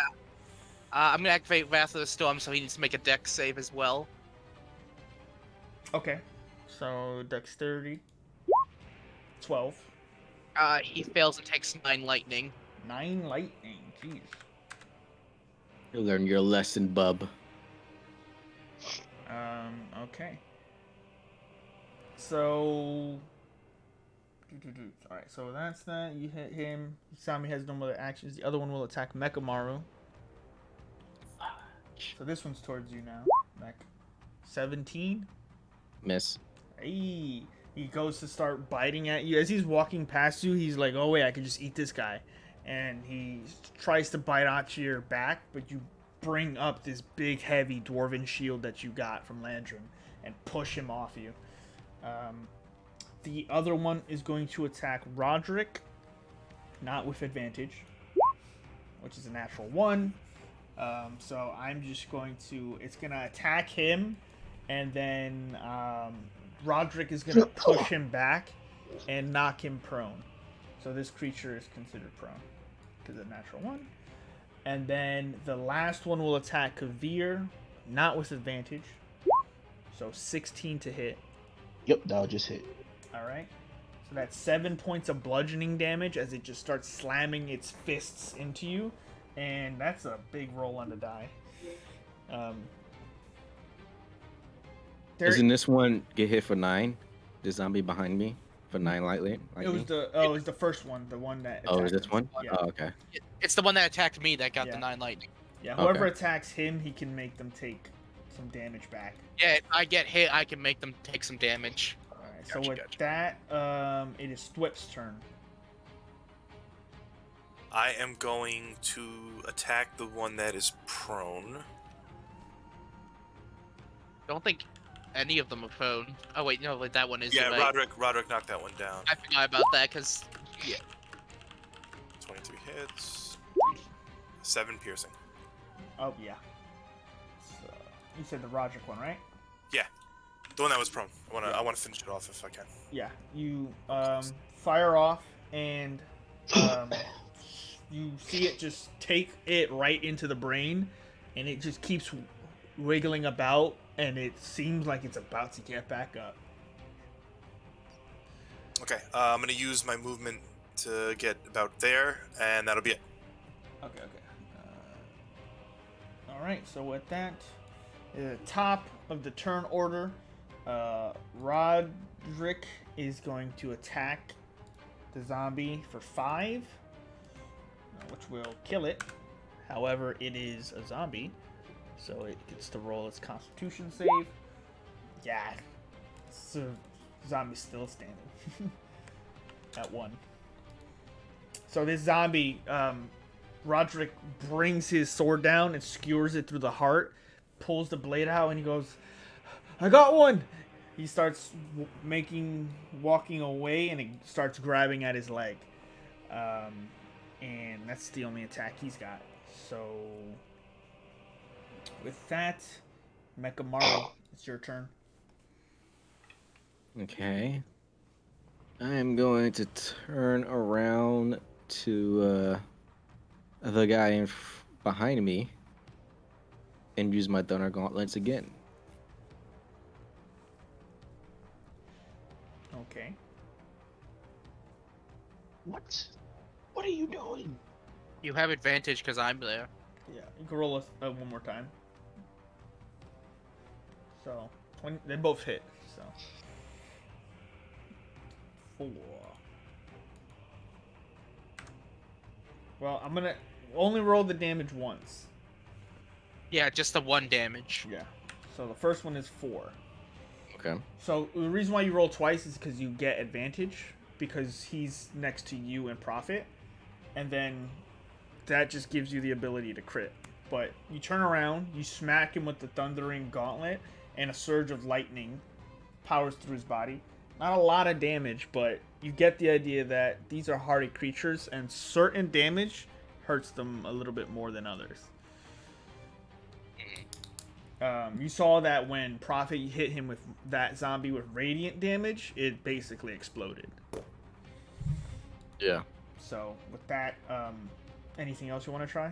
I'm gonna activate Wrath of the Storm, so he needs to make a dex save as well. Okay. So dexterity. 12. He fails and takes 9 lightning. 9 lightning. Jeez. You learn your lesson, bub. Okay. So. Alright, so that's that. You hit him. Sami has no other actions. The other one will attack Mekamaru. So this one's towards you now. Mech. 17. Miss. Hey. He goes to start biting at you. As he's walking past you, he's like, oh wait, I can just eat this guy. And he tries to bite onto your back, but you bring up this big, heavy dwarven shield that you got from Landrum and push him off you. The other one is going to attack Roderick, not with advantage. which is a natural 1. So I'm just going to... It's going to attack him, and then Roderick is going to push him back and knock him prone. So this creature is considered prone because of natural 1. And then the last one will attack Kavir, not with advantage. So 16 to hit. Yep, that'll just hit. Alright. So that's 7 points of bludgeoning damage as it just starts slamming its fists into you. And that's a big roll on the die. Doesn't this one get hit for 9? The zombie behind me for 9 lightly? It was the first one, the one that Oh, is attacked this him. one? Yeah. Oh, okay. It's the one that attacked me that got Yeah. the 9 lightning. Yeah, whoever Okay. attacks him, he can make them take some damage back. Yeah, if I get hit, I can make them take some damage. Alright, so Gotcha, with gotcha. that, it is Thwip's turn. I am going to attack the one that is prone. Don't think any of them are prone. Oh wait, no, like that one is. Yeah, right. Roderick knocked that one down. I forgot about that because 23 hits. 7 piercing. Oh, yeah. So, you said the Roderick one, right? The one that was prone. I wanna finish it off if I can. Yeah. You fire off, and you see it just take it right into the brain, and it just keeps wiggling about, and it seems like it's about to get back up. Okay, I'm gonna use my movement to get about there, and that'll be it. Okay. All right. So with that, top of the turn order, Roderick is going to attack the zombie for 5, which will kill it. However, it is a zombie, so it gets to roll its Constitution save. Yeah, so zombie's still standing at 1. So this zombie, Roderick brings his sword down and skewers it through the heart, pulls the blade out, and he goes, "I got one!" He starts walking away, and it starts grabbing at his leg. And that's the only attack he's got. So, with that, Mechamaru, it's your turn. Okay. I am going to turn around to the guy behind me and use my Thunder Gauntlets again. Okay. What? What are you doing? you have advantage because I'm there. Yeah, you can roll one more time. So, 20, they both hit. So, 4. Well, I'm gonna only roll the damage once. Yeah, just the 1 damage. Yeah. So the first one is 4. Okay. So the reason why you roll twice is because you get advantage because he's next to you in profit, and then that just gives you the ability to crit. But you turn around, you smack him with the thundering gauntlet, and a surge of lightning powers through his body. Not a lot of damage, but you get the idea that these are hardy creatures, and certain damage hurts them a little bit more than others. You saw that when Prophet hit him with that zombie with radiant damage, it basically exploded. Yeah. So with that, anything else you want to try?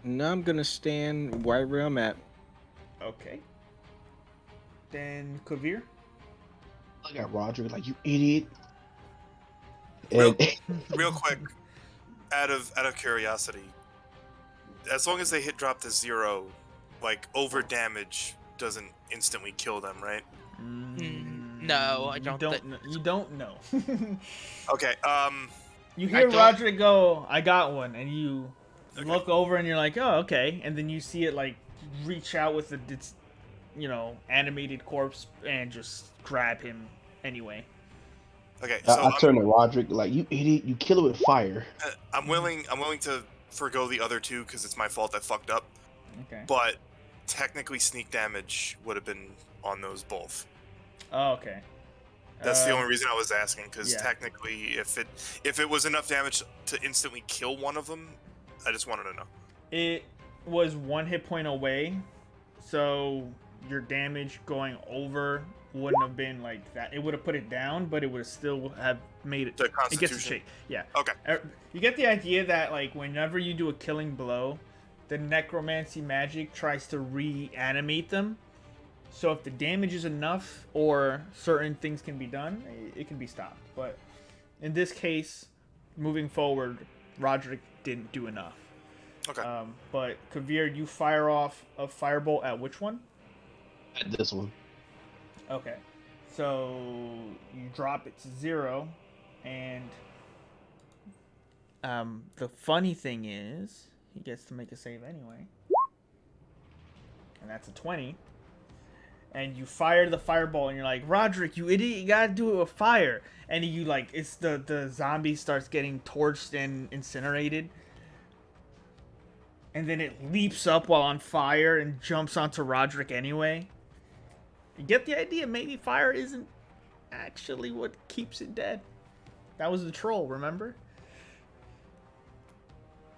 Now I'm gonna stand right where I'm at. Okay. Then Kavir. Look at Roderick like, you idiot. Real, And real quick, out of curiosity, as long as they hit drop to 0, like over damage doesn't instantly kill them, right? No, I You don't don't. thi- You don't know. Okay. You I hear don't- Roderick go, "I got one," and you Okay. look over and you're like, "Oh, okay." And then you see it like reach out with its, animated corpse and just grab him anyway. Okay. So I turn to Roderick like, you idiot, you kill it with fire. I'm willing to forgo the other 2 because it's my fault I fucked up. Okay. But technically, sneak damage would have been on those both. Oh, okay. That's the only reason I was asking, because yeah. technically, if it was enough damage to instantly kill one of them, I just wanted to know. It was 1 hit point away, so your damage going over wouldn't have been like that. It would have put it down, but it would still have made it. The It gets a Constitution. shake. Yeah. Okay. You get the idea that like whenever you do a killing blow, the necromancy magic tries to reanimate them. So if the damage is enough or certain things can be done, it can be stopped. But in this case, moving forward, Roderick didn't do enough. Okay. But Kavir, you fire off a firebolt at which one? At this one. Okay. So you drop it to 0, and the funny thing is he gets to make a save anyway, and that's a 20. And you fire the fireball, and you're like, Roderick, you idiot, you gotta do it with fire. And you like, it's the zombie starts getting torched and incinerated. And then it leaps up while on fire and jumps onto Roderick anyway. You get the idea, maybe fire isn't actually what keeps it dead. That was the troll, remember?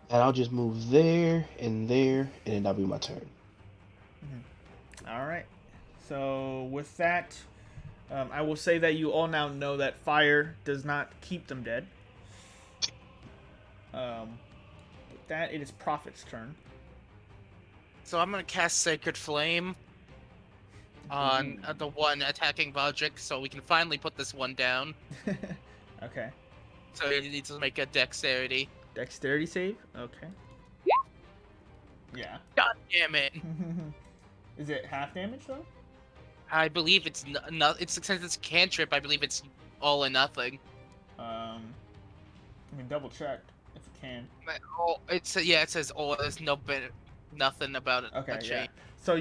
And I'll just move there, and then that'll be my turn. Alright. So with that, I will say that you all now know that fire does not keep them dead. With that, it is Prophet's turn. So I'm gonna cast Sacred Flame on the one attacking Bodrick, so we can finally put this one down. Okay. So he needs to make a dexterity. Dexterity save? Okay. Yeah. God damn it! Is it half damage though? I believe it's it's since it's a cantrip. I believe it's all or nothing. I mean, double check if you can. Oh, it says all. There's nothing about it. Okay, a yeah. change. So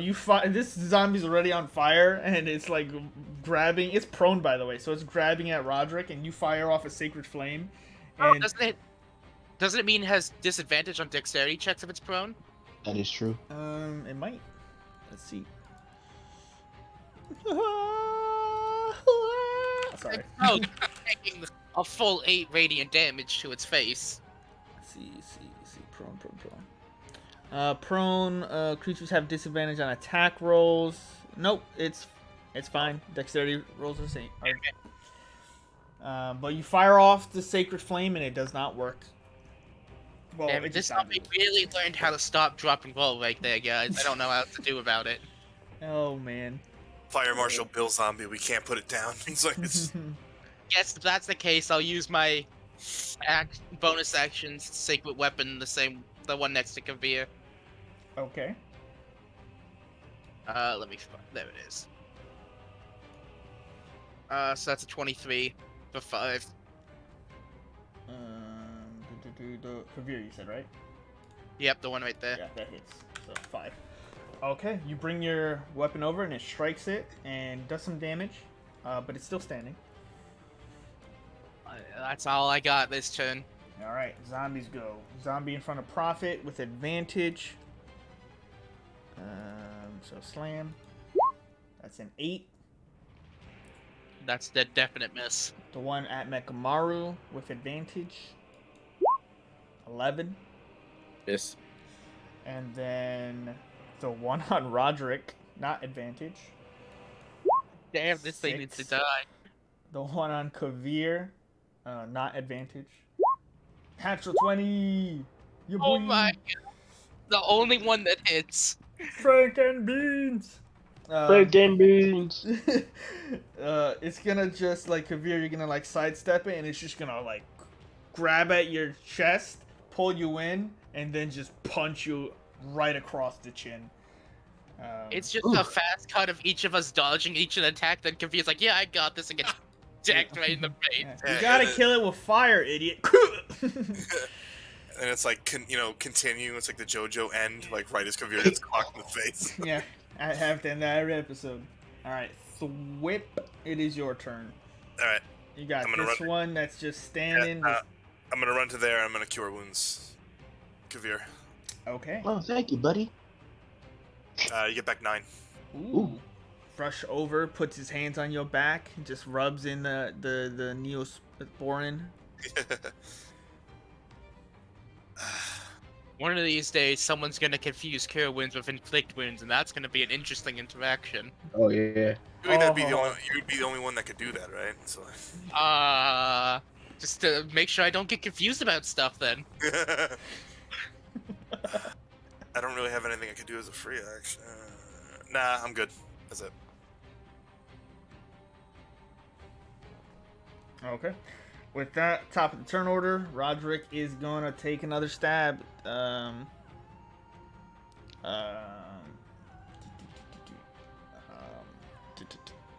this zombie's already on fire, and it's like grabbing. It's prone, by the way, so it's grabbing at Roderick, and you fire off a sacred flame. Oh, And doesn't it mean it has disadvantage on dexterity checks if it's prone? That is true. it might. Let's see. Sorry. Oh, taking a full 8 radiant damage to its face. See. Prone. Creatures have disadvantage on attack rolls. Nope, it's fine. Dexterity rolls are the same. But you fire off the sacred flame and it does not work. Well, Damn, it this just zombie really learned how to stop, drop, and roll right there, guys. I don't know how to do about it. Oh man. Fire Marshal Bill Zombie, we can't put it down. It's like Yes, if that's the case, I'll use my bonus actions, Sacred Weapon, the one next to Kavir. Okay. Let me there it is. So that's a 23 for 5. The Kavir, you said, right? Yep, the one right there. Yeah, that hits. So 5. Okay, you bring your weapon over and it strikes it and does some damage, but it's still standing. That's all I got this turn. All right, zombies go. Zombie in front of Prophet with advantage. So slam. That's an 8. That's the definite miss. The one at Mekamaru with advantage. 11. Yes. And then the one on Roderick, not advantage. Damn, this thing needs to 6. die. The one on Kavir, not advantage. Natural 20! You Oh boy. my god. The only one that hits. Frank and Beans! Game beans. It's gonna just, like, Kavir, you're gonna, like, sidestep it, and it's just gonna, like, grab at your chest, pull you in, and then just punch you right across the chin. It's just a fast cut of each of us dodging each an attack, then Kavir's like, yeah, I got this, and gets decked right in the face. Yeah. You gotta kill it with fire, idiot. and it's like continue. It's like the JoJo end, like right as Kavir gets clocked in the face. Yeah, I have to end that every episode. Alright, Thwip, it is your turn. Alright. You got I'm gonna this run. one that's just standing. I'm gonna run to there and I'm gonna cure wounds. Kavir. Okay. Oh, thank you, buddy. You get back 9. Ooh. rush over, puts his hands on your back, and just rubs in the Neosporin. One of these days, someone's gonna confuse cure wounds with inflict wounds, and that's gonna be an interesting interaction. Oh yeah. I mean, Oh. you'd be the only one that could do that, right? So. Just to make sure I don't get confused about stuff, then. I don't really have anything I could do as a free action. Nah, I'm good. That's it. Okay. With that, top of the turn order, Roderick is gonna take another stab.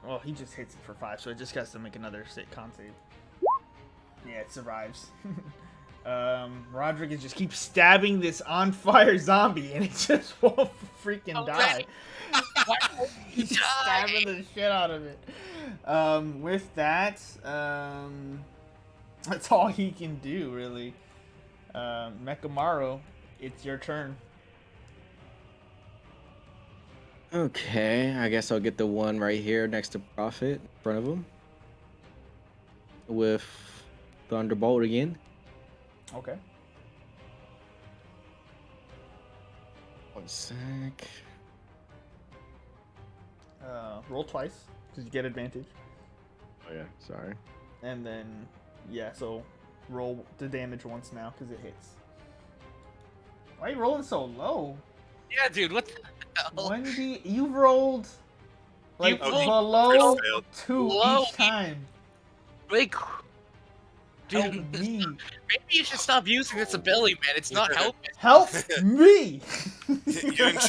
Well, he just hits it for 5, so it just has to make another con save. Yeah, it survives. Roderick is just keeps stabbing this on fire zombie, and it just won't freaking die. He's stabbing the shit out of it. With that, that's all he can do, really. Mekamaru, it's your turn. Okay, I guess I'll get the one right here next to Prophet in front of him. With Thunderbolt again. Okay. One sec. Roll twice, because you get advantage. Oh yeah, sorry. And then, yeah, so roll the damage once now, because it hits. Why are you rolling so low? Yeah, dude, what the hell? Wendy, you've rolled like You rolled below failed. 2 Low. each time. Like, Help dude, me. maybe you should stop using this ability, man. It's not helping. Help me! You didn't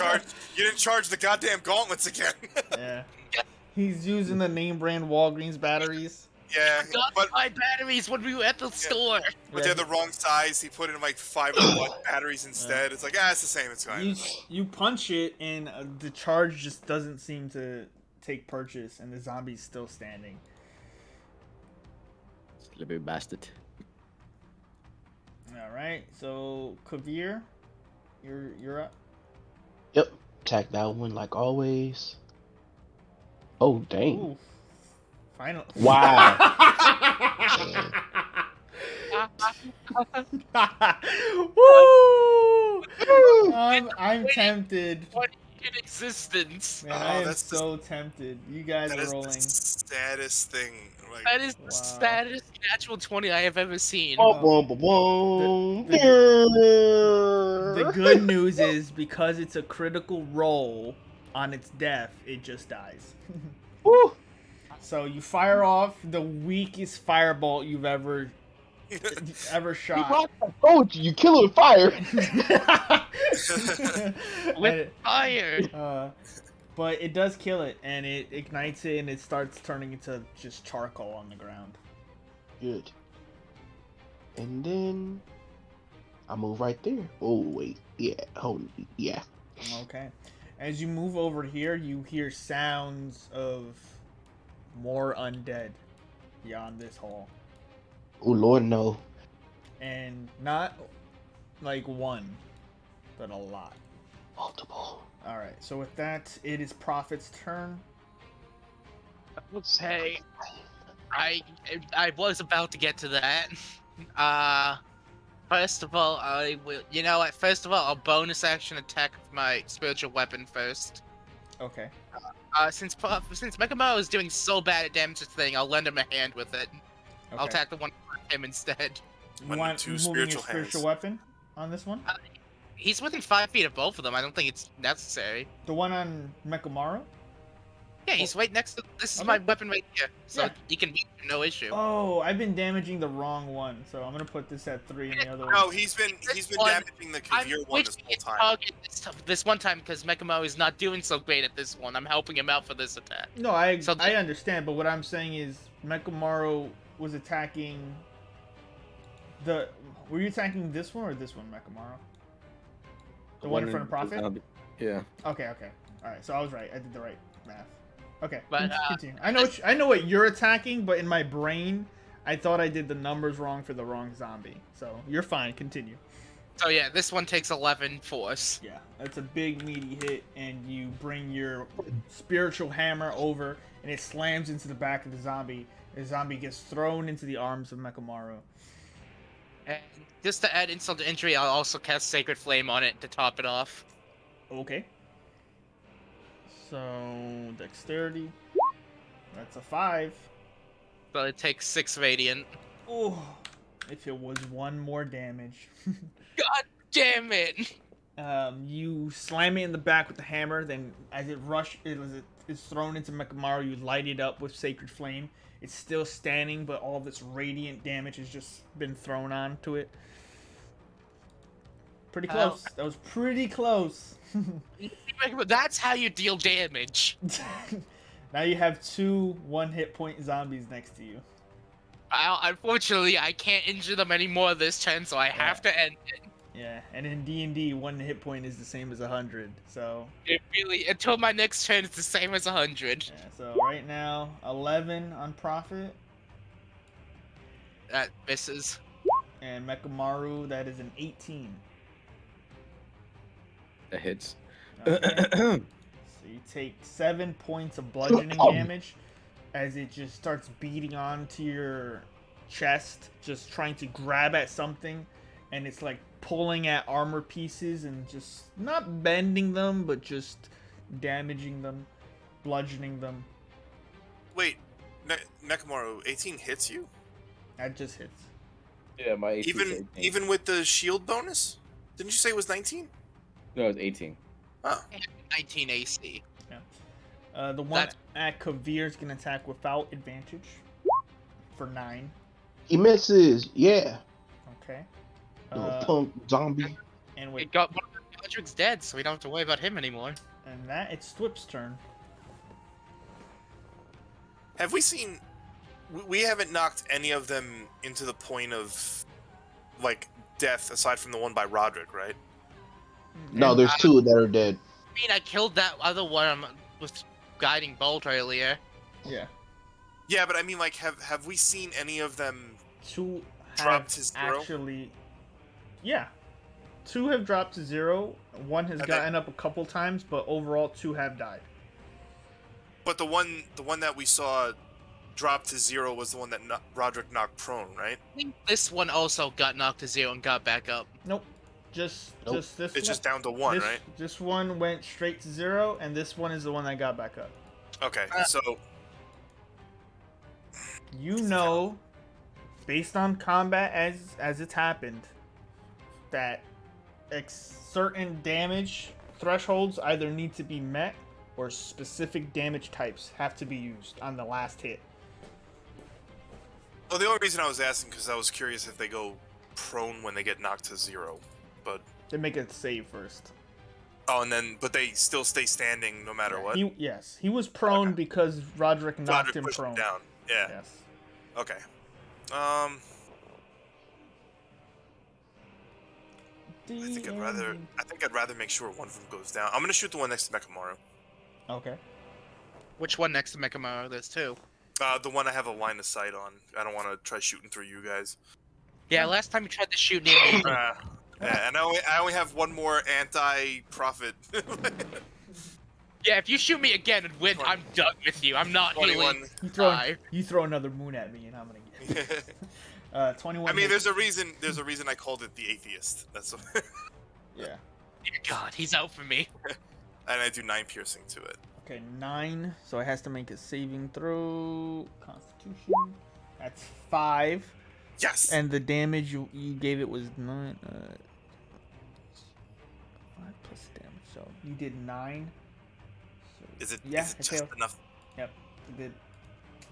charge the goddamn gauntlets again. Yeah. He's using the name brand Walgreens batteries. Yeah, Got but my batteries when we were at the store. they're the wrong size. He put in like 5-watt batteries instead. It's like, it's the same. It's fine. You punch it, and the charge just doesn't seem to take purchase, and the zombie's still standing. Slippery bastard. All right, so Kavir, you're up. Yep. Attack that one like always. Oh dang. Ooh, final. Wow. Woo! I'm tempted. What in existence? Man, I am that's so tempted. You guys That are is rolling. the saddest thing. Like, That is the Wow. saddest natural 20 I have ever seen. Boom, boom, boom, boom. The good news is, because it's a critical roll on its death, it just dies. Woo. So you fire off the weakest firebolt you've ever shot. I told you, you kill it with fire. With fire. But it does kill it, and it ignites it, and it starts turning into just charcoal on the ground. Good. And then I move right there. Oh wait, yeah. Oh yeah. Okay. As you move over here, you hear sounds of more undead beyond this hall. Oh Lord, no. And not like one, but a lot. Multiple. Alright, so with that, it is Prophet's turn. Hey, I was about to get to that. First of all, I will. You know what? First of all, I'll bonus action attack with my spiritual weapon first. Okay. Since Megamo is doing so bad at damage thing, I'll lend him a hand with it. I'll Okay. attack the one with him instead. You One want two moving your spiritual spiritual hands. weapon on this one? He's within 5 feet of both of them. I don't think it's necessary. The one on Mekamaru? Yeah, he's right next to. This is Okay. my weapon right here, so Yeah. he can beat him, no issue. Oh, I've been damaging the wrong one, so I'm gonna put this at 3 and the other one. No, he's been one- damaging the I'm Kavir one this switching whole its time. target this one time because Mekamo is not doing so great at this one. I'm helping him out for this attack. No, I So I understand, but what I'm saying is Mekamaru was attacking the. Were you attacking this one or this one, Mekamaru? The one in front of Prophet? Yeah. Okay. All right, so I was right. I did the right math. Okay, But, continue. I know what you're attacking, but in my brain, I thought I did the numbers wrong for the wrong zombie. So you're fine. Continue. So yeah, this one takes 11 force. Yeah, that's a big meaty hit, and you bring your spiritual hammer over, and it slams into the back of the zombie. The zombie gets thrown into the arms of Mekamaru. And just to add insult to injury, I'll also cast Sacred Flame on it to top it off. Okay. So, dexterity. That's a 5. So it takes 6 radiant. Oh, if it was one more damage. God damn it! You slam it in the back with the hammer, then as it is thrown into Mekamaru, you light it up with Sacred Flame. It's still standing, but all this radiant damage has just been thrown onto it. Pretty close. That was pretty close. That's how you deal damage. Now you have 2 1-hit point zombies next to you. Unfortunately, I can't injure them anymore this turn, so I have to end it. Yeah, and in D&D, 1 hit point is the same as 100, so... It really, until my next turn, it's the same as 100. Yeah, so right now, 11 on Prophet, That misses. and Mekamaru, that is an 18. That hits. Okay. So you take 7 points of bludgeoning damage as it just starts beating onto your chest, just trying to grab at something, and it's like pulling at armor pieces and just not bending them, but just damaging them, bludgeoning them. Wait, Mekamaru, 18 hits you? That just hits. Yeah, my 18. Even with the shield bonus? Didn't you say it was 19? No, it's 18. Oh. 19 AC. The one at Kavir is gonna attack without advantage for 9. He misses. Yeah. Okay. Little punk zombie. And We with got one of Patrick's dead, so we don't have to worry about him anymore. and that it's Twip's turn. Have we seen... We haven't knocked any of them into the point of, like, death, aside from the one by Roderick, right? No, there's 2 that are dead. I mean, I killed that other one with Guiding Bolt earlier. Yeah. Yeah, but I mean, like, have we seen any of them 2 drop have to 0? actually. Yeah. 2 have dropped to 0. 1 has And gotten up a couple times, but overall 2 have died. But the one that we saw drop to 0 was the one that Roderick knocked prone, right? I think this one also got knocked to 0 and got back up. Nope. Just Nope. this It's one. just down to 1, this, right? This one went straight to 0, and this one is the one that got back up. Okay, so You know, based on combat as it's happened, that certain damage thresholds either need to be met or specific damage types have to be used on the last hit. well, the only reason I was asking because I was curious if they go prone when they get knocked to 0, but They make a save first. but they still stay standing no matter what. He was prone Okay. because Roderick knocked Roderick him pushed prone. him down. Yeah. Yes. Okay. I I think I'd rather make sure one of them goes down. I'm gonna shoot the one next to Mekamaru. Okay. Which one next to Mekamaru? There's 2. The one I have a line of sight on. I don't want to try shooting through you guys. Yeah, last time you tried to shoot near me. Yeah, and I only have one more anti-profit. Yeah, if you shoot me again and win, I'm done with you. I'm not 21. healing. You throw another moon at me and I'm gonna get 21. I mean, hits. there's a reason I called it the atheist. That's Yeah. Dear God, he's out for me. and I do 9 piercing to it. Okay, 9. So it has to make a saving throw. Constitution. That's 5. Yes. And the damage you gave it was 9. 5 plus damage. So you did 9. So, Is it yeah, just enough? Yep, you did.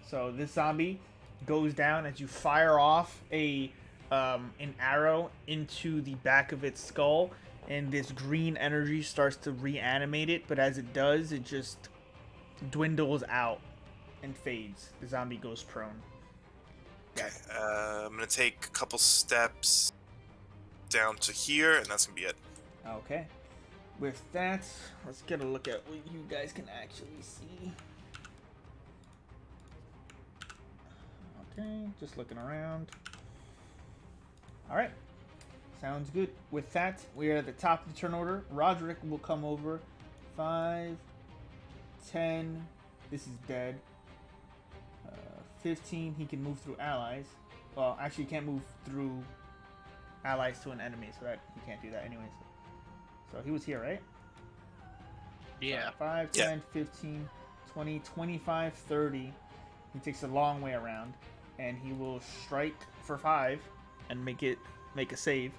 So this zombie goes down as you fire off an arrow into the back of its skull, and this green energy starts to reanimate it. But as it does, it just dwindles out and fades. The zombie goes prone. Okay. I'm gonna take a couple steps down to here, and that's gonna be it. Okay. With that, let's get a look at what you guys can actually see. Okay, just looking around. Alright. Sounds good. With that, we are at the top of the turn order. Roderick will come over. 5, 10. This is dead. 15. He can move through allies. Well, actually, he can't move through allies to an enemy, so that he can't do that anyways. So he was here, right? Yeah. 5, 10, 15, 20, 25, 30. He takes a long way around, and he will strike for 5 and make a save.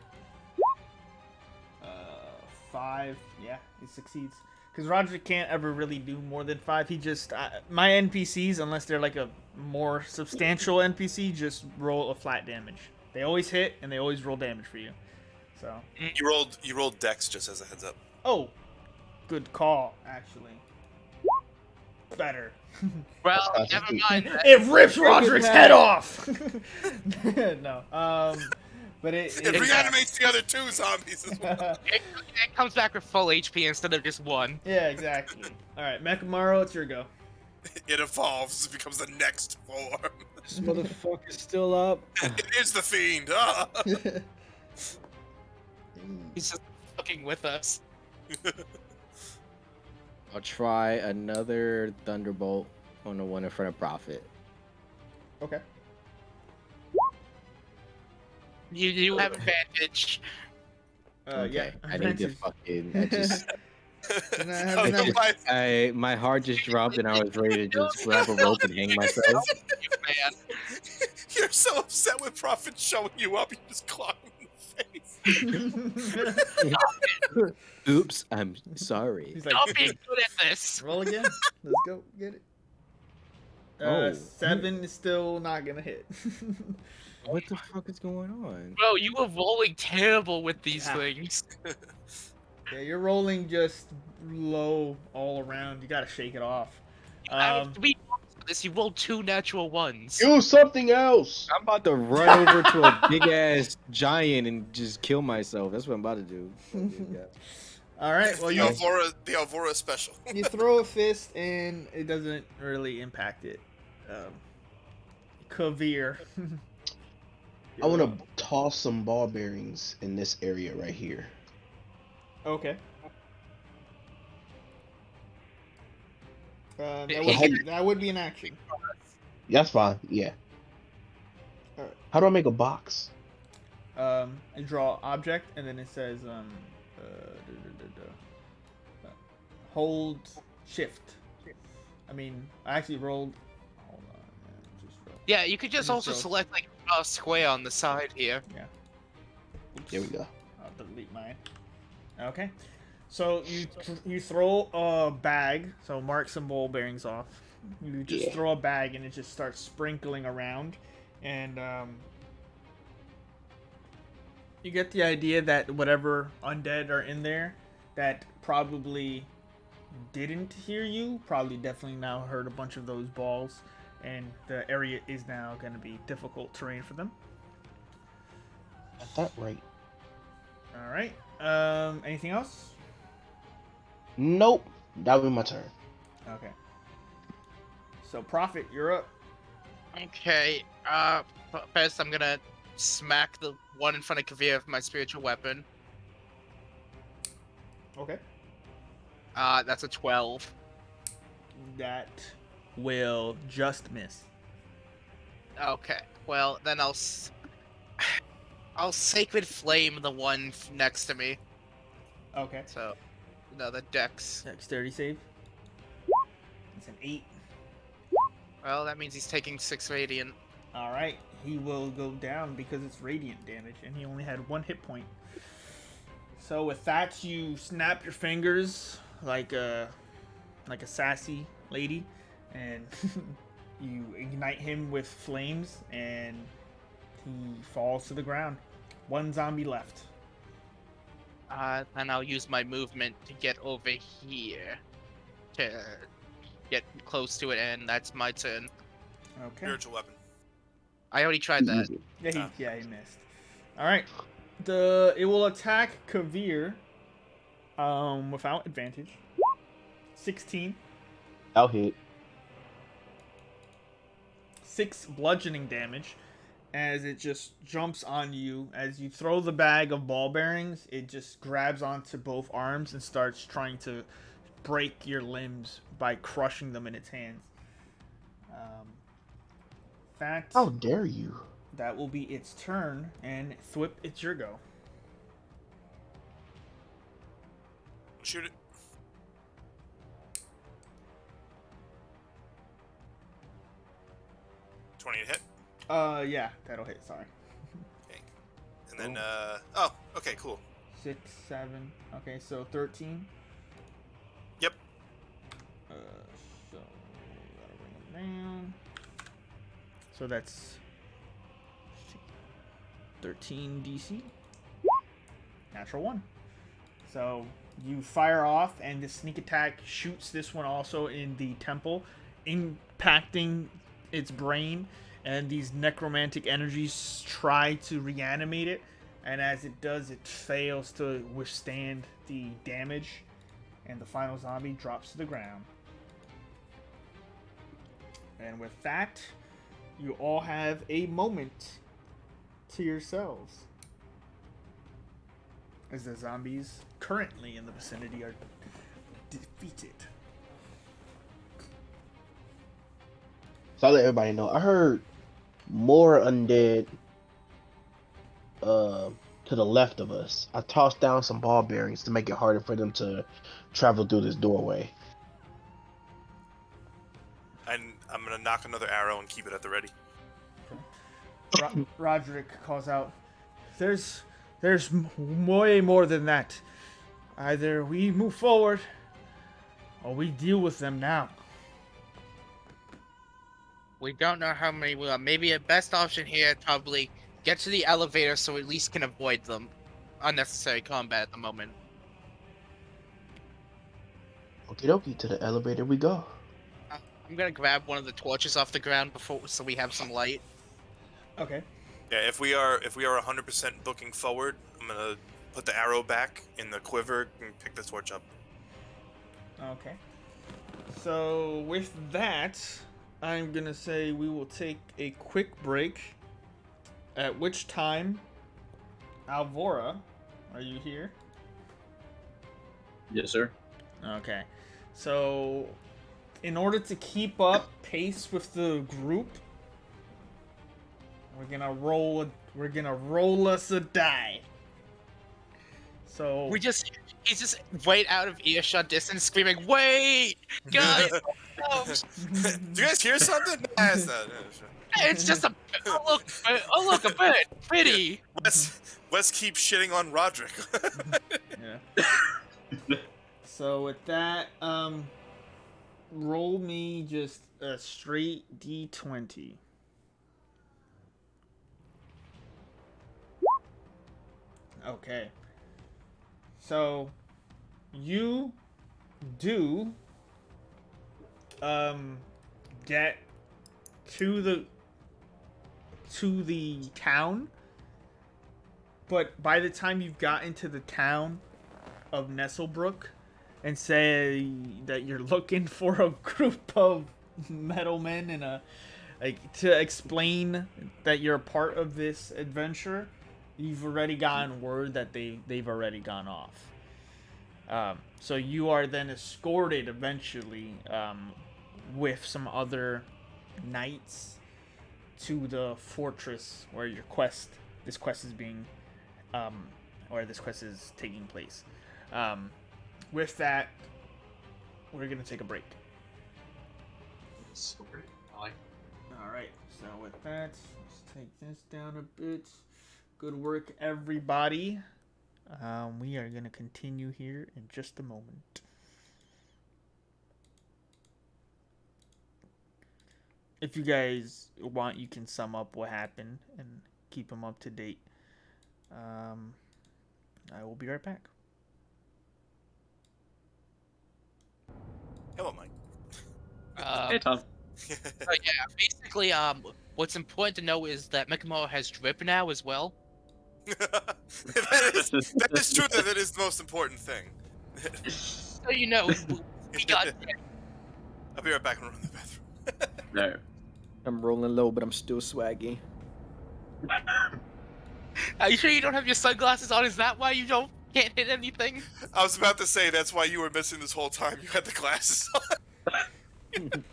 5, yeah, he succeeds. Because Roger can't ever really do more than 5. He just my NPCs, unless they're like a more substantial NPC, just roll a flat damage. They always hit and they always roll damage for you. So You rolled Dex just as a heads up. oh, good call actually. Better. Well, That's never sweet. mind. That. It rips Roderick's head off. No, but It reanimates the other 2 zombies as well. It comes back with full HP instead of just 1. Yeah, exactly. All right, Mechamaru, it's your go. It evolves. It becomes the next form. This motherfucker's still up. It is the fiend. Ah. He's just fucking with us. I'll try another Thunderbolt on the one in front of Prophet. Okay. You have advantage. Yeah. I need to fucking. I just. And I I have don't know enough- why- My heart just dropped and I was ready to just grab a rope and hang myself. Man. You're so upset with Prophet showing you up, you just clock him in the face. Oops, I'm sorry. He's like, Don't be good at this. roll again. Let's go get it. Oh. 7 is still not gonna hit. What the fuck is going on? Bro, you were rolling terrible with these Yeah. things. Yeah, you're rolling just low all around. You gotta shake it off. To be honest with this, you rolled 2 natural ones. Do something else. I'm about to run over to a big ass giant and just kill myself. That's what I'm about to do. All right. Well, you The Alvora special. you throw a fist and it doesn't really impact it. Kavir. I want to toss some ball bearings in this area right here. Okay. Yeah. That would be an action. That's fine. Yeah. Alright. How do I make a box? You draw object, and then it says hold shift. I mean, I actually rolled. Hold on, man. Just roll. Yeah, you could just Just also roll. select like a square on the side here. Oops. There we go. I'll delete mine. Okay. So you throw a bag. So mark some ball bearings off. You just Yeah. throw a bag and it just starts sprinkling around, and you get the idea that whatever undead are in there that probably didn't hear you probably definitely now heard a bunch of those balls, and the area is now going to be difficult terrain for them. Got that right. All right. Anything else? Nope. That'll be my turn. Okay. So Prophet, you're up. Okay, first I'm gonna smack the one in front of Kavir with my spiritual weapon. Okay. That's a 12. That will just miss. Okay, well then I'll sacred flame the one next to me. Okay. So, another dex. Dexterity save. It's an 8. Well, that means he's taking 6 radiant. All right. He will go down because it's radiant damage, and he only had 1 hit point. So with that, you snap your fingers like a sassy lady, and you ignite him with flames, and he falls to the ground. 1 zombie left. And I'll use my movement to get over here to get close to it, and that's my turn. Okay. Spiritual weapon. I already tried that. Easy. Yeah, he missed. All right. It will attack Kavir without advantage. 16. I'll hit. 6 bludgeoning damage, as it just jumps on you. As you throw the bag of ball bearings, it just grabs onto both arms and starts trying to break your limbs by crushing them in its hands. Fact, How dare you? that will be its turn, and Thwip, it's your go. Shoot it. $20 to hit. Yeah, that'll hit. Sorry. Okay. And then, oh, okay, cool. 6, 7. Okay, so 13. Yep. So gotta bring them down. So that's 13 DC. Natural 1. So you fire off, and the sneak attack shoots this one also in the temple, impacting its brain. And these necromantic energies try to reanimate it, and as it does, it fails to withstand the damage, and the final zombie drops to the ground. And with that, you all have a moment to yourselves, as the zombies currently in the vicinity are defeated. So I'll let everybody know. I heard more undead to the left of us. I tossed down some ball bearings to make it harder for them to travel through this doorway. And I'm gonna knock another arrow and keep it at the ready. Roderick calls out, There's way more than that. Either we move forward, or we deal with them now. We don't know how many we are. Maybe a best option here is probably get to the elevator so we at least can avoid them. Unnecessary combat at the moment. Okie dokie, to the elevator we go. I'm gonna grab one of the torches off the ground before, so we have some light. Okay. Yeah, if we are 100% booking forward, I'm gonna put the arrow back in the quiver and pick the torch up. Okay. So with that, I'm gonna say we will take a quick break. At which time, Alvora, are you here? Yes, sir. Okay. So, in order to keep up pace with the group, we're gonna roll us a die. So He's just right out of earshot distance, screaming, "Wait, guys!" No. Do you guys hear something? Nah, it's not. It's just a look a bit pretty. Let's keep shitting on Roderick. Yeah. So with that, roll me just a straight D20. Okay. So you do get to the town, but by the time you've gotten to the town of Nestlebrook and say that you're looking for a group of metal men and to explain that you're a part of this adventure, you've already gotten word that they've already gone off. So you are then escorted eventually with some other knights to the fortress where this quest is being, or this quest is taking place. With that, we're gonna take a break. Okay. I like All right. So with that, let's take this down a bit. Good work, everybody. We are gonna continue here in just a moment. If you guys want, you can sum up what happened and keep them up to date. I will be right back. Hello, Mike. Hey, Tom. So yeah, basically, what's important to know is that Mekamo has drip now as well. that is true. That is the most important thing. So you know, we got. I'll be right back and run the bathroom. No. I'm rolling low, but I'm still swaggy. Are you sure you don't have your sunglasses on? Is that why you can't hit anything? I was about to say that's why you were missing this whole time. You had the glasses on.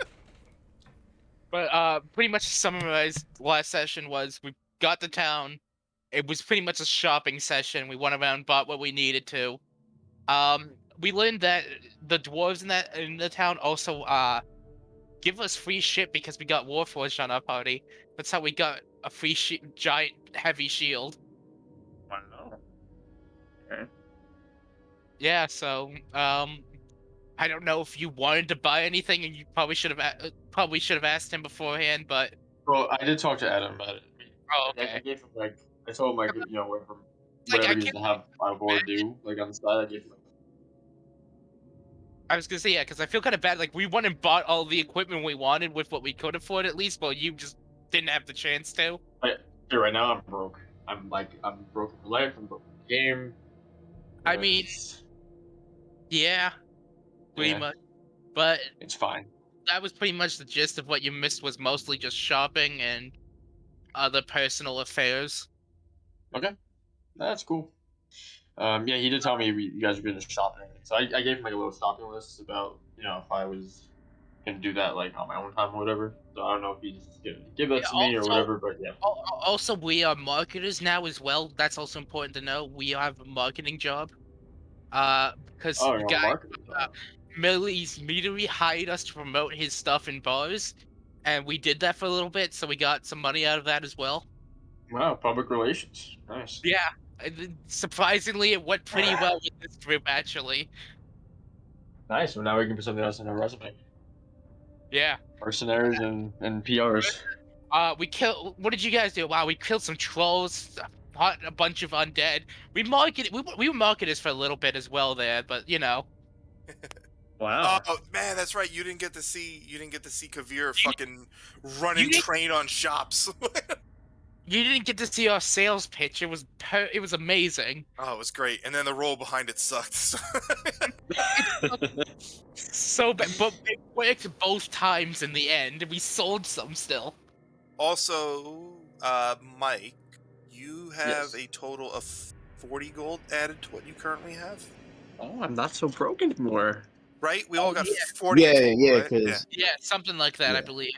But pretty much to summarize, last session was we got to town. It was pretty much a shopping session. We went around, bought what we needed to. We learned that the dwarves in the town also give us free shit because we got Warforged on our party. That's how we got a free giant heavy shield. Wow. Okay. Yeah, so I don't know if you wanted to buy anything, and you probably should have asked him beforehand. But Well, I did talk to Adam about it. oh, I okay. gave him I told him whatever Like I he needs can't. to have on board do on the side. I gave him I was gonna say, yeah, because I feel kind of bad. Like we went and bought all the equipment we wanted with what we could afford, at least. Well, you just didn't have the chance to. Dude, right now I'm broke. I'm broken for life. I'm broken for the game. I mean, yeah, pretty Yeah. much. But It's fine. that was pretty much the gist of what you missed. Was mostly just shopping and other personal affairs. Okay, that's cool. Yeah, he did tell me you guys were going to shopping, so I gave him a little shopping list about if I was gonna do that on my own time or whatever. So I don't know if he's gonna give that to me or whatever, but yeah. Also, we are marketers now as well. That's also important to know. We have a marketing job. Because Oh, you're on marketing. Millie's Meadery hired us to promote his stuff in bars, and we did that for a little bit, so we got some money out of that as well. Wow, public relations, nice. Yeah, surprisingly, it went pretty well with this group, actually. Nice. Well, now we can put something else in our resume. Yeah. Mercenaries and PRs. We killed. What did you guys do? Wow, we killed some trolls, fought a bunch of undead. We were marketers for a little bit as well there, but Wow. Oh man, that's right. You didn't get to see Kavir fucking running train on shops. You didn't get to see our sales pitch. It was amazing. Oh, it was great. And then the roll behind it sucked. So bad, but it worked both times in the end. We sold some still. Also, Mike, you have a total of 40 gold added to what you currently have. Oh, I'm not so broke anymore. Right? We all got 40 Yeah, total, right? Yeah, something like that, I believe.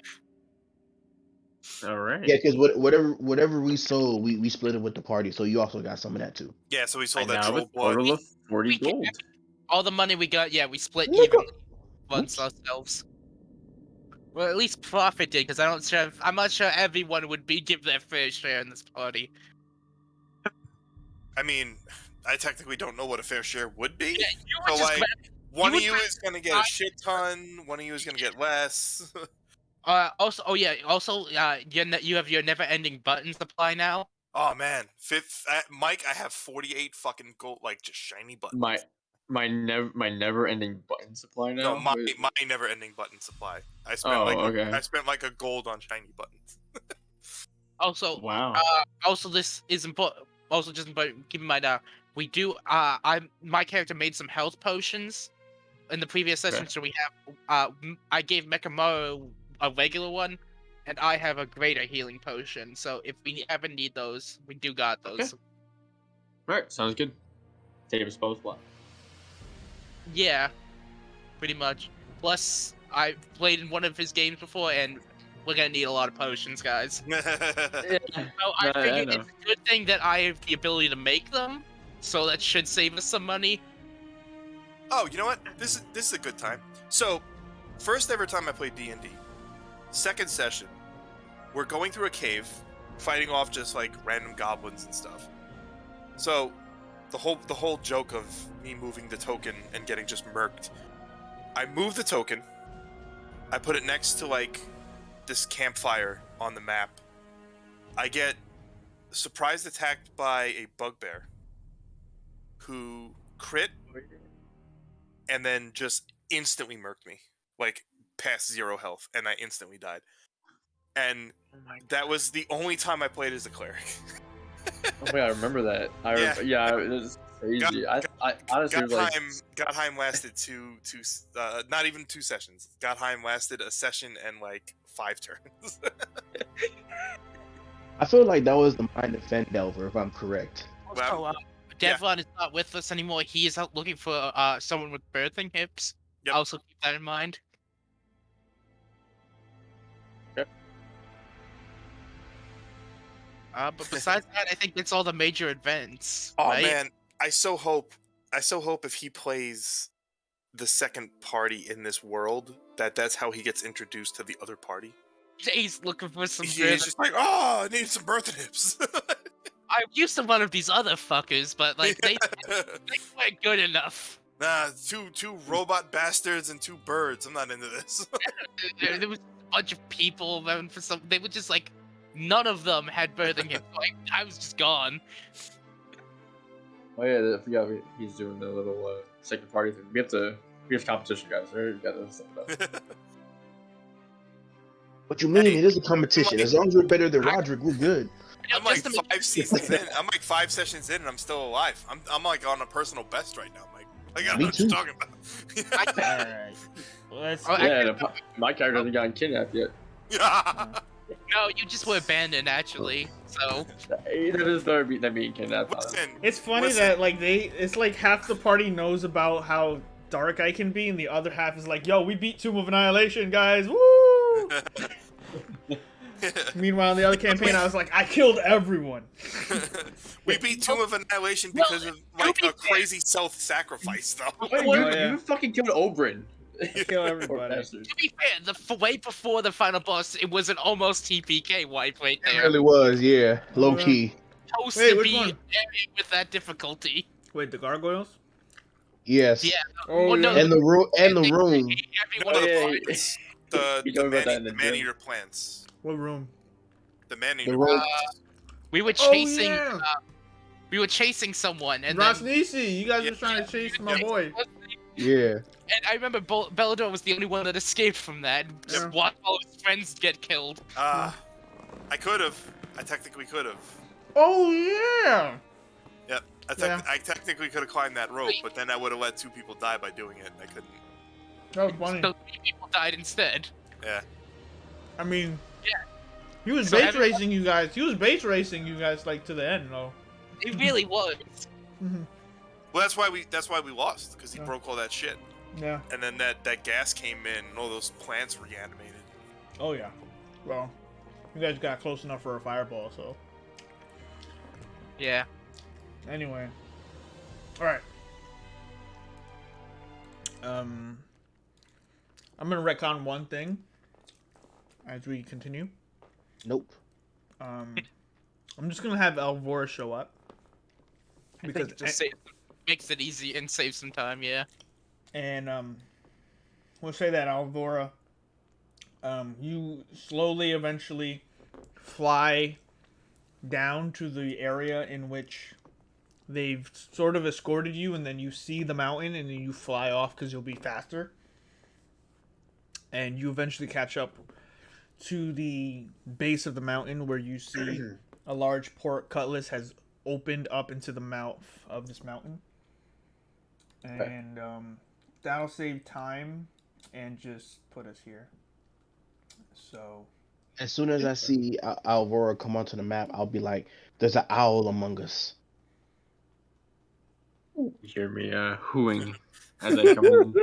All right. Yeah, because whatever we sold, we split it with the party. So you also got some of that too. Yeah, so we sold I that now troll have a blood. total of 40 gold. All the money we got, yeah, we split Look evenly up. amongst Oops. ourselves. Well, at least Profit did, because I'm not sure everyone would give their fair share in this party. I mean, I technically don't know what a fair share would be. Yeah, you were So, just one of you is gonna get a shit ton, one of you is gonna get less. Also, you have your never-ending button supply now. Oh man, Mike, I have 48 fucking gold, just shiny buttons. My never-ending button supply now. No, my never-ending button supply. I spent I spent like a gold on shiny buttons. Also, wow. Also, this is important. Also, just keep in mind, we do. My character made some health potions in the previous session, so we have. I gave Mekamaru a regular one, and I have a greater healing potion. So if we ever need those, we do got those. Okay. All right, sounds good. Save us both blood. Yeah, pretty much. Plus, I played in one of his games before, and we're gonna need a lot of potions, guys. So I figured it's a good thing that I have the ability to make them, so that should save us some money. Oh, you know what? This is a good time. So, first ever time I played D&D. Second session, we're going through a cave, fighting off just random goblins and stuff. So, the whole joke of me moving the token and getting just murked. I move the token. I put it next to this campfire on the map. I get surprised attacked by a bugbear who crit and then just instantly murked me, past 0 health, and I instantly died. And that was the only time I played as a cleric. Oh wait, I remember that. It was crazy. I honestly Godheim lasted not even 2 sessions. Godheim lasted a session and 5 turns. I feel like that was the mind of Fendelver, if I'm correct. Also, yeah. Devlon is not with us anymore. He is out looking for someone with birthing hips. Yep. Also keep that in mind. Yep. But besides that, I think it's all the major events. Oh right? man, I so hope if he plays the second party in this world that's how he gets introduced to the other party. He's looking for some He's birthing. just like, oh, I need some birthing hips. I'm used to one of these other fuckers, but like they weren't good enough. Nah, two robot bastards and 2 birds. I'm not into this. There was a bunch of people voting for some. They were just like, none of them had birthing hips. So I was just gone. Oh yeah, I forgot he's doing the little second party thing. We have competition, guys. We gotta set it up. What you mean? Hey, It is a competition. As long as we're better than Roderick, we're good. I'm like 5 seasons in. I'm like 5 sessions in, and I'm still alive. I'm like on a personal best right now, Mike. Like, I don't know what you're talking about. Alright. Let's My character hasn't gotten kidnapped yet. No, you just were abandoned actually. So That is them being kidnapped. Listen, It's funny that like it's like half the party knows about how dark I can be, and the other half is like, "Yo, we beat Tomb of Annihilation, guys! Woo!" Meanwhile, in the other campaign, I was like, "I killed everyone." we beat Tomb of Annihilation because of like a crazy self-sacrifice, though. Wait, yeah. you fucking killed Oberyn. Kill everybody. to be fair, way before the final boss, it was an almost TPK wipe right It there. really was, yeah. Low key. Supposed Wait, to which be one? area with that difficulty. Wait, the gargoyles? Yes. Yeah. Oh, Well, no, And the room. And the they- room. Everyone No, yeah, the plants. The You told me about that in the gym. man-eater plants. What room? The man-eater The room. plants. we were Oh, chasing. yeah. We were chasing someone, and Ross then Nisi, you guys were trying to chase my boy. Yeah. And I remember Bellador was the only one that escaped from that. Just Yeah. watched all his friends get killed. I could have. I technically could have. Oh yeah. Yep. Yeah. I technically could have climbed that rope, but then I would have let 2 people die by doing it. I couldn't. That was funny. So 3 people died instead. Yeah. I mean, Yeah. he was So base everyone- racing you guys. He was base racing you guys like to the end, though. It really was. Well, that's why we lost, because he Yeah. broke all that shit, Yeah. and then that gas came in, and all those plants reanimated. Oh yeah. Well, you guys got close enough for a fireball, so. Yeah. Anyway. Alright. I'm gonna retcon one thing as we continue. Nope. I'm just gonna have Alvora show up. I Because think it just makes it easy and saves some time, yeah. And we'll say that Alvora, you slowly eventually fly down to the area in which they've sort of escorted you, and then you see the mountain, and then you fly off because you'll be faster. And you eventually catch up to the base of the mountain where you see a large port cutlass has opened up into the mouth of this mountain. And that'll save time and just put us here. So As soon as I see Alvora come onto the map, I'll be like, "There's an owl among us." You hear me hooing as I come in.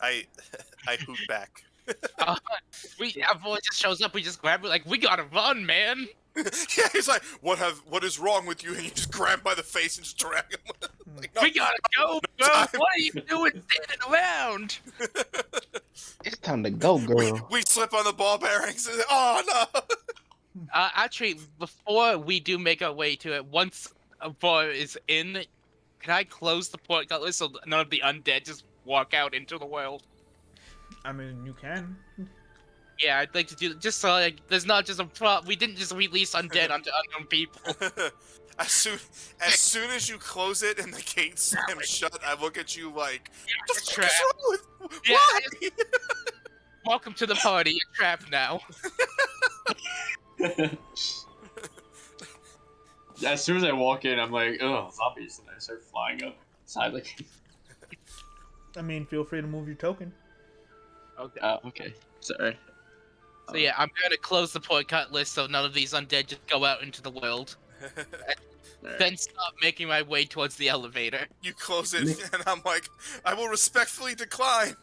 I hoot back. Our just shows up, we just grab it like, we gotta run, man! Yeah, he's like, what is wrong with you? And you just grab him by the face and just drag him. Like, no, We gotta go, bro! time. What are you doing standing around? It's time to go, girl. we slip on the ball bearings. And, oh no! Actually, before we do make our way to it, once a bar is in, can I close the port cutlass so none of the undead just walk out into the world? I mean, you can. Yeah, I'd like to do just so like there's not just we didn't just release undead onto unknown people. as soon as you close it and the gate slams shut, I look at you like, what the fuck is wrong with Yeah, why? Welcome to the party. You're trapped now. As soon as I walk in, I'm like, oh, zombies, and I start flying up side like. I mean, feel free to move your token. Okay. Okay, sorry. So yeah, I'm gonna close the portcut list so none of these undead just go out into the world. Then stop making my way towards the elevator. You close it, and I'm like, I will respectfully decline.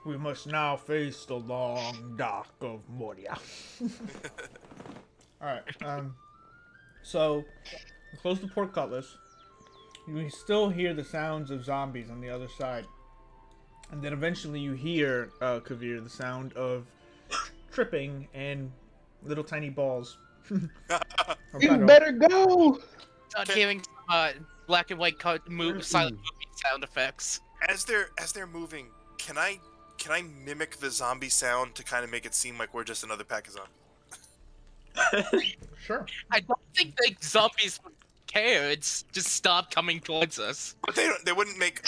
We must now face the long dark of Moria. Alright, so close the port cutlass. You still hear the sounds of zombies on the other side. And then eventually you hear, Kavir, the sound of tripping and little tiny balls. You better go. Start hearing black and white silent movie sound effects. As they're moving, can I mimic the zombie sound to kind of make it seem like we're just another pack of zombies? Sure. I don't think the zombies would care. It's just stop coming towards us. But they wouldn't make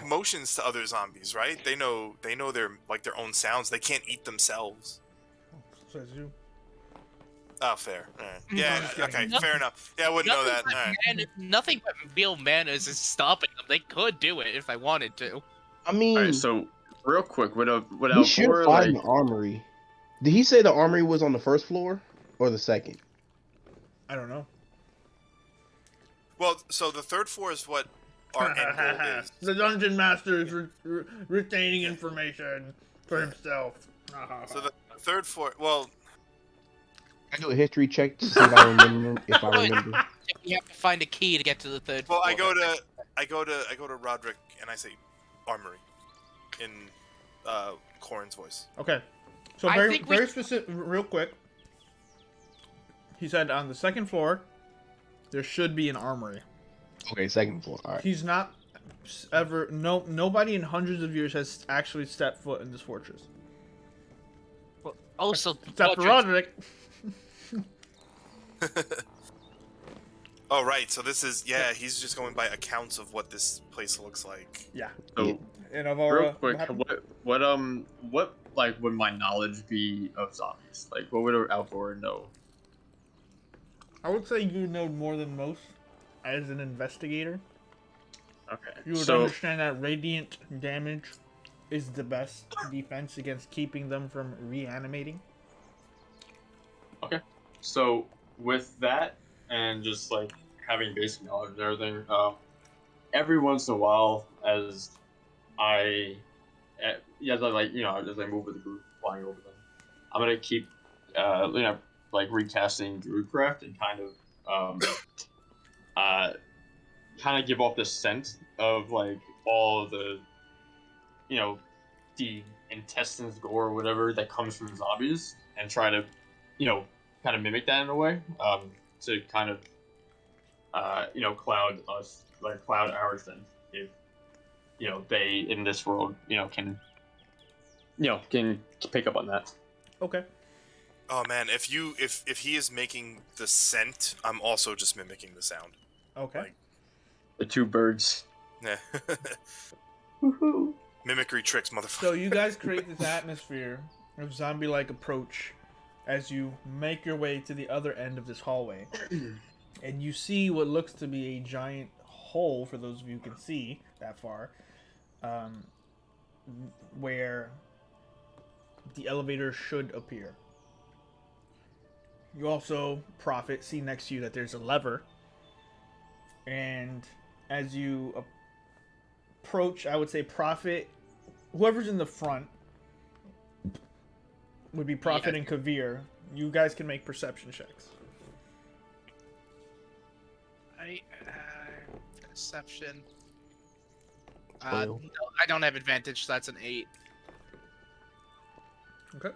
motions to other zombies, right? They know their own sounds. They can't eat themselves. Says you. Oh, fair. Right. Yeah. just kidding. Okay. Fair enough. Yeah, I wouldn't know that. All right. Nothing but real manners is stopping them. They could do it if they wanted to. I mean, Alright, so real quick, would we should Alvaron, find like, the armory. Did he say the armory was on the first floor or the second? I don't know. Well, so the third floor is what our end goal is. The dungeon master is retaining information for himself. So the third floor. Well, I do a history check to see if I remember. You have to find a key to get to the third floor. I go to Roderick and I say, armory, in Corin's voice. Okay. So very specific, real quick. He said on the second floor, there should be an armory. Okay, second floor. All right. He's not ever. Nobody in hundreds of years has actually stepped foot in this fortress. Also, Except for Roderick. Oh right, so this is he's just going by accounts of what this place looks like. Yeah. so And Alvaro, real quick, what like would my knowledge be of zombies? Like, what would Alvaron know? I would say you know more than most as an investigator. Okay. You would so understand that radiant damage is the best defense against keeping them from reanimating. So with that and just like having basic knowledge and everything, every once in a while, as I move with the group, flying over them, I'm gonna keep recasting Druidcraft and kind of give off this scent of like all of the the intestines, gore, or whatever that comes from zombies, and try to kind of mimic that in a way, to kind of cloud our scent if they in this world can pick up on that. Okay. Oh man, if he is making the scent, I'm also just mimicking the sound. Okay. Like- The two birds. Yeah. Mimicry tricks, motherfucker. So you guys create this atmosphere of zombie-like approach as you make your way to the other end of this hallway. And you see what looks to be a giant hole, for those of you who can see that far, where the elevator should appear. You also, Prophet, see next to you that there's a lever. And as you approach, I would say Prophet, whoever's in the front would be Prophet and Kavir. You guys can make perception checks. Perception. Well. No, I don't have advantage, so that's an 8. Okay.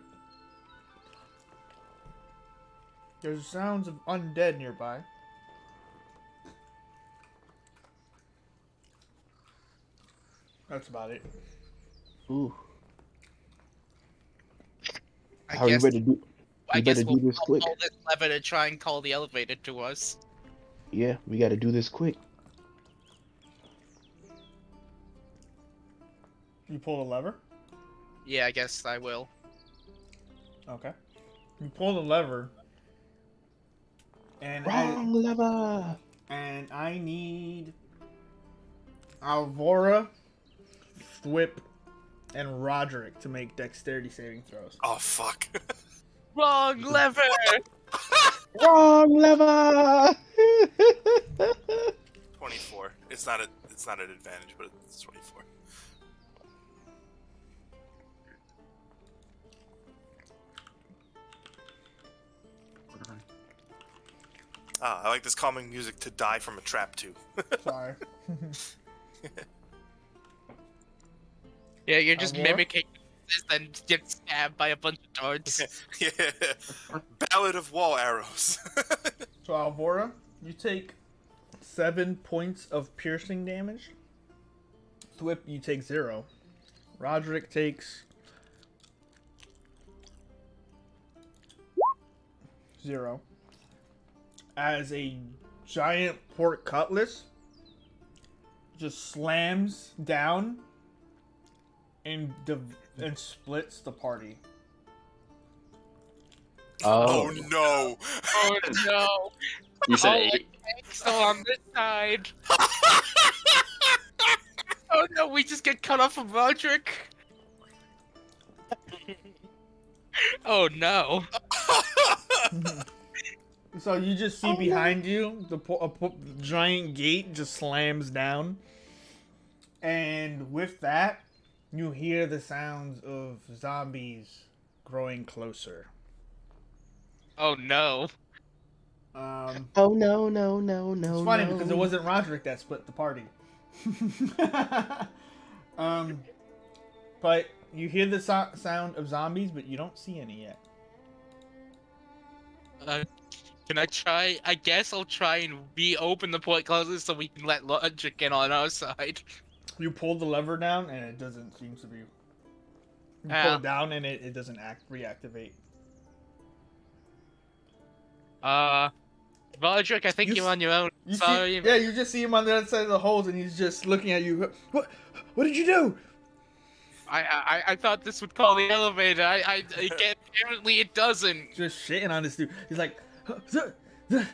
There's sounds of undead nearby. That's about it. Ooh. I How you guess, better do? I You guess better we'll do this quick. pull this lever to try and call the elevator to us. Yeah, we got to do this quick. You pull the lever? Yeah, I guess I will. Okay. You pull the lever. And Wrong lever. And I need Alvora, Thwip, and Roderick to make dexterity saving throws. Oh fuck. Wrong lever. Wrong lever. 24. It's not an advantage, but it's 24. I like this calming music to die from a trap too. Sorry. Yeah, you're just War? mimicking this, then get stabbed by a bunch of darts. Yeah. Ballad of wall arrows. So Alvora, you take 7 points of piercing damage. Thwip, you take 0. Roderick takes 0. As a giant pork cutlass just slams down and splits the party. Oh Oh, no. Oh no! you said Oh, 8. So on this side. Oh no, we just get cut off from Roderick. Oh no. So you just see behind you the giant gate just slams down, and with that, you hear the sounds of zombies growing closer. Oh no. Oh no, no, no, no. It's funny no. because it wasn't Roderick that split the party. But you hear the sound of zombies, but you don't see any yet. Can I try? I guess I'll try and reopen the port closest so we can let Roderick in on our side. You pull the lever down, and it doesn't seem to be. You pull Ow. it down, and it doesn't reactivate. Roderick, I think You you're s- on your own. You Sorry. see, yeah, you just see him on the other side of the holes, and he's just looking at you. What? What did you do? I thought this would call the elevator. I can't. Apparently it doesn't. Just shitting on this dude. He's like, the, the,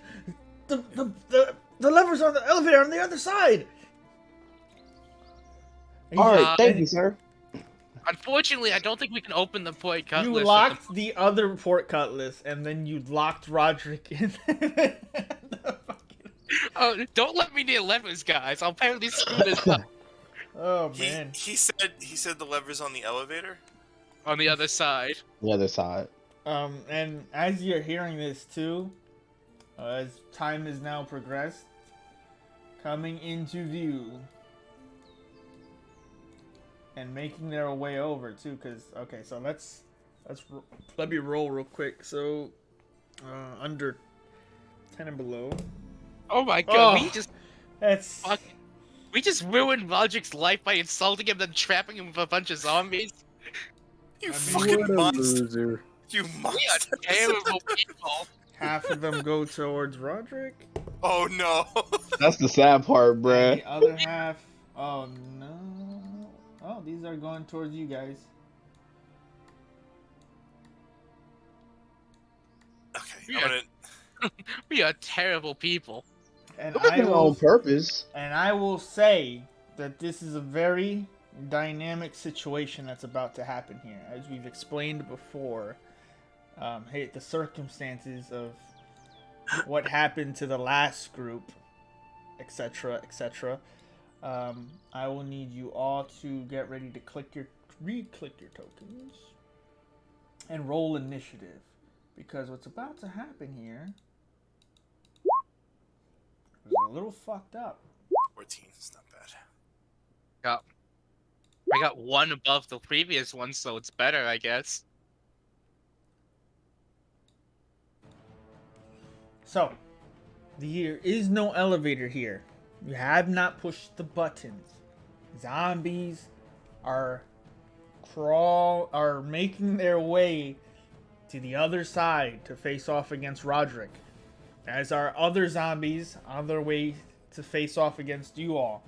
the levers on the elevator on the other side. And All he's right, thank you, sir. Unfortunately, I don't think we can open the port cutlass. You at locked the other port cutlass, and then you locked Roderick in. Oh, don't let me near levers, guys. I'll apparently screw this up Oh He man. said the lever's on the elevator. on the other side. The other side. And as you're hearing this too, as time has now progressed, coming into view and making their way over too, because okay, so let me roll real quick. So under 10 and below. Oh my god, Oh. That's we just ruined Roderick's life by insulting him, then trapping him with a bunch of zombies. You I mean, fucking What a monster. loser. You We are monster. terrible people. half of them go towards Roderick, Oh no. That's the sad part, and bruh. the other half. Oh no! Oh, these are going towards you guys. Okay, Yeah. I'm gonna. We are terrible people. And It wasn't on purpose. And I will say that this is a very dynamic situation that's about to happen here. As we've explained before, hey, the circumstances of what happened to the last group, etc., etc. I will need you all to get ready to re-click your tokens and roll initiative, because what's about to happen here is a little fucked up. 14. It's not bad. I got one above the previous one, so it's better, I guess. So, there is no elevator here. You have not pushed the buttons. Zombies are making their way to the other side to face off against Roderick. As are other zombies on their way to face off against you all.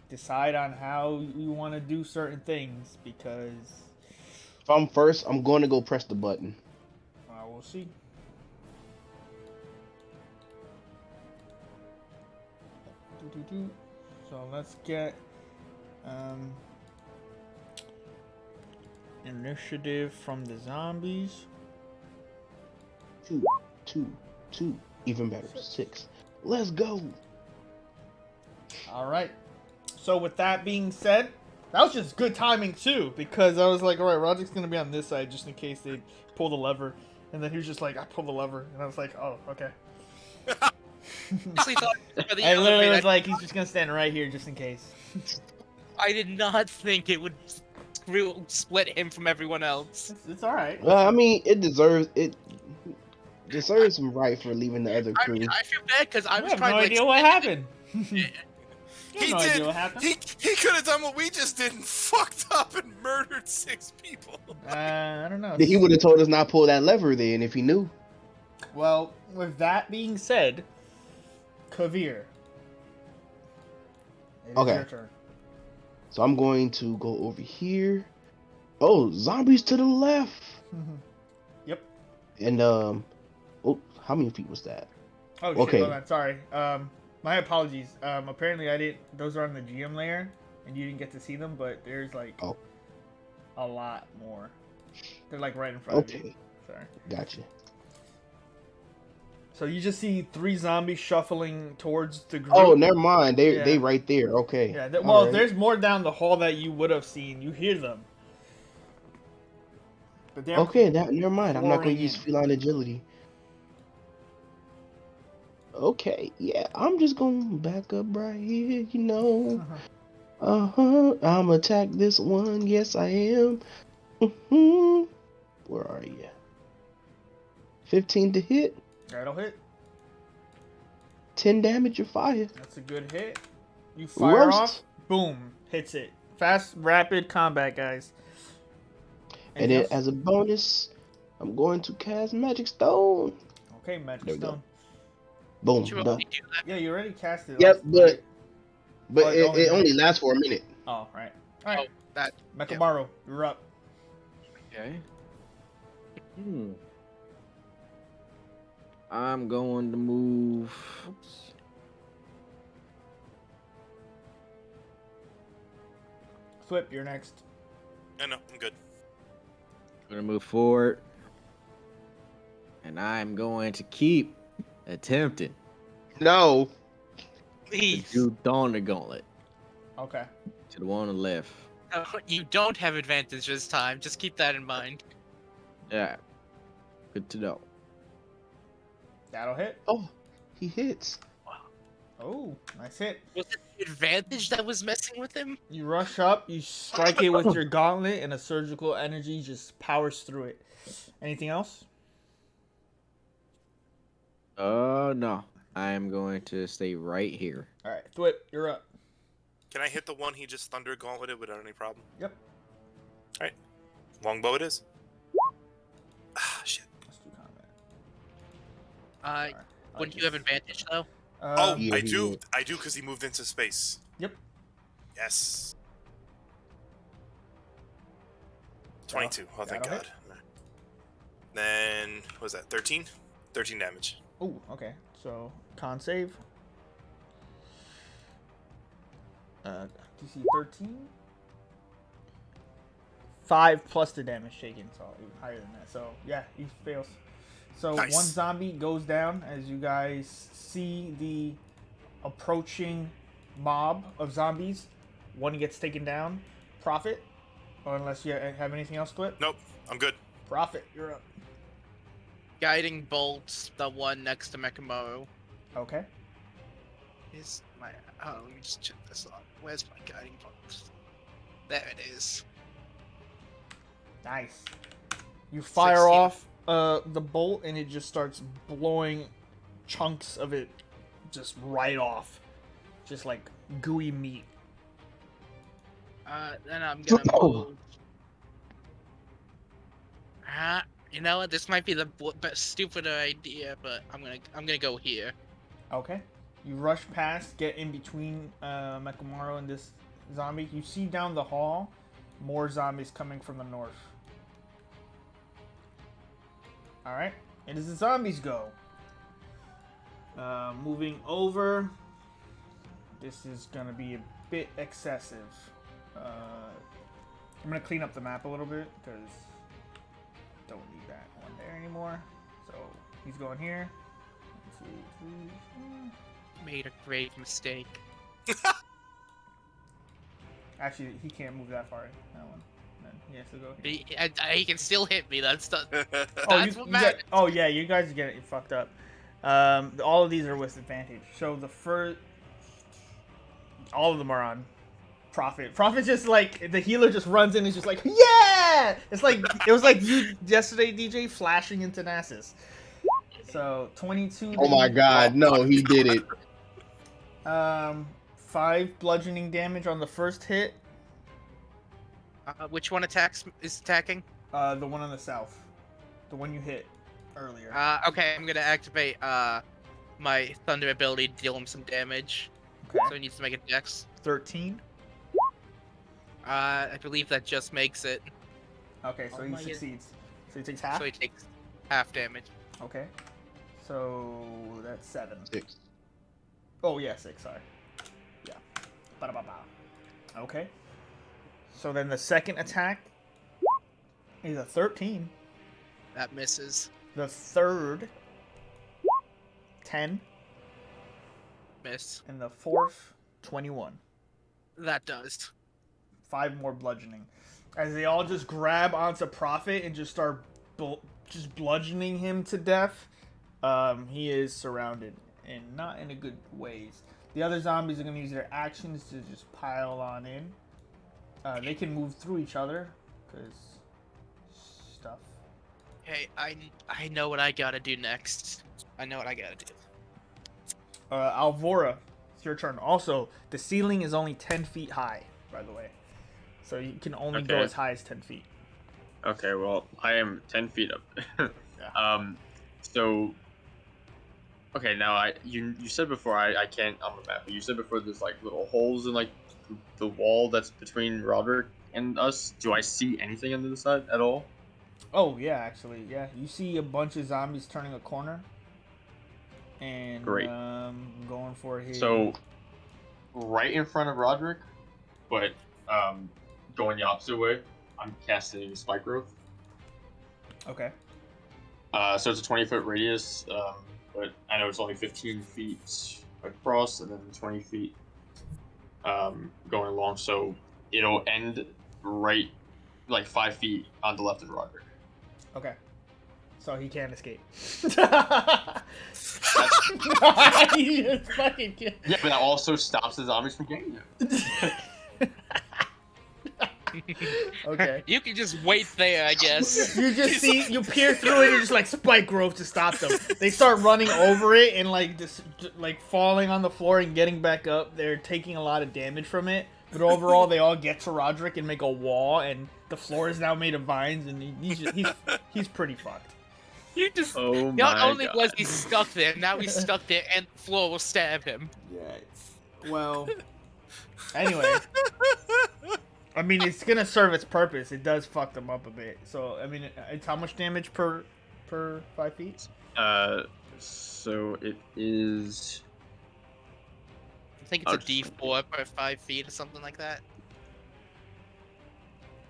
Decide on how you want to do certain things, because If I'm first, I'm going to go press the button. we'll see. So let's get initiative from the zombies. 2, 2, 2. Even better. 6. Let's go. All right. So with that being said, that was just good timing too, because I was like, all right, Roderick's gonna be on this side just in case they pull the lever, and then he was just like, I pulled the lever, and I was like, oh, okay. Actually thought for the I literally elevator, was like, he's just gonna stand right here just in case. I did not think it would split him from everyone else. It's all right. Well, I mean, it deserves some right for leaving the other I crew. mean, I feel bad because I I was have trying no to idea what happened. You He have no did. idea what happened. He could have done what we just did and fucked up and murdered 6 people. I don't know. He would have told us not pull that lever then if he knew. Well, with that being said, Kavir. It is Okay. your turn. So I'm going to go over here. Oh, zombies to the left. Yep. And oh, how many feet was that? Oh shit, Okay. hold on, sorry. My apologies. Apparently I didn't. Those are on the GM layer, and you didn't get to see them. But there's like a lot more. They're like right in front of you. Okay, Sorry. gotcha. So you just see 3 zombies shuffling towards the group. Oh, never mind. They Yeah. right there. Okay. Yeah. All Well, right. there's more down the hall that you would have seen. You hear them. But they're Okay, never mind. I'm not going pouring to use in. feline agility. Okay, yeah, I'm just going to back up right here, you know. I'm attack this one. Yes, I am. Where are you? 15 to hit. That'll hit. 10 damage or fire. That's a good hit. You fire Roast. off. Boom. Hits it. Fast, rapid combat, guys. And Anything then else? as a bonus, I'm going to cast Magic Stone. Okay, Magic There we go. Stone. Boom, You done. already do that. Yeah, you already cast it. Yep, last- but Oh, it only lasts for a minute. Oh, right. Alright. Oh, that. Mekamaru, you're up. Okay. I'm going to move. Oops. Flip, you're next. No, I'm good. I'm gonna move forward, and I'm going to keep attempting No. to Please. do Dawn the Gauntlet Okay. to the one on the left. You don't have advantage this time. Just keep that in mind. Yeah, good to know. That'll hit. Oh, he hits. Oh, nice hit. Was it the advantage that was messing with him? You rush up, you strike it with your gauntlet, and a surgical energy just powers through it. Anything else? No. I am going to stay right here. Alright, Thwip, you're up. Can I hit the one he just thunder gauntleted without any problem? Yep. Alright. Longbow it is. Ah, shit. Let's do combat. Uh, wouldn't you have advantage though? Oh, Yeah, I he do. did. I do because he moved into space. Yep. Yes. 22. Oh, thank that'll God. Then, what was that? 13? 13 damage. Oh, okay. So, con save. DC 13. 5 plus the damage taken, so even higher than that. So, yeah, he fails. So, Nice. one zombie goes down as you guys see the approaching mob of zombies. One gets taken down. Profit. Or unless you have anything else to it. Nope, I'm good. Profit, you're up. Guiding bolts, the one next to Mekamaru. Okay. Is my let me just check this out. Where's my guiding bolt? There it is. Nice. You fire 16. off the bolt and it just starts blowing chunks of it just right off. Just like gooey meat. Then I'm gonna Oh. move. You know what? This might be the stupider idea, but I'm gonna go here. Okay. You rush past, get in between Mekamaru and this zombie. You see down the hall more zombies coming from the north. Alright. It is the zombies go. Moving over. This is gonna be a bit excessive. I'm gonna clean up the map a little bit because don't need that one there anymore. So he's going here. 1, 2, 3, 4. Made a grave mistake. Actually, he can't move that far. That one. Then he has to go here. He can still hit me. That's the. Oh, That's what matters. oh yeah, you guys get it fucked up. All of these are with advantage. So the first, all of them are on Prophet. Prophet just like the healer just runs in and is just like, yeah. It's like it was like you yesterday, DJ, flashing into Nasus. So 22. Oh my god, no, he did it. 5 bludgeoning damage on the first hit. Which one is attacking? The one on the south, the one you hit earlier. Okay, I'm gonna activate my thunder ability to deal him some damage. Okay. So he needs to make a dex. 13. I believe that just makes it. Okay, so Oh he my God. succeeds. So he takes half. So he takes half damage. Okay. So that's 7. 6. Oh yeah, 6. Sorry. Yeah. Ba-da-ba-ba. Okay. So then the second attack is a 13. That misses. The third 10, Miss. and the fourth 21. That does. 5 more bludgeoning. As they all just grab onto Prophet and just start just bludgeoning him to death. He is surrounded, and not in a good ways. The other zombies are going to use their actions to just pile on in. They can move through each other, because stuff. Hey, I know what I gotta do next. I know what I gotta do. Alvora, it's your turn. Also, the ceiling is only 10 feet high, by the way. So you can only go Okay. as high as 10 feet. Okay, well, I am 10 feet up. Yeah. So, okay, now you said before I can't on the map, but you said before there's like little holes in like the wall that's between Roderick and us. Do I see anything on the other side at all? Oh, yeah, actually, yeah. You see a bunch of zombies turning a corner. And Great. going for his... So, right in front of Roderick, but going the opposite way, I'm casting Spike Growth. Okay. So it's a 20-foot radius, but I know it's only 15 feet across and then 20 feet going along. So it'll end right, like 5 feet on the left of Roderick. Okay. So he can't escape. He just fucking can't. Yeah, but that also stops the zombies from getting him. Okay. You can just wait there, I guess. You just see, you peer through it and just like spike growth to stop them. They start running over it and like just like falling on the floor and getting back up. They're taking a lot of damage from it, but overall they all get to Roderick and make a wall, and the floor is now made of vines, and he's pretty fucked. You just Oh not my only God. was he stuck there, now he's stuck there, and the floor will stab him. Yeah. Well. Anyway. I mean, it's gonna serve its purpose. It does fuck them up a bit. So, I mean, it's how much damage per 5 feet? So it is. I think it's a D4 per 5 feet or something like that.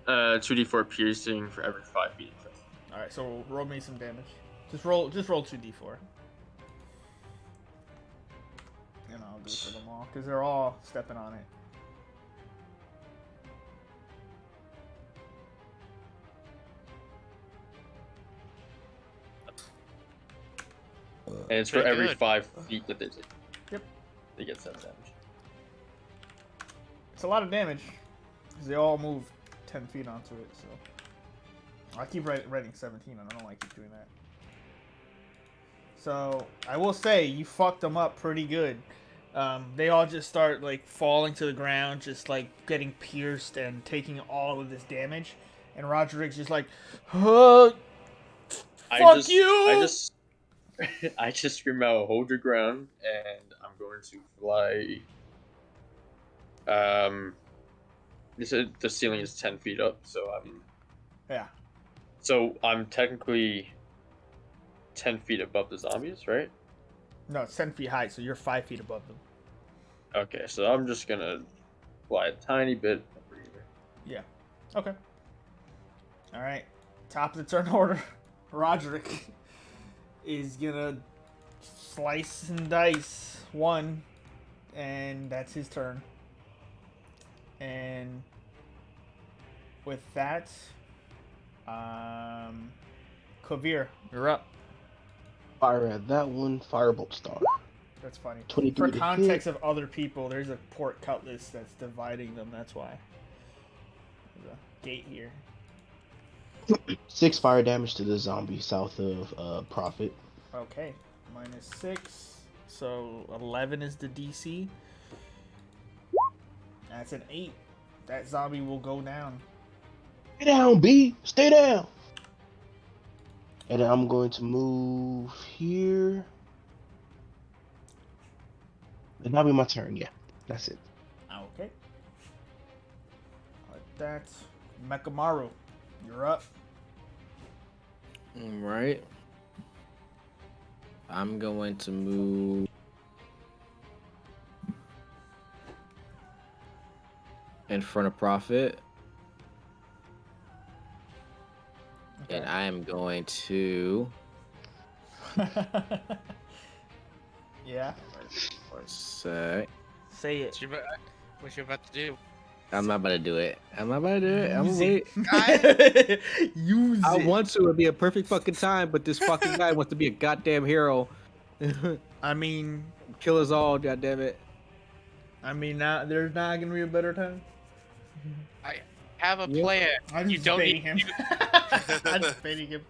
2d4 piercing for every 5 feet. All right, so roll me some damage. Just roll 2d4. And I'll do it for them all because they're all stepping on it. And it's for Pretty every good. 5 feet that they take. Yep. They get 7 damage. It's a lot of damage because they all move 10 feet onto it. So I keep writing 17. I don't know why I keep doing that. So I will say you fucked them up pretty good. They all just start like falling to the ground, just like getting pierced and taking all of this damage. And Roderick's just like, fuck you! I just scream out, hold your ground, and I'm going to fly. The ceiling is 10 feet up, so Yeah. So I'm technically 10 feet above the zombies, right? No, it's 10 feet high, so you're 5 feet above them. Okay, so I'm just gonna fly a tiny bit over here. Yeah. Okay. All right. Top of the turn order. Roderick is gonna slice and dice one, and that's his turn. And with that, Kavir, you're up. Fire at that one. Firebolt star. That's funny. 23 For to context hit. of other people, there's a port cutlass that's dividing them. That's why. There's a gate here. 6 fire damage to the zombie south of Prophet. Okay, -6. So 11 is the DC. That's an 8. That zombie will go down. Stay down, B. Stay down. And then I'm going to move here. And that'll be my turn. Yeah, that's it. Okay. That's Mekamaru. You're up. All right. I'm going to move in front of Prophet. And I am going to Yeah. one sec. Say it. What you about to do? I'm not about to do it. I'm not about to do it. I'm Use gonna wait. it. Use I it. want to. It'd be a perfect fucking time, but this fucking guy wants to be a goddamn hero. I mean, Kill us all, goddamn it. there's not gonna be a better time. I have a Yep. plan. I'm You just don't baiting need him. I'm just baiting him.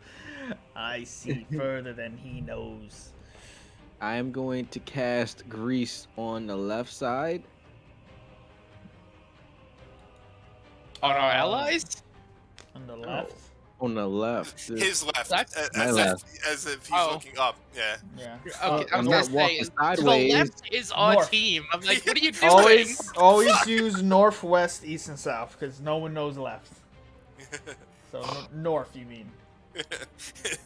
I see further than he knows. I am going to cast Grease on the left side. on our allies. On the left. On the left. His left, That's- as, My if, left. as if he's Oh. looking up. Yeah. Yeah. Okay, I was I'm gonna not say, walking to sideways. the left is our North. team. I'm like, what are you doing? Always use northwest, east, and south because no one knows left. So north, you mean?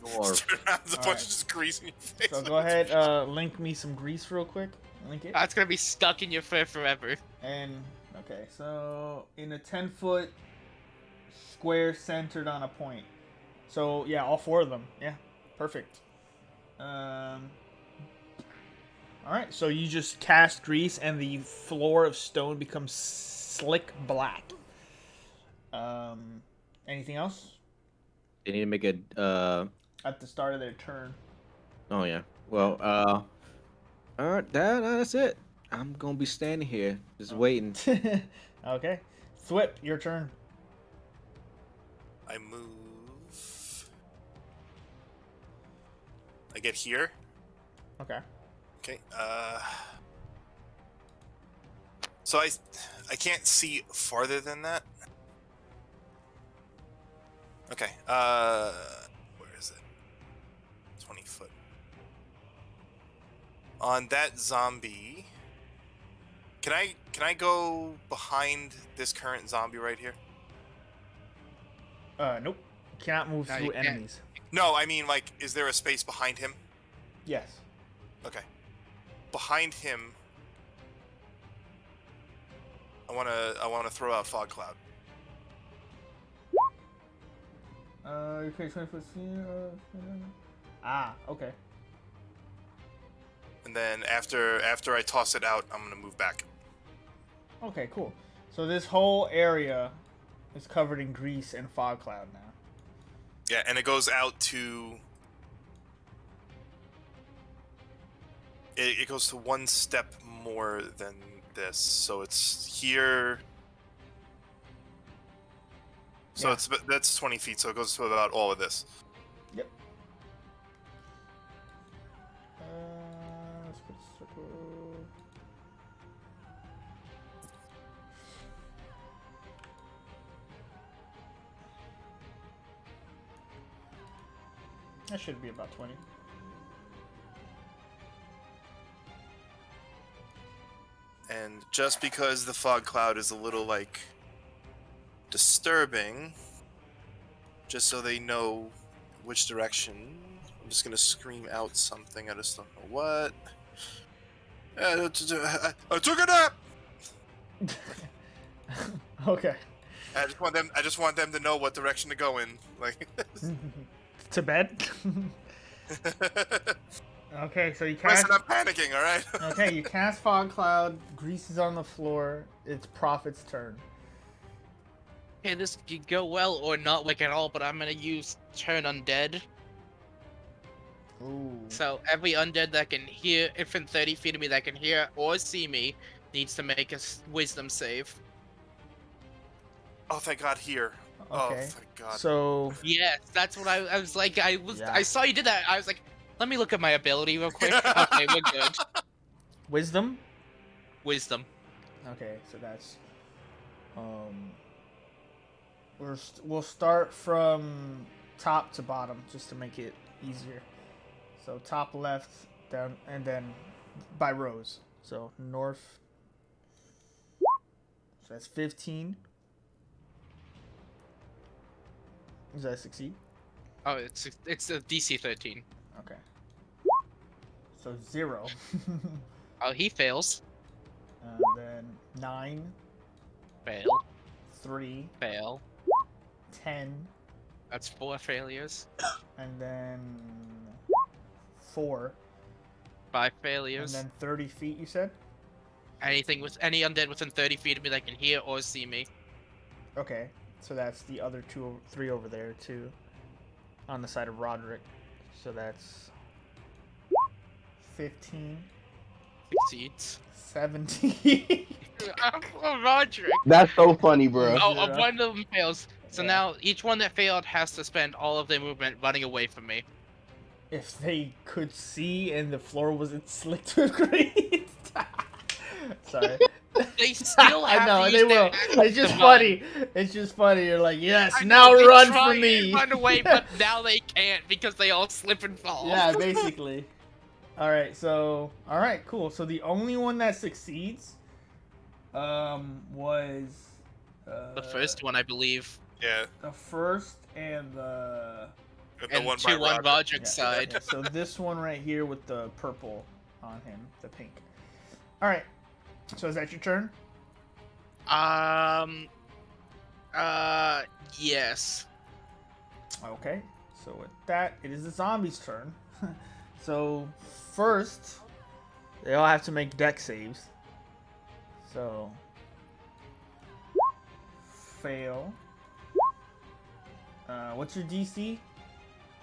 North. Turn around, there's a bunch Alright. of just grease in your face. So go ahead, link me some grease real quick. Link it. That's gonna be stuck in your fur forever. And okay, so in a 10-foot square centered on a point. So yeah, all 4 of them. Yeah, perfect. All right, so you just cast grease, and the floor of stone becomes slick black. Anything else? They need to make a At the start of their turn. oh yeah. Well, alright, that's it. I'm gonna be standing here, just waiting. Okay, Thwip, your turn. I move. I get here. Okay. Okay. So I can't see farther than that. Okay. Where is it? 20 foot. On that zombie. Can I go behind this current zombie right here? Nope. You cannot move No, through you can't. enemies. No, I mean like, is there a space behind him? Yes. Okay. Behind him, I wanna throw out fog cloud. You create 20-foot scene. Okay. And then after I toss it out, I'm gonna move back. Okay, cool. So this whole area is covered in grease and fog cloud now. Yeah, and it goes out to. It goes to one step more than this, so it's here. So Yeah. that's 20 feet, so it goes to about all of this. Yep. Let's put a circle. That should be about 20. And just because the fog cloud is a little like disturbing, just so they know which direction, I'm just gonna scream out something. I just don't know what. I took a nap. Okay. I just want them to know what direction to go in. Like. To bed. Okay, so you cast. Listen, I'm panicking. All right. Okay, you cast Fog Cloud. Grease is on the floor. It's Prophet's turn. Okay, this could go well or not like at all, but I'm gonna use Turn Undead. Ooh. So every undead that can hear, within 30 feet of me that can hear or see me, needs to make a wisdom save. Oh, thank God, here. Oh, Okay. thank God. So Yes, that's what I was like. I Yeah. saw you did that. I was like, let me look at my ability real quick. Okay, we're good. wisdom. Wisdom. Okay, so that's we'll start from top to bottom just to make it easier. So top left, down, and then by rows. So north. So that's 15. Does that succeed? Oh, it's a DC 13. Okay. So 0. Oh, he fails. Then 9, Fail. 3, Fail. 10, That's 4 failures. and then 4, 5 and failures. then 30 feet. You said? Anything with any undead within 30 feet of me that can hear or see me. Okay, so that's the other 3 over there too, on the side of Roderick. So that's 15, Succeeds. 17. Oh, Roderick. That's so funny, bro. Oh, Zero. one of them fails. So Yeah. now each one that failed has to spend all of their movement running away from me. If they could see and the floor wasn't slicked with grease. Sorry. They still have I know to they use their will. action It's just to funny. It's just funny. You're like, yes, I now know, they run try from me. and run away, but now they can't because they all slip and fall. Yeah, basically. All right, cool. So the only one that succeeds, was The first one, I believe. Yeah. the first and the The And one 2 by on Roger. Roderick's yeah, side. yeah. So this one right here with the purple on him, the pink. All right. So is that your turn? Yes. Okay. So with that, it is the zombie's turn. So first, they all have to make deck saves. So fail. What's your DC?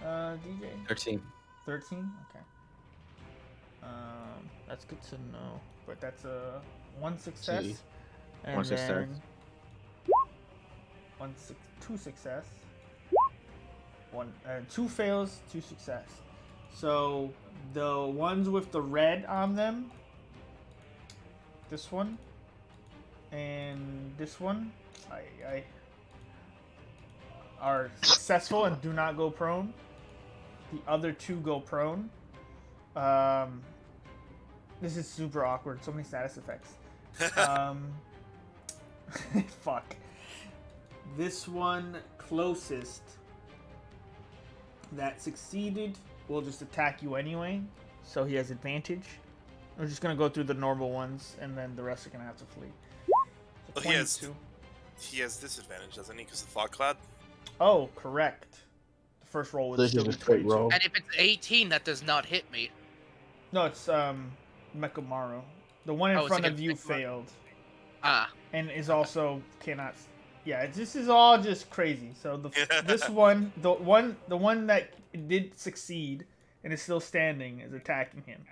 DJ? 13. 13? Okay. That's good to know. But that's a 1 success. See. And One success. then 2 success. 2 fails, 2 success. So the ones with the red on them, this one and this one, I are successful and do not go prone. The other 2 go prone. This is super awkward. So many status effects. Fuck. This one closest that succeeded will just attack you anyway, so he has advantage. We're just gonna go through the normal ones, and then the rest are gonna have to flee. So Well, he has 22. He has disadvantage, doesn't he? Because the fog cloud. Oh, correct. The first roll would This still is be a straight 22. roll. And if it's 18, that does not hit me. No, it's Mekamaru. The one in Oh, it's front of against you Mekamaru. failed, Ah. and is also cannot. Yeah, this is all just crazy. So the one that did succeed and is still standing is attacking him.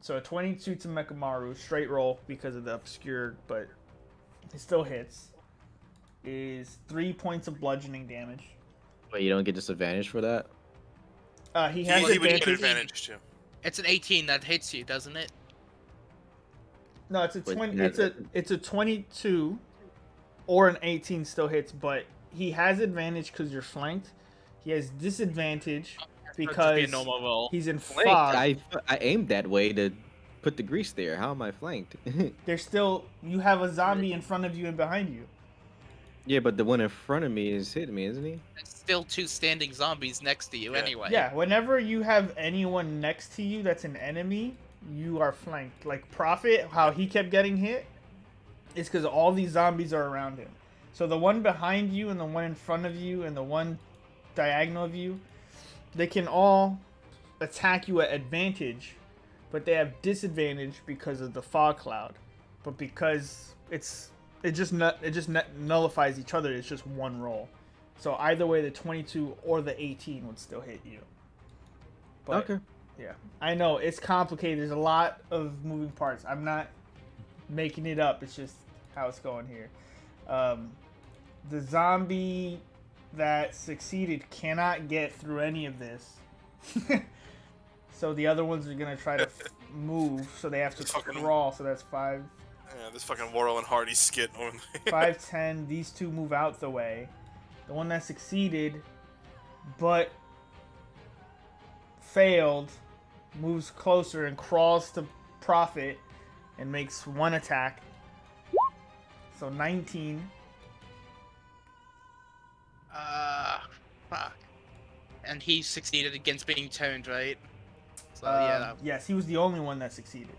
So a 22 to Mekamaru, straight roll because of the obscured, but it still hits. Is 3 points of bludgeoning damage. Wait, you don't get disadvantage for that? He has He would get advantage. advantage too. It's an 18 that hits you, doesn't it? No, it's a Wait, 20. has It's a 22, or an 18 still hits, but he has advantage because you're flanked. He has disadvantage That'd just because be a normal roll. he's in Flanked. fog. I aimed that way to put the grease there. How am I flanked? There's still you have a zombie in front of you and behind you. Yeah, but the one in front of me is hitting me, isn't he? There's still 2 standing zombies next to you Yeah. anyway. Yeah, whenever you have anyone next to you that's an enemy, you are flanked. Like Prophet, how he kept getting hit is because all these zombies are around him. So the one behind you and the one in front of you and the one diagonal of you, they can all attack you at advantage, but they have disadvantage because of the fog cloud. But because it just nullifies each other, it's just one roll. So either way, the 22 or the 18 would still hit you. But, Okay. yeah, I know it's complicated. There's a lot of moving parts. I'm not making it up. It's just how it's going here. The zombie that succeeded cannot get through any of this. So the other ones are gonna try to move. So they have to crawl. So that's 5. Yeah, this fucking Laurel and Hardy skit. 5, 10. These two move out the way. The one that succeeded, but failed, moves closer and crawls to Prophet and makes one attack. So 19. Fuck. And he succeeded against being turned, right? So Yes, he was the only one that succeeded.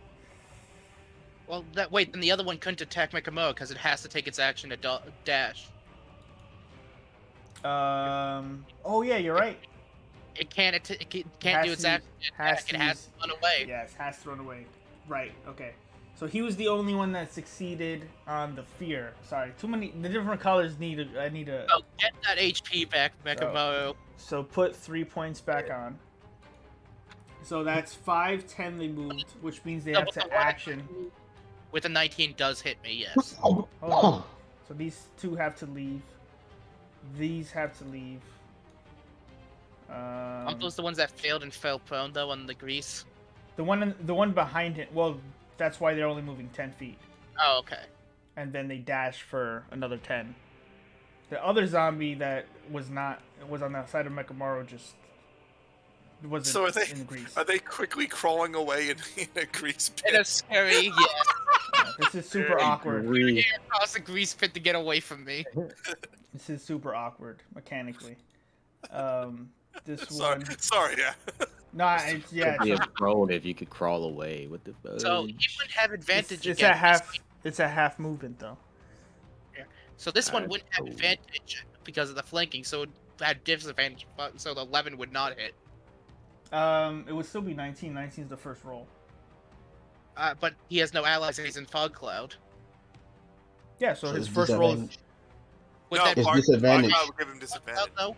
Well, wait, then the other one couldn't attack Mekamoa because it has to take its action to dash. Oh yeah, you're right. It can't do its action. It has to run away. Yes, has to run away. Right. Okay. So he was the only one that succeeded on the fear. Sorry, too many. The different colors I need a. Oh, get that HP back, Mekamoa. So put 3 points back on. So that's 5, 10 they moved, which means they have to action. With a 19 does hit me, yes. Hold on. So these two have to leave. These have to leave. Aren't those the ones that failed and fell prone though on the grease? The one behind it. Well, that's why they're only moving 10 feet. Oh, okay. And then they dash for another 10. The other zombie that was on the side of Mekamaru just wasn't So in the grease. are they quickly crawling away in a grease pit? In a scary, yes. This is super awkward. Across the grease pit to get away from me. This is super awkward mechanically. This Sorry, one. sorry, yeah. No, yeah. It'd be a prone if you could crawl away. What the fuck? So you would have advantage. It's a half. It's a half movement though. Yeah. So this one That's wouldn't have cool. advantage because of the flanking, so it would have disadvantage. So the 11 would not hit. It would still be 19. 19 is the first roll. But he has no allies and he's in fog cloud. Yeah, so his it's first roll is. disadvantage. Would No, that It's Fog- disadvantage. Fog would give him disadvantage. though?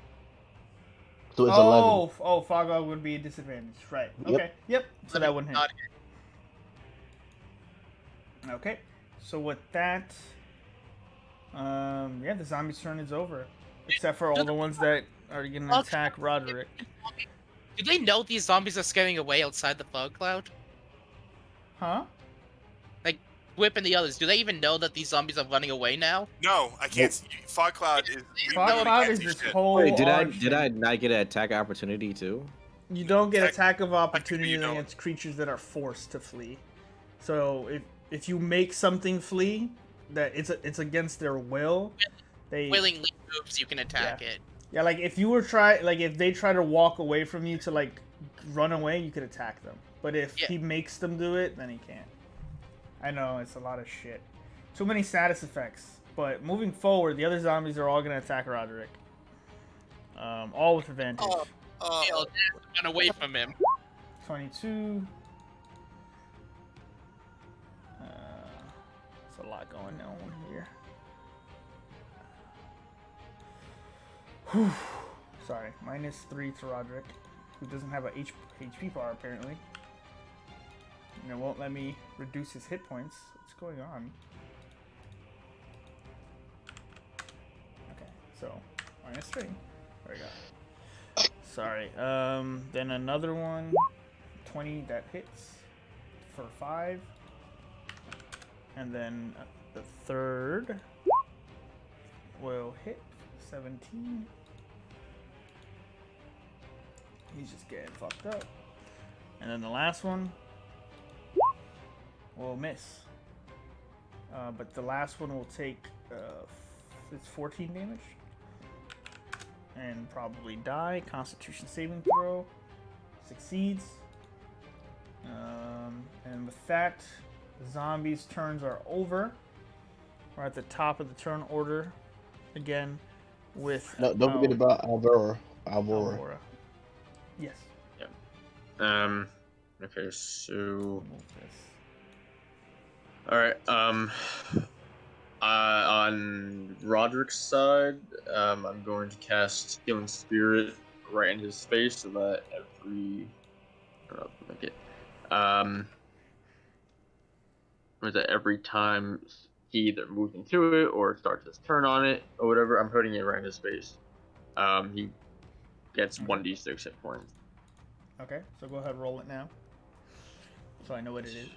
So it's 11. Oh, Fog would be a disadvantage. Right. Yep. Okay. Yep. So that wouldn't hit. Not hit. Okay. So with that, yeah, the zombie's turn is over, except for all the ones that are gonna attack Roderick. Do they know these zombies are scaring away outside the fog cloud? Huh? Whip and the others, do they even know that these zombies are running away now? No, I can't. Fog Cloud is. we Fog really Cloud can't is see this shit. whole. Wait, did orange I thing. not get an attack opportunity too? You don't get Tech- attack of opportunity you don't. against creatures that are forced to flee. So if you make something flee, that it's against their will, they Willingly moves, you can attack it. yeah, like if they try to walk away from you to like run away, you could attack them. But if Yeah. he makes them do it, then he can't. I know it's a lot of shit. Too many status effects. But moving forward, the other zombies are all gonna attack Roderick. All with advantage. They'll run away from him. 22. There's a lot going on here. Whew. Sorry, -3 to Roderick, who doesn't have a HP bar apparently. And it won't let me reduce his hit points. What's going on? Okay, so -3. There we go. Sorry. Then another one, 20 that hits for 5, and then the third will hit 17. He's just getting fucked up. And then the last one will miss. But the last one will take it's 14 damage. And probably die. Constitution saving throw. Succeeds. And with that, the zombies' turns are over. We're at the top of the turn order. again with No, don't forget about Alvaro. Alvora. Yes. Okay, so Move this. all right. On Roderick's side, I'm going to cast Healing Spirit right in his face so that every time he either moves into it or starts his turn on it or whatever, I'm putting it right in his face. He gets 1d6 hit points. Okay, so go ahead, roll it now. So I know what it is.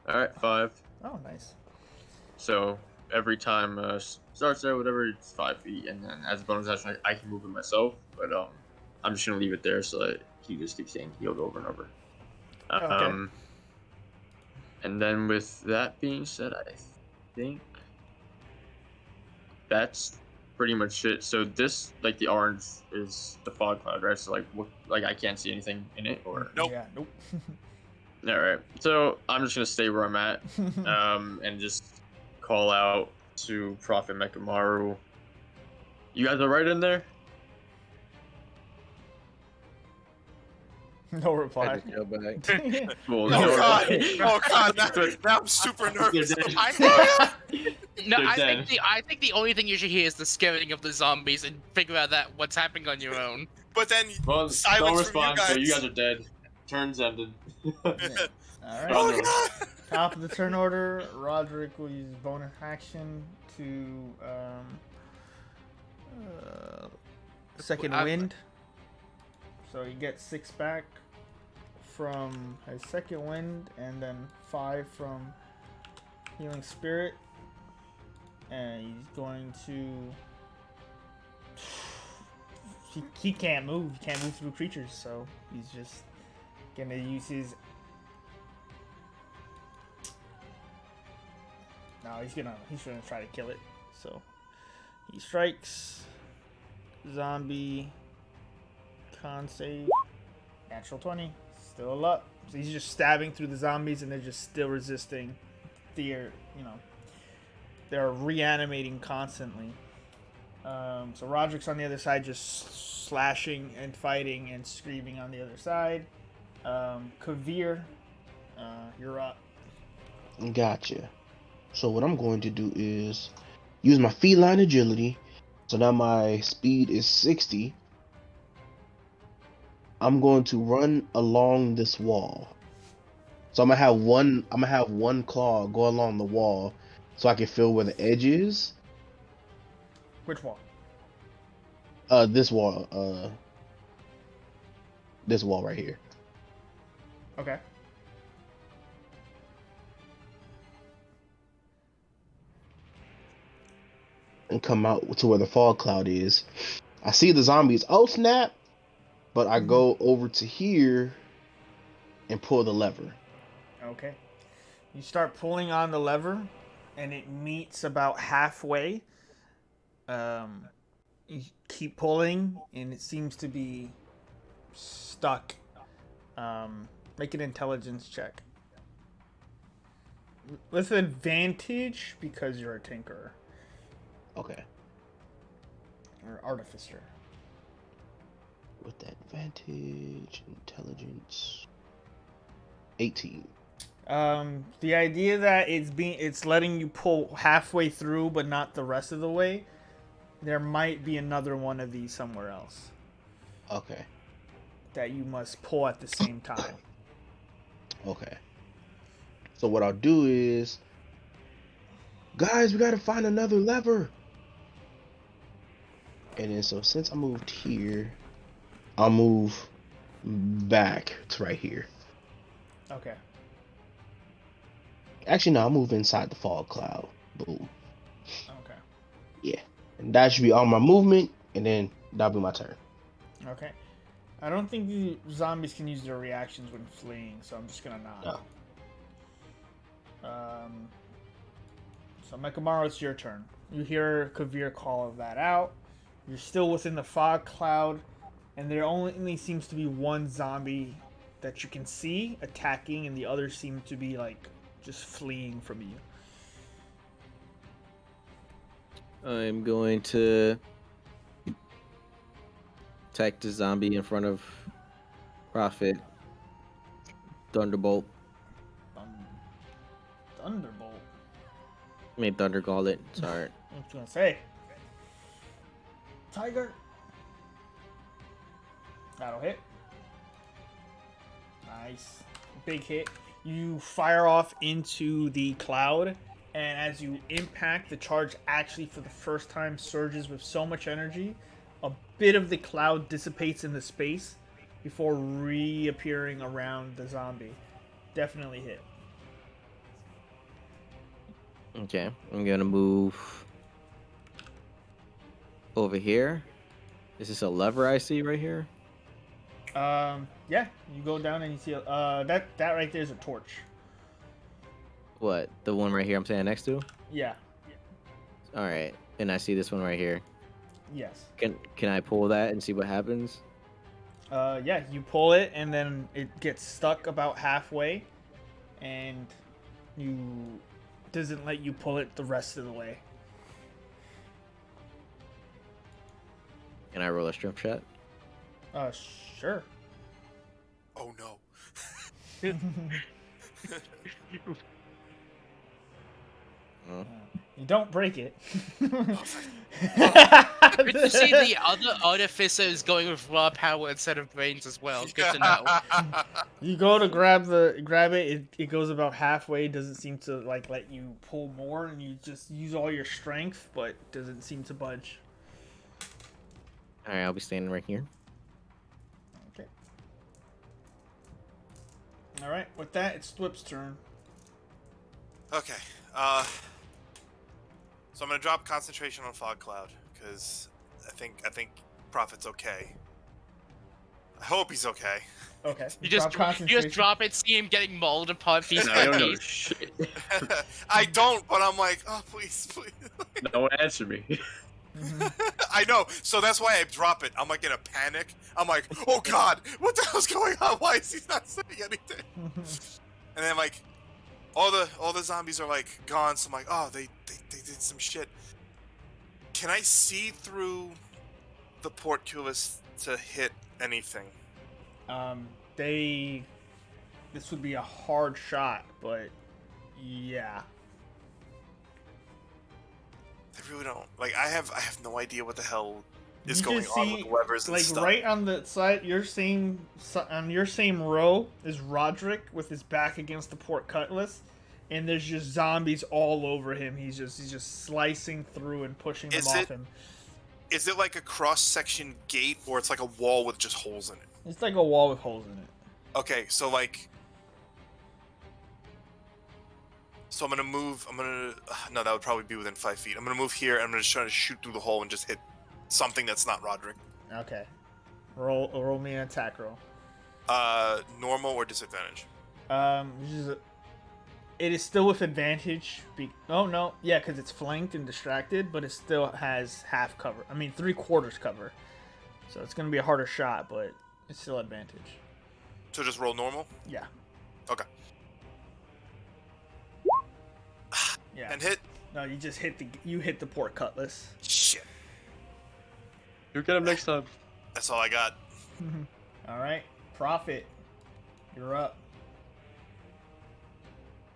All right, 5. Oh, nice. So every time starts there, whatever, it's 5 feet, and then as a bonus action, I can move it myself. But I'm just gonna leave it there so that he just keeps saying healed over and over. Okay. And then with that being said, I think that's pretty much it. So this, like the orange, is the fog cloud, right? So like I can't see anything in it, or Nope. Yeah, nope. all right. So I'm just gonna stay where I'm at, and just call out to Prophet Mekamaru. You guys are right in there. No I reply. just go back. Cool. Oh god! Okay. Oh god! Now I'm super nervous. You're dead. No, They're I dead. think the only thing you should hear is the scaring of the zombies and figure out that what's happening on your own. But then Well, no silence from you response. So guys. you guys are dead. Turns ended. All right. Oh god! Top of the turn order, Roderick will use bonus action to second wind. So he gets 6 back from his second wind, and then 5 from healing spirit. And he's going to. He can't move. He can't move through creatures, so he's just gonna use his. No, he's gonna try to kill it. So he strikes. Zombie. Con save. Natural 20. Still up. So he's just stabbing through the zombies, and they're just still resisting. They're reanimating constantly. So Roderick's on the other side, just slashing and fighting and screaming on the other side. Kavir, you're up. Gotcha. So what I'm going to do is use my feline agility. So now my speed is 60. I'm going to run along this wall. So I'm gonna have one claw go along the wall so I can feel where the edge is. Which wall? This wall right here. Okay. And come out to where the fog cloud is. I see the zombies. Oh snap! But I go over to here and pull the lever. Okay. You start pulling on the lever, and it meets about halfway. You keep pulling, and it seems to be stuck. Make an intelligence check. With advantage, because you're a tinkerer. Okay. Or artificer. With that advantage, intelligence 18. The idea that it's letting you pull halfway through but not the rest of the way, there might be another one of these somewhere else Okay. that you must pull at the same time. Okay. So what I'll do is, guys, we gotta find another lever. And then so since I moved here, I'll move back to right here. Okay. Actually, no, I'll move inside the fog cloud. Boom. Okay. Yeah. And that should be all my movement, and then that'll be my turn. Okay. I don't think the zombies can use their reactions when fleeing, so I'm just gonna nod. No. So Mekamaru, it's your turn. You hear Kavir call that out. You're still within the fog cloud, and there only seems to be one zombie that you can see attacking, and the others seem to be like just fleeing from you. I'm going to attack the zombie in front of Prophet. Thunderbolt. Thunderbolt. I mean, Thunder Gauntlet. Sorry. I was gonna say. Tiger. That'll hit. Nice. Big hit. You fire off into the cloud, and as you impact, the charge actually for the first time surges with so much energy. A bit of the cloud dissipates into space before reappearing around the zombie. Definitely hit. Okay, I'm gonna move over here. Is this a lever I see right here? Yeah, you go down and you see that right there is a torch. What? The one right here I'm standing next to? Yeah. All right, and I see this one right here. Yes. Can I pull that and see what happens? Yeah, you pull it and then it gets stuck about halfway, and you doesn't let you pull it the rest of the way. Can I roll a strength check? Sure. Oh no. Oh. You don't break it. Good to see the other artificers going with raw power instead of brains as well. Good to know. You go to grab it, it goes about halfway, doesn't seem to like let you pull more, and you just use all your strength, but doesn't seem to budge. All right, I'll be standing right here. Okay. All right, with that, it's Thwip's turn. Okay. So I'm gonna drop concentration on Fog Cloud because I think Prophet's okay. I hope he's okay. Okay. You just drop it, see him getting mauled apart piece I by don't know piece. shit. I don't, but I'm like, oh please, please. No one answered me. I know, so that's why I drop it. I'm like in a panic. I'm like, oh god, what the hell's going on? Why is he not saying anything? And then like, all the zombies are like gone. So I'm like, oh, they did some shit. Can I see through the portcullis to hit anything? This would be a hard shot, but yeah. I really don't. Like, I have no idea what the hell is You going just on see, with the levers and like stuff. right on the side, on your same row is Roderick with his back against the port cutlass, and there's just zombies all over him. He's just slicing through and pushing them off him. Is it like a cross-section gate, or it's like a wall with just holes in it? It's like a wall with holes in it. Okay, so like... So I'm gonna move, no, that would probably be within 5 feet. I'm gonna move here, and I'm gonna try to shoot through the hole and just hit something that's not Roderick. Okay. Roll me an attack roll. Normal or disadvantage? It is still with advantage. Oh no, yeah, because it's flanked and distracted, but it still has half cover. I mean, 3/4 cover. So it's gonna be a harder shot, but it's still advantage. So just roll normal? Yeah. Okay. Yeah. And hit? No, you just hit the port cutlass. Shit. You'll get him next time. That's all I got. All right, Prophet, you're up.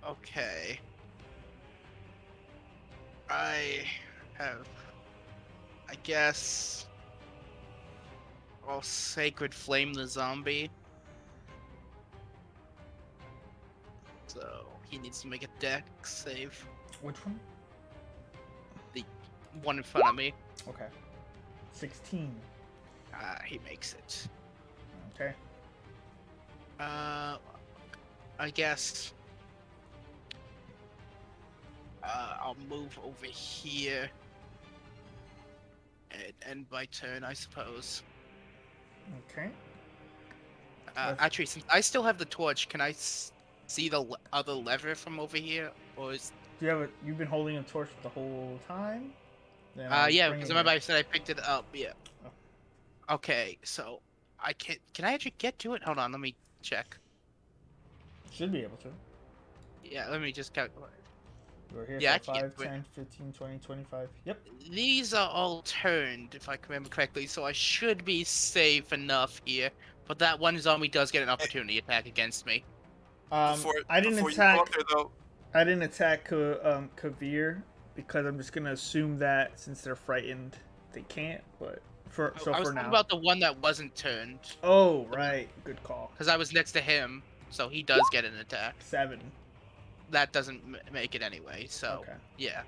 Okay. I guess I'll Sacred Flame the zombie. So he needs to make a dex save. Which one? The one in front of me. Okay. 16. He makes it. Okay. I guess I'll move over here and end my turn, I suppose. Okay. Actually, since I still have the torch, can I see the other lever from over here, or is? You've been holding a torch the whole time? Then Yeah, bring because it remember here. I said I picked it up. Yeah. Oh. Okay, so I can I actually get to it? Hold on, let me check. Should be able to. Yeah, let me just calculate. We're here Yeah, I for can't 5, do it. 10, 15, 20, 25. Yep. These are all turned, if I can remember correctly, so I should be safe enough here. But that one zombie does get an opportunity attack against me. I didn't before you go up attack. there, though, I didn't attack Kavir because I'm just gonna assume that since they're frightened, they can't. But for I was for talking now. about the one that wasn't turned, Oh right, good call. because I was next to him, so he does get an attack. 7. That doesn't make it anyway, so Okay. yeah.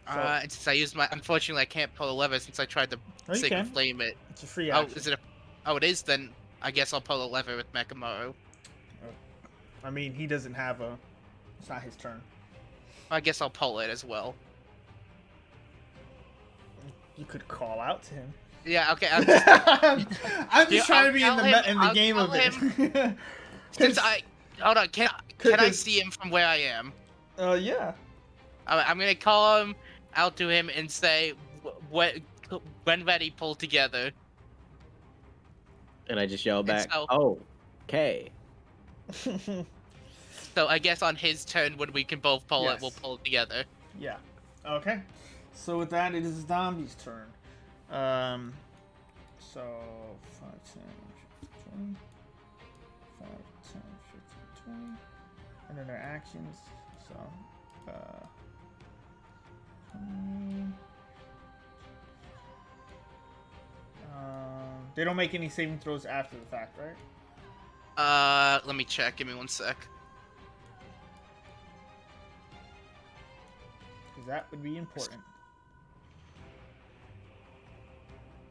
So, And since I used my, unfortunately I can't pull a lever since I tried to oh, you sacred can. flame it. It's a free Oh, action. is it? Oh, it is. Then I guess I'll pull a lever with Mekamaru. I mean, he doesn't have a. It's not his turn. I guess I'll pull it as well. You could call out to him. Yeah. Okay. I'm just Yeah, trying I'll to be in tell the him- in the I'll game of tell it. Since I hold on, can I Cause- see him from where I am? Yeah. I'm gonna call him out to him and say, when ready, pull together." And I just yell back, so- "Oh, okay." So I guess on his turn, when we can both pull Yes. it, we'll pull it together. Yeah. Okay. So with that, it is Zombie's turn. So 5, 10, 15, 20. 5, 10, 15, 20. And then their actions. So, 20. They don't make any saving throws after the fact, right? Let me check. Give me 1 sec. Because that would be important.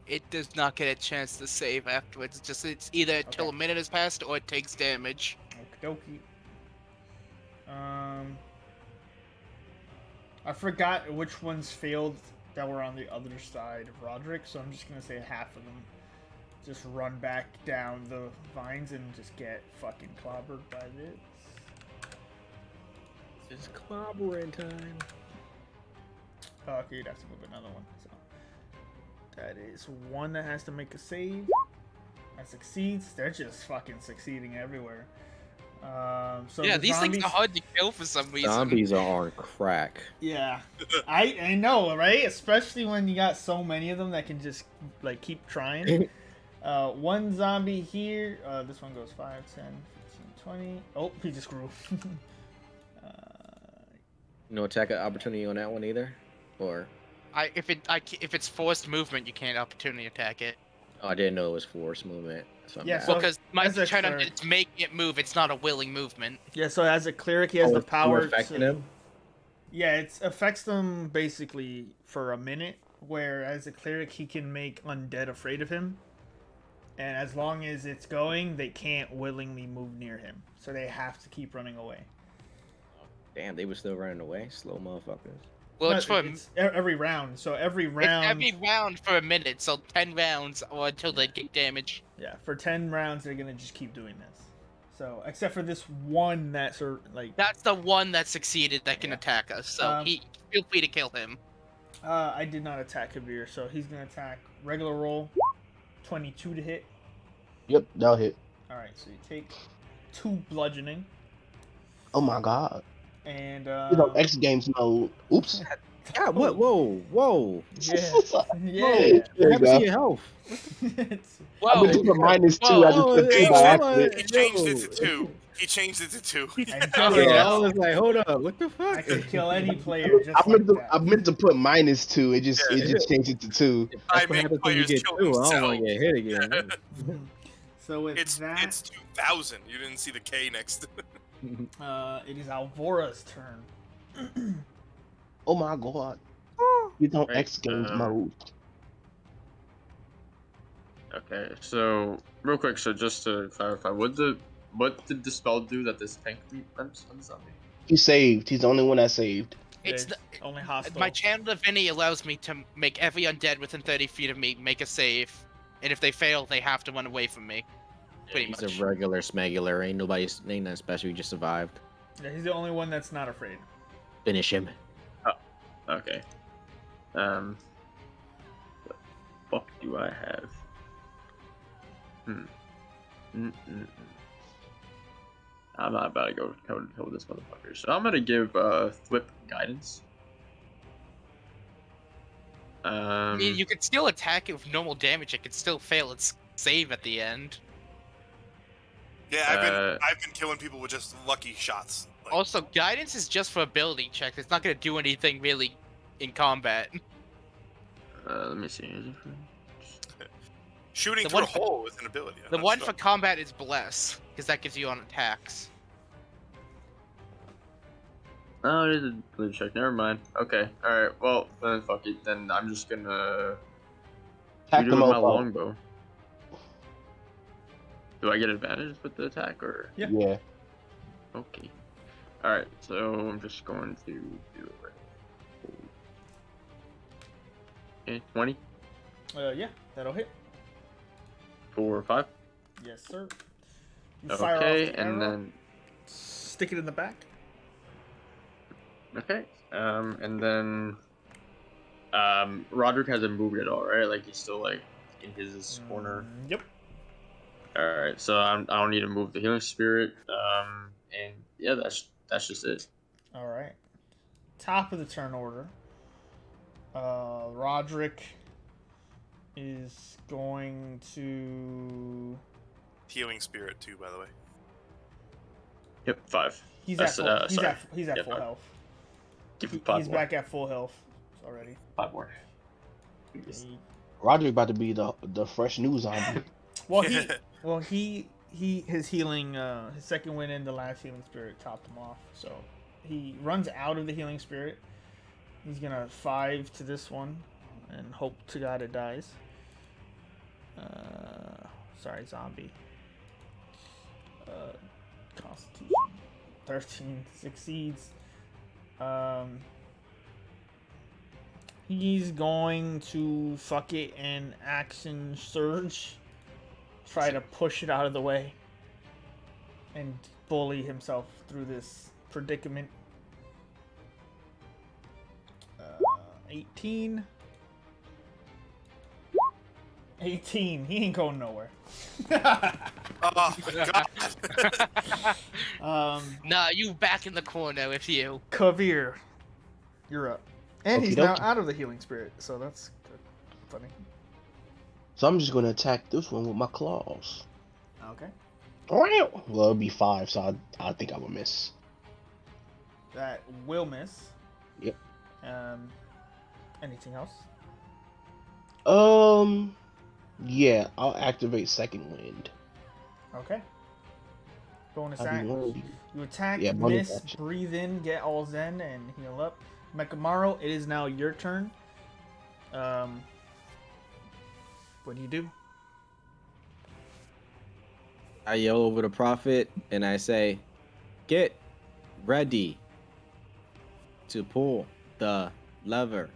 It does not get a chance to save afterwards. It's either until Okay. a minute has passed or it takes damage. Okie dokie. I forgot which ones failed that were on the other side of Roderick, so I'm just gonna say half of them just run back down the vines and just get fucking clobbered by this. It's clobbering time. Oh, okay, you'd have to move another one. So that is one that has to make a save. That succeeds. They're just fucking succeeding everywhere. So Yeah, the these zombies, things are hard to kill for some reason. Zombies are on crack. Yeah, I know, right? Especially when you got so many of them that can just like keep trying. One zombie here. This one goes 5, 10, 15, 20. Oh, he just grew. No attack opportunity on that one either, or If it's forced movement, you can't opportunity attack it. oh, I didn't know it was force movement. So I'm Yeah, bad. so- Because my as a turn on cleric- it's making it move. It's not a willing movement. Yeah, so as a cleric, he has Oh, the it's power affecting to. him. Yeah, it affects them basically for a minute. Where as a cleric, he can make undead afraid of him, and as long as it's going, they can't willingly move near him. So they have to keep running away. Damn, they were still running away. Slow motherfuckers. Well, No, it's for every round. So every round. every round for a minute, so 10 rounds or until they take damage. Yeah, for 10 rounds, they're gonna just keep doing this. So except for this one that sort of like. That's the one that succeeded that can Yeah. attack us. So feel free to kill him. I did not attack Kabir, so he's gonna attack regular roll, 22 to hit. Yep, that'll hit. All right, so you take 2 bludgeoning, Oh my god. and He's on X Games mode. Oops. God, what? Whoa, whoa. yeah, There What you happened go. to your health? It's- I Whoa! went to the -2. Whoa, I just whoa, put 2 by whoa, accident. He changed it to 2. He changed it to 2. I can Oh, kill Yeah, you. I was like, hold up, what the fuck? I can kill any player just I meant, like to, that. I meant to put -2. It just changed it to 2. That's I what make happens when you players get kill 2. I don't want themselves. to get hit again. So with It's that, 2000. You didn't see the K next. it is Alvora's turn. Oh my god. He's on Right, X Games mode. Okay, so real quick, so just to clarify, what did the spell do that this tank did on the zombie? He saved. He's the only one that saved. It's Yeah, the, only hostile. my channel divinity allows me to make every undead within 30 feet of me make a save, and if they fail, they have to run away from me. Pretty He's much. a regular smegular. Ain't nothing special. He just survived. Yeah, he's the only one that's not afraid. Finish him. Okay. What the fuck do I have? I'm not about to go kill this motherfucker. So I'm gonna give Thwip guidance. I mean, you could still attack it with normal damage. It could still fail its save at the end. Yeah, I've been killing people with just lucky shots. Like, Also, guidance is just for ability checks. It's not gonna do anything really in combat. Let me see. shooting The through one a for- hole is an ability. The one for combat is bless, because that gives you on attacks. Oh, it is a blue check. Never mind. Okay. All right. Well, then fuck it. Then I'm just gonna Attack shoot it them with my all. longbow. Do I get advantage with the attack or? Yeah. Yeah. Okay. All right. So I'm just going to do it right. Okay. 20 Yeah, that'll hit. for 5. Yes, sir. You fire off Okay, the and arrow, then stick it in the back. okay. And then Roderick hasn't moved at all, right? Like he's still like in his corner. Yep. All right, so I don't need to move the healing spirit. And yeah, that's just it. All right. Top of the turn order. Roderick is going to. Healing spirit too, by the way. Yep, 5. He's That's, at full. sorry. He's at Yeah, full 5. health. Give him 5 He's more. back at full health already. 5 more. Roderick about to be the fresh new zombie. Well, his healing, his second win in the last healing spirit topped him off. So he runs out of the healing spirit. He's gonna 5 to this one, and hope to God it dies. Sorry, zombie. Constitution 13 succeeds. He's going to fuck it and action surge. Try to push it out of the way. And bully himself through this predicament. 18. 18. He ain't going nowhere. Oh god. Nah, you back in the corner with you. Kavir, you're up. And he's Okey now dokey. out of the healing spirit, so that's good. Funny. So I'm just gonna attack this one with my claws. Okay. Well, it'll be 5, so I think I will miss. That will miss. Yep. Anything else? Yeah, I'll activate second wind. Okay. Bonus I'll be action. one. You attack, Yeah, bonus miss, action. breathe in, get all zen, and heal up. Mekamaru, it is now your turn. What do you do? I yell over the prophet and I say, "Get ready to pull the lever."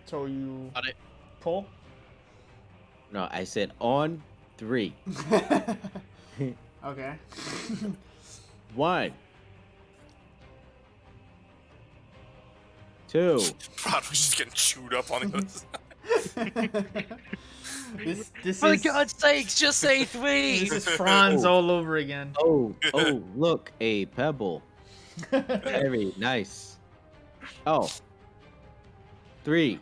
So you Got it. pull? No, I said on 3. Okay. 1, 2. Rod was just getting chewed up on the other side. this For is God's sakes, just say 3! this is Franz all over again. Oh, look, a pebble. Very nice. Oh. 3.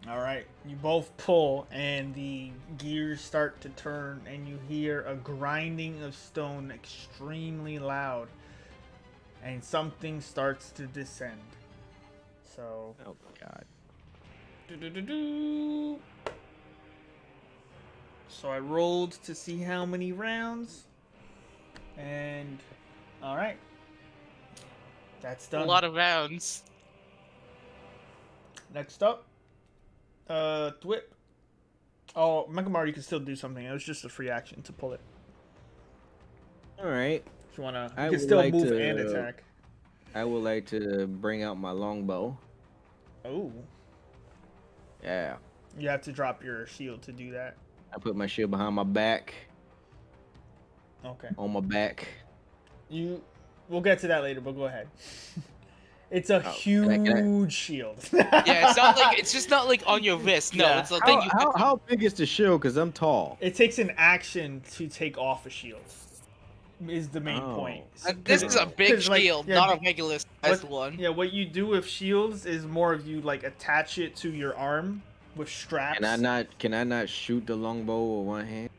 All right, you both pull, and the gears start to turn, and you hear a grinding of stone extremely loud, and something starts to descend. So, Oh God. do-do-do-do. So I rolled to see how many rounds, and all right, that's A done. lot of rounds. Next up, Thwip. Oh, Mekamaru, you can still do something. It was just a free action to pull it. All right. If you wanna, I you can would still like move to- and attack. I would like to bring out my longbow. Oh, Yeah. you have to drop your shield to do that. I put my shield behind my back, Okay. on my back. We'll get to that later, but go ahead. It's a Oh, huge shield. Yeah, it's not like it's just not like on your wrist. No, Yeah. it's a thing you have to. How big is the shield? Because I'm tall. It takes an action to take off a shield. Is the main point. This is a big 'cause, like, shield, yeah, not a regular sized what, one. Yeah, what you do with shields is more of you like attach it to your arm with straps. Can I not shoot the longbow with one hand?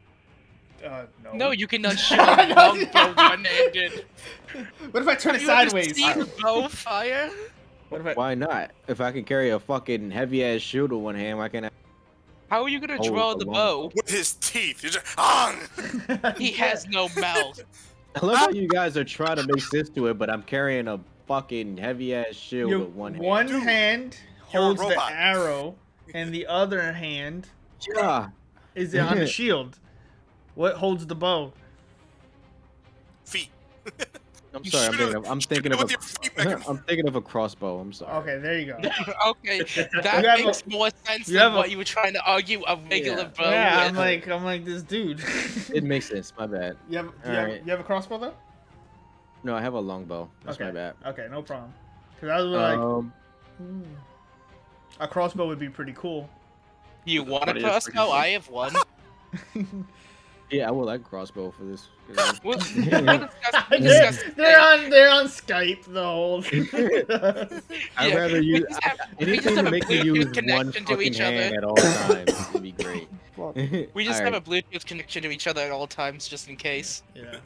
No. No, you cannot shoot a longbow one-handed. What if I turn it Have you ever sideways? seen bow fire? What if I? Why not? If I can carry a fucking heavy ass shield with one hand, why can't I? How are you gonna Oh, draw a the longbow. bow? With his teeth. You're just. He has no mouth. I love how you guys are trying to make sense to it, but I'm carrying a fucking heavy ass shield with one hand. One Dude, hand you're a holds the robot. arrow, and the other hand Yeah. is on the shield. What holds the bow? Feet. I'm You sorry. should've- I'm you thinking should've of with your feet, Megan. I'm thinking of a crossbow. I'm sorry. Okay, there you go. Okay, You that have makes more sense you than have a- what you were trying to argue a regular Yeah. bow Yeah, with. I'm like this dude. It makes sense. My bad. Alright. You have a crossbow though? No, I have a longbow. That's Okay. my bad. Okay, no problem. Cause I was like, a crossbow would be pretty cool. You want a Funny as crossbow? freaking- I have one. Yeah, I would like crossbow for this. We'll discuss They're on Skype the whole. I'd Yeah, rather we use just have- we just anything have to a make me Bluetooth use one connection to fucking each other. hand at all times. It'd be great. We just have Alright, a Bluetooth connection to each other at all times, just in case. Yeah.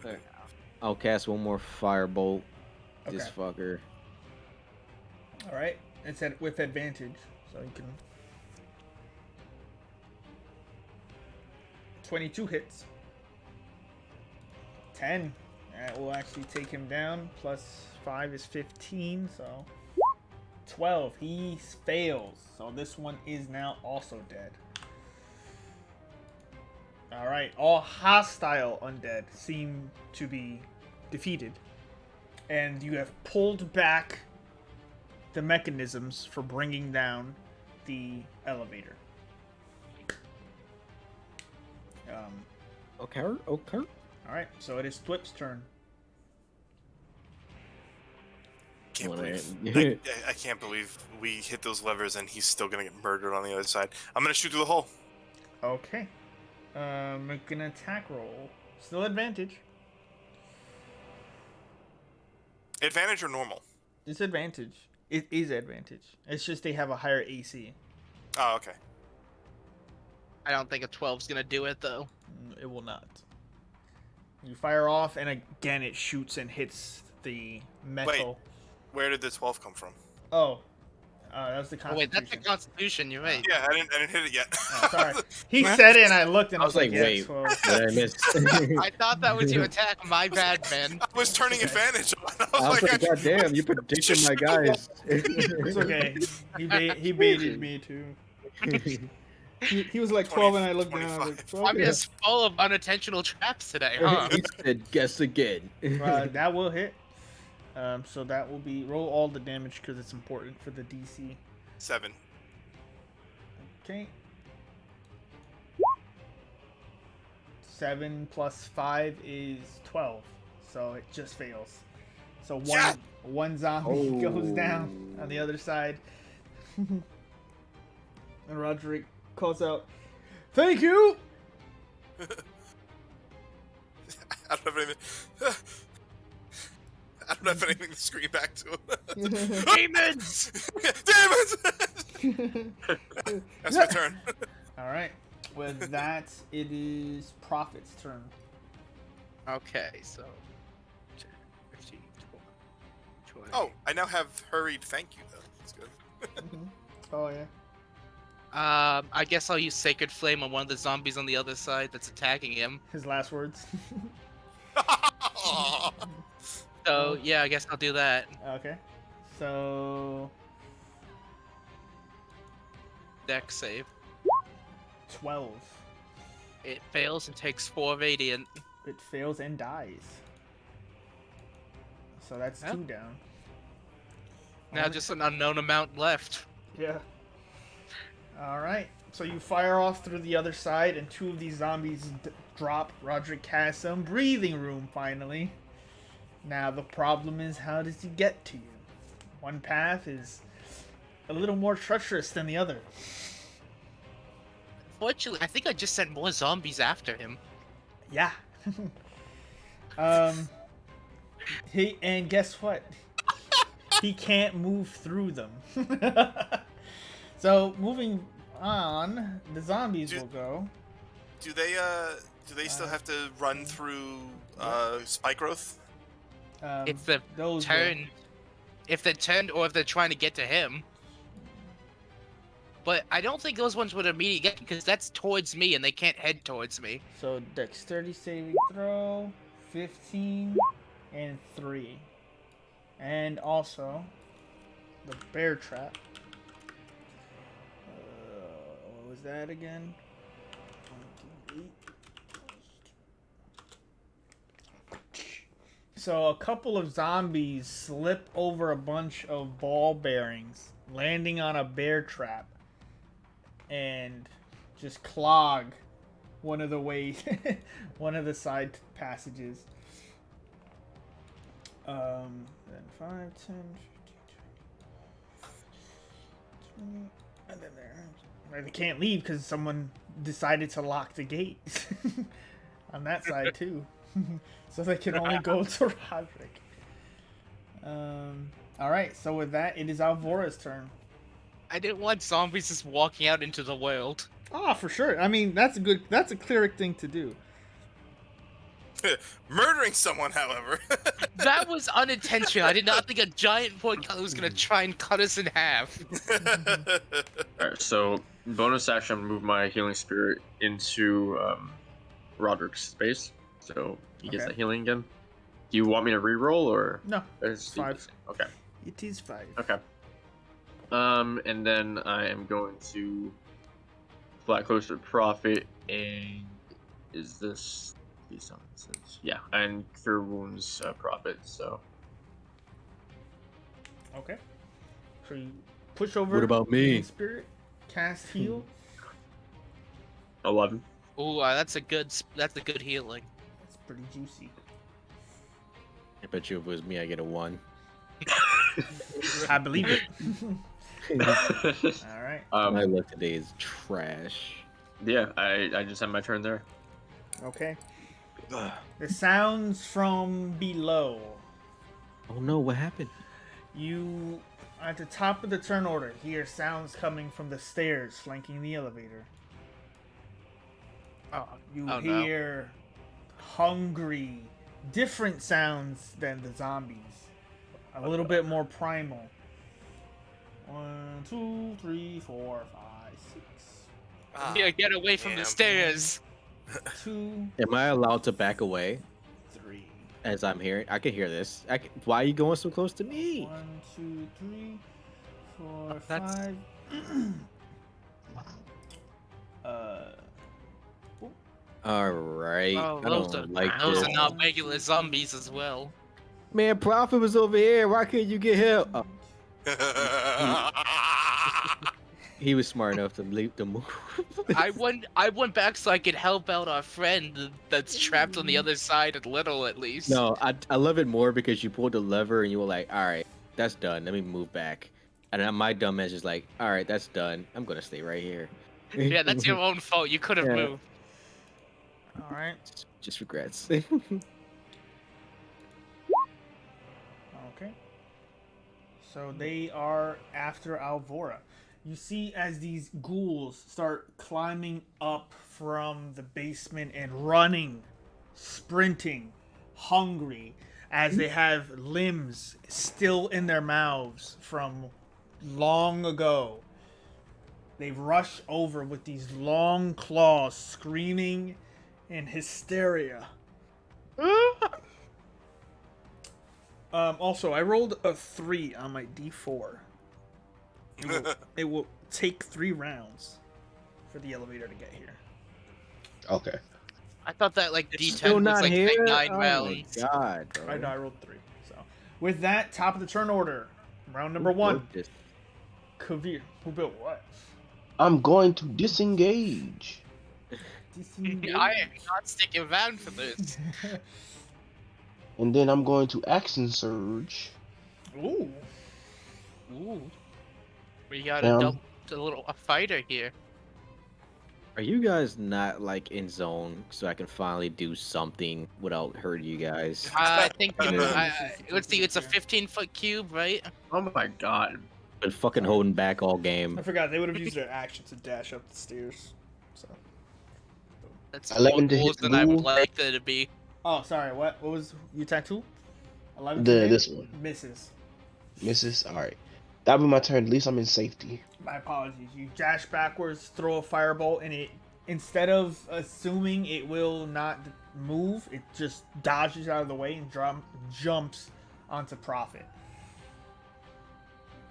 I'll cast one more firebolt. This Okay. fucker. All right. It's with advantage, so you can. 22 hits. 10. That will actually take him down. Plus 5 is 15, so 12. He fails. So this one is now also dead. All right. All hostile undead seem to be defeated, and you have pulled back the mechanisms for bringing down the elevator. Okay. Okay. All right, so it is Thwip's turn. Can't Well, believe. I can't believe we hit those levers and he's still gonna get murdered on the other side. I'm gonna shoot through the hole. Okay. Make an attack roll. Still advantage. Advantage or normal? Disadvantage. It is advantage. It's just they have a higher AC. Oh, okay. I don't think a 12's gonna do it though. It will not. You fire off, and again it shoots and hits the metal. Where did the 12 come from? Oh, that was the Oh Constitution. wait, that's the Constitution. You're right. Yeah, I didn't hit it yet. Oh, sorry. He said it, and I looked, and I was like, yeah, wait, 12. what did I miss? I thought that was your attack. My bad, man. I was turning advantage on. I I was was like, like, God damn, you predicted my guys. It's okay. He baited me too. He was like 12, and I looked down. I was like, 12. I'm just full of unintentional traps today, huh? He said, guess again. That will hit. So that will be roll all the damage because it's important for the DC. 7. Okay. 7 plus 5 is 12, so it just fails. So one zombie goes down on the other side, and Roderick calls out, "Thank you." I don't have anything. I don't have anything to scream back to him. Demons! Damn it! That's my turn. All right. With that, it is Prophet's turn. Okay, so 10, 15, 20. Oh, I now have hurried thank you, though. That's good. Oh yeah. I guess I'll use Sacred Flame on one of the zombies on the other side that's attacking him. His last words. So, yeah, I guess I'll do that. Okay. So Dex save. 12. It fails and takes 4 Radiant. It fails and dies. So that's Yeah. 2 down. Now just an unknown amount left. Yeah. Alright. So you fire off through the other side, and 2 of these zombies drop. Roderick has some breathing room, finally. Now the problem is, how does he get to you? One path is a little more treacherous than the other. Fortunately, I think I just sent more zombies after him. Yeah. And guess what? He can't move through them. So moving on, the zombies will go. Do they still have to run through spike growth? If the those turn, if they're turned or if they're trying to get to him. But I don't think those ones would immediately get because that's towards me and they can't head towards me. So dexterity saving throw, 15 and 3. And also the bear trap. What was that again? 28. So a couple of zombies slip over a bunch of ball bearings, landing on a bear trap, and just clog one of the one of the side passages. Then 5, 10, 15, 20, and then there. They can't leave because someone decided to lock the gate on that side too. So they can only go to Roderick. Alright, so with that, it is Alvora's turn. I didn't want zombies just walking out into the world. Ah, for sure. I mean, that's a cleric thing to do. Murdering someone, however. That was unintentional. I did not think a giant porcupine was gonna try and cut us in half. Alright, so bonus action, I'm gonna move my healing spirit into Roderick's space, so he gets Okay. that healing again. Do you want me to re-roll or? No, It's 5. Okay. It is 5. Okay. And then I am going to Black Cloister Prophet, and is this these sentences? Yeah, and Cure Wounds Prophet. So Okay. So you push over. What about me? healing Spirit, cast heal. 11. Ooh, that's a good healing. That's pretty juicy. I bet you if it was me, I get a 1. I believe it. All right. My luck today is trash. Yeah, I just had my turn there. Okay. The sounds from below. Oh no, what happened? You, at the top of the turn order, hear sounds coming from the stairs flanking the elevator. You no. hear hungry, different sounds than the zombies. A little bit more primal. 1, 2, 3, 4, 5, 6. Yeah, get away from the damn. stairs. 2, Am I allowed to back away 3. as I'm hearing? I can hear this. Why are you going so close to me? 1, 2, 3, 4, That's- 5. All right. Oh, I those don't are, like those this. are not regular zombies as well. Man, Prophet was over here. Why couldn't you get him? Oh, he was smart enough to leave the move. I went back so I could help out our friend that's trapped on the other side a little at least. No, I love it more because you pulled the lever and you were like, all right, that's done. Let me move back. And then my dumb ass is like, all right, that's done. I'm going to stay right here. Yeah, that's your own fault. You could have Yeah. moved. All right. Just regrets. Okay. So they are after Alvora. You see as these ghouls start climbing up from the basement and running, sprinting, hungry, as they have limbs still in their mouths from long ago. They rush over with these long claws, screaming in hysteria. Also, I rolled a 3 on my D4. It will take 3 rounds for the elevator to get here. Okay. I thought that like Still D10 was not like here? take 9 Oh rounds. my god, bro. I know, I rolled 3. So, with that, top of the turn order. Round number 1. This- Kavir. Who built what? I'm going to disengage. I am not sticking around for this. And then I'm going to action surge. Ooh. Ooh. We got Um, a fighter here. Are you guys not like in zone so I can finally do something without hurting you guys? I think Yeah. let's see. It's a 15-foot cube, right? Oh my god. Been fucking holding back all game. I forgot they would have used their action to dash up the stairs. So. That's 11 more to hit goals than I would ghoul. like there to be. Oh, sorry. What was you attack 2? 11 to hit? This one Misses. misses. All right, that'll be my turn. At least I'm in safety. My apologies. You dash backwards, throw a firebolt, and it, instead of assuming it will not move, it just dodges out of the way and jumps onto Prophet.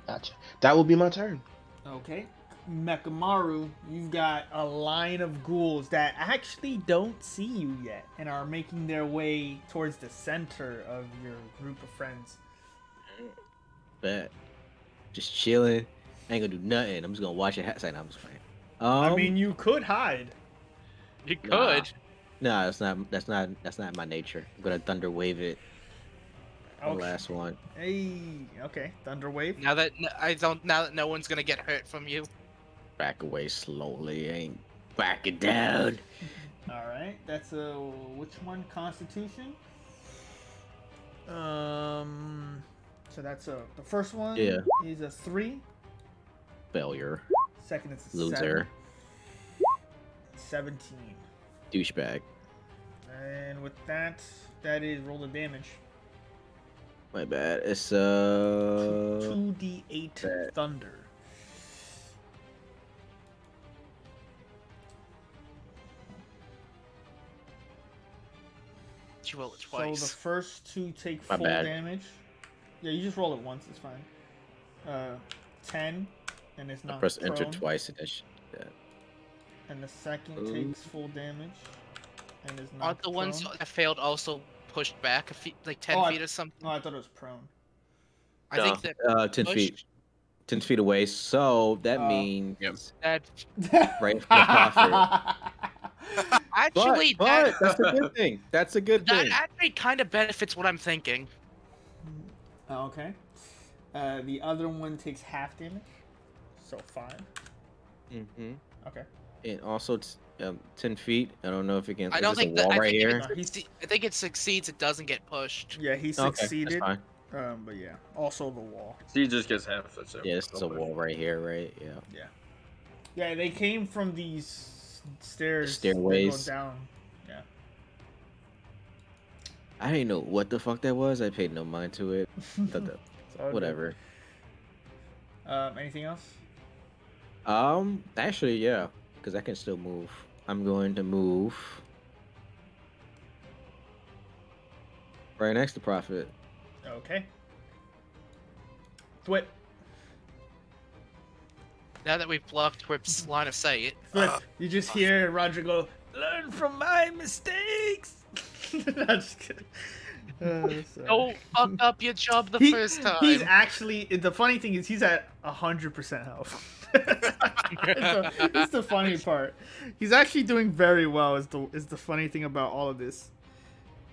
Gotcha. That will be my turn. Okay. Mekamaru, you've got a line of ghouls that actually don't see you yet and are making their way towards the center of your group of friends. Bet. Just chilling. I ain't gonna do nothing. I'm just gonna watch it. Say, I'm just playing. I mean, you could hide. You Nah. could. No, that's not my nature. I'm gonna thunder wave it. The Okay. last one. Hey, okay. Thunderwave. Now that no one's gonna get hurt from you. Back away slowly. Ain't backing down. All right. That's a which one? Constitution. So that's the first one. Yeah. Is a 3. Failure. Second is a Loser. 17. Douchebag. And with that, that is roll the damage. My bad. It's 2d8 bad. thunder. Did you roll it So twice? the first 2 take My full bad. damage. Yeah, you just roll it once. It's fine. 10, and it's I not pressed prone. enter twice and yeah. And the second Ooh. takes full damage, and is not Aren't the ones prone. that failed also pushed back a feet, like 10 Oh, feet or something? Oh, I thought it was prone. I think that 10 pushed- feet. 10 feet away. So that Oh. means that right for the profit. actually But that's a good thing. That's a good that thing. actually kind of benefits what I'm thinking. Okay. The other one takes half damage, so 5. Mm-hmm. Okay. And also 10 feet. I don't know if it can. I is don't this think a wall that. right here. I think it succeeds. It doesn't get pushed. Yeah, he Okay, succeeded. that's fine. But yeah, also the wall. So he just gets half. That's it. Yeah, this is a wall right here, right? Yeah. Yeah, they came from these stairs. Stairways. That go down. Yeah. I didn't know what the fuck that was. I paid no mind to it. Thought that- It's all good. whatever. Anything else? Actually, yeah, because I can still move. I'm going to move right next to Prophet. Okay. Thwip. Now that we've blocked Whip's line of sight, Thwip. You just hear Roger go, "Learn from my mistakes." I'm just kidding. Sorry. don't fuck up your job the He- first time. He's actually. The funny thing is, he's at 100% health. It's the funny part. He's actually doing very well. Is the funny thing about all of this.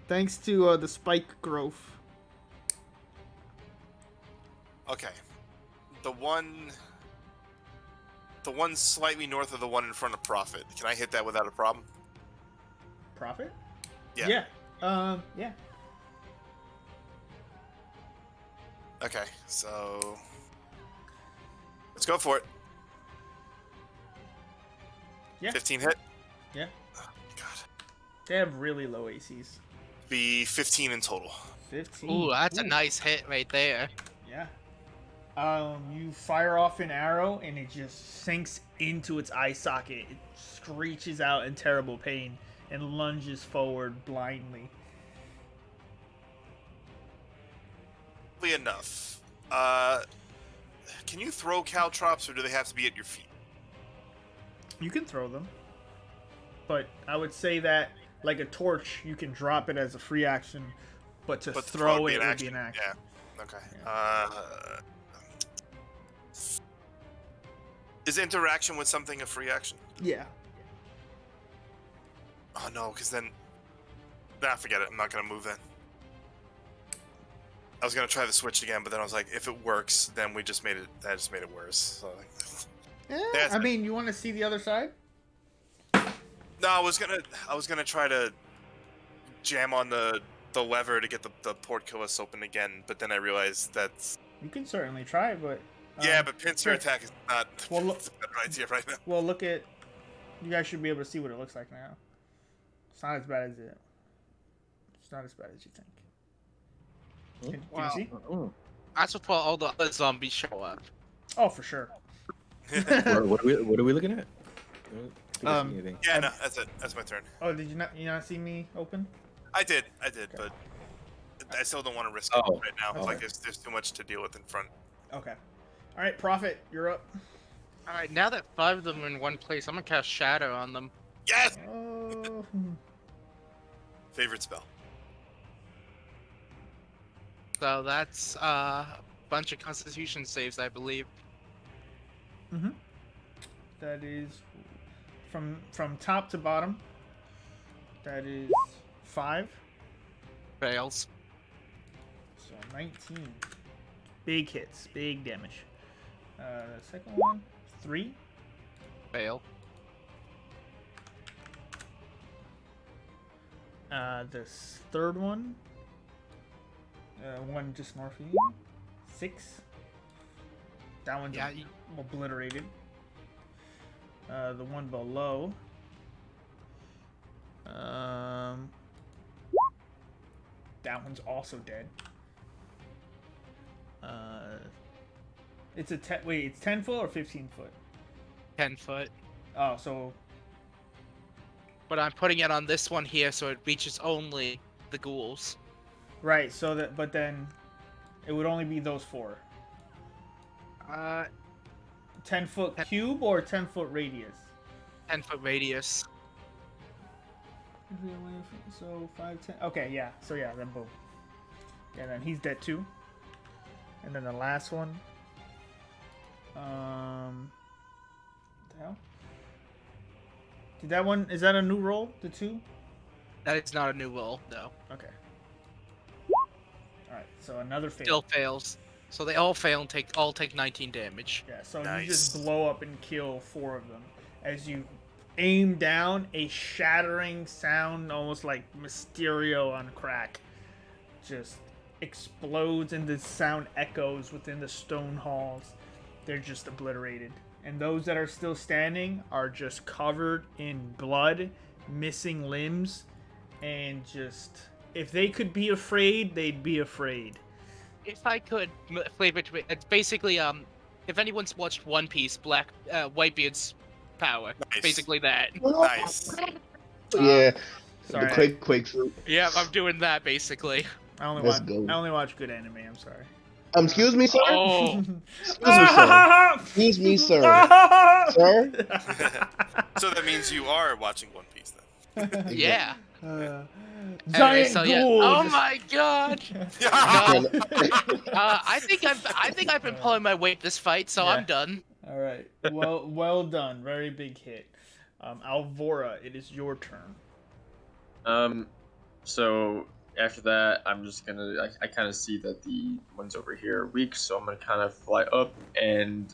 Thanks to the spike growth. Okay. The one slightly north of the one in front of Prophet. Can I hit that without a problem? Profit? Yeah. Yeah. Okay, so let's go for it. Yeah. 15 hit. Yeah. Oh, God. They have really low ACs. Be 15 in total. 15. Ooh, that's a Ooh. nice hit right there. Yeah. You fire off an arrow and it just sinks into its eye socket. It screeches out in terrible pain and lunges forward blindly. Oddly enough, can you throw caltrops or do they have to be at your feet? You can throw them, but I would say that, like a torch, you can drop it as a free action, but to But throw would it be would be an action. Yeah. Okay. Yeah. Is interaction with something a free action? Yeah. Oh no, because then. Nah, forget it. I'm not gonna move then. I was gonna try the switch again, but then I was like, if it works, then that just made it worse. So, Yeah, I mean, you want to see the other side? no, I was gonna try to jam on the lever to get the portcullis open again, but then I realized that's You can certainly try, but yeah, but pincer here. attack is not Well, look, a good idea right now. well, look at. You guys should be able to see what it looks like now. It's not as bad as it. It's not as bad as you think. Can Wow. you see? That's before all the other zombies show up. Oh, for sure. What are we looking at? Anything. Yeah, no, that's it. That's my turn. Oh, did you not see me open? I did, Okay. but I still don't want to risk it Oh. right now. Okay. Like, there's too much to deal with in front. Okay. All right, Prophet, you're up. Alright, now that 5 of them are in one place, I'm gonna cast Shadow on them. Yes! Oh. Favorite spell. So that's a bunch of Constitution saves, I believe. Mhm. That is from top to bottom. That is 5. Fails. So 19. Big hits, big damage. The second one, 3. Fail. Third one, one just north of you, 6. That one's Yeah, obliterated. The one below, that one's also dead. It's it's 10 foot or 15 foot? 10 foot. Oh, so But I'm putting it on this one here so it reaches only the ghouls. right. So that, but then it would only be those 4. 10-foot cube or 10-foot radius? 10-foot radius. So 5, 10. Okay, yeah. So yeah, then boom. Yeah, then he's dead too. And then the last one. What the hell? Did that one? Is that a new roll? The 2? That is not a new roll, no. Okay. All right. So another fail. Still fails. So they all fail and all take 19 damage. Yeah. So Nice. you just blow up and kill 4 of them as you aim down. A shattering sound, almost like Mysterio on crack, just explodes, and the sound echoes within the stone halls. They're just obliterated. And those that are still standing are just covered in blood, missing limbs, and just, if they could be afraid, they'd be afraid. If I could flavor it, it's basically if anyone's watched One Piece, Whitebeard's power. Nice. Basically that. Nice. Yeah, Sorry, the quake fruit. Yeah, I'm doing that basically. I only Let's watch. go. I only watch good anime. I'm sorry. Excuse me, sir. Oh, Excuse me, sir. Excuse me, sir. Sir? So that means you are watching One Piece then. yeah. Giant Anyway, so yeah. ghoul. Oh my god. Yeah. No. I think I've been pulling my weight this fight, so Yeah. I'm done. All right. Well done. Very big hit. Alvora, it is your turn. So after that, I'm just gonna. I kind of see that the ones over here are weak, so I'm gonna kind of fly up, and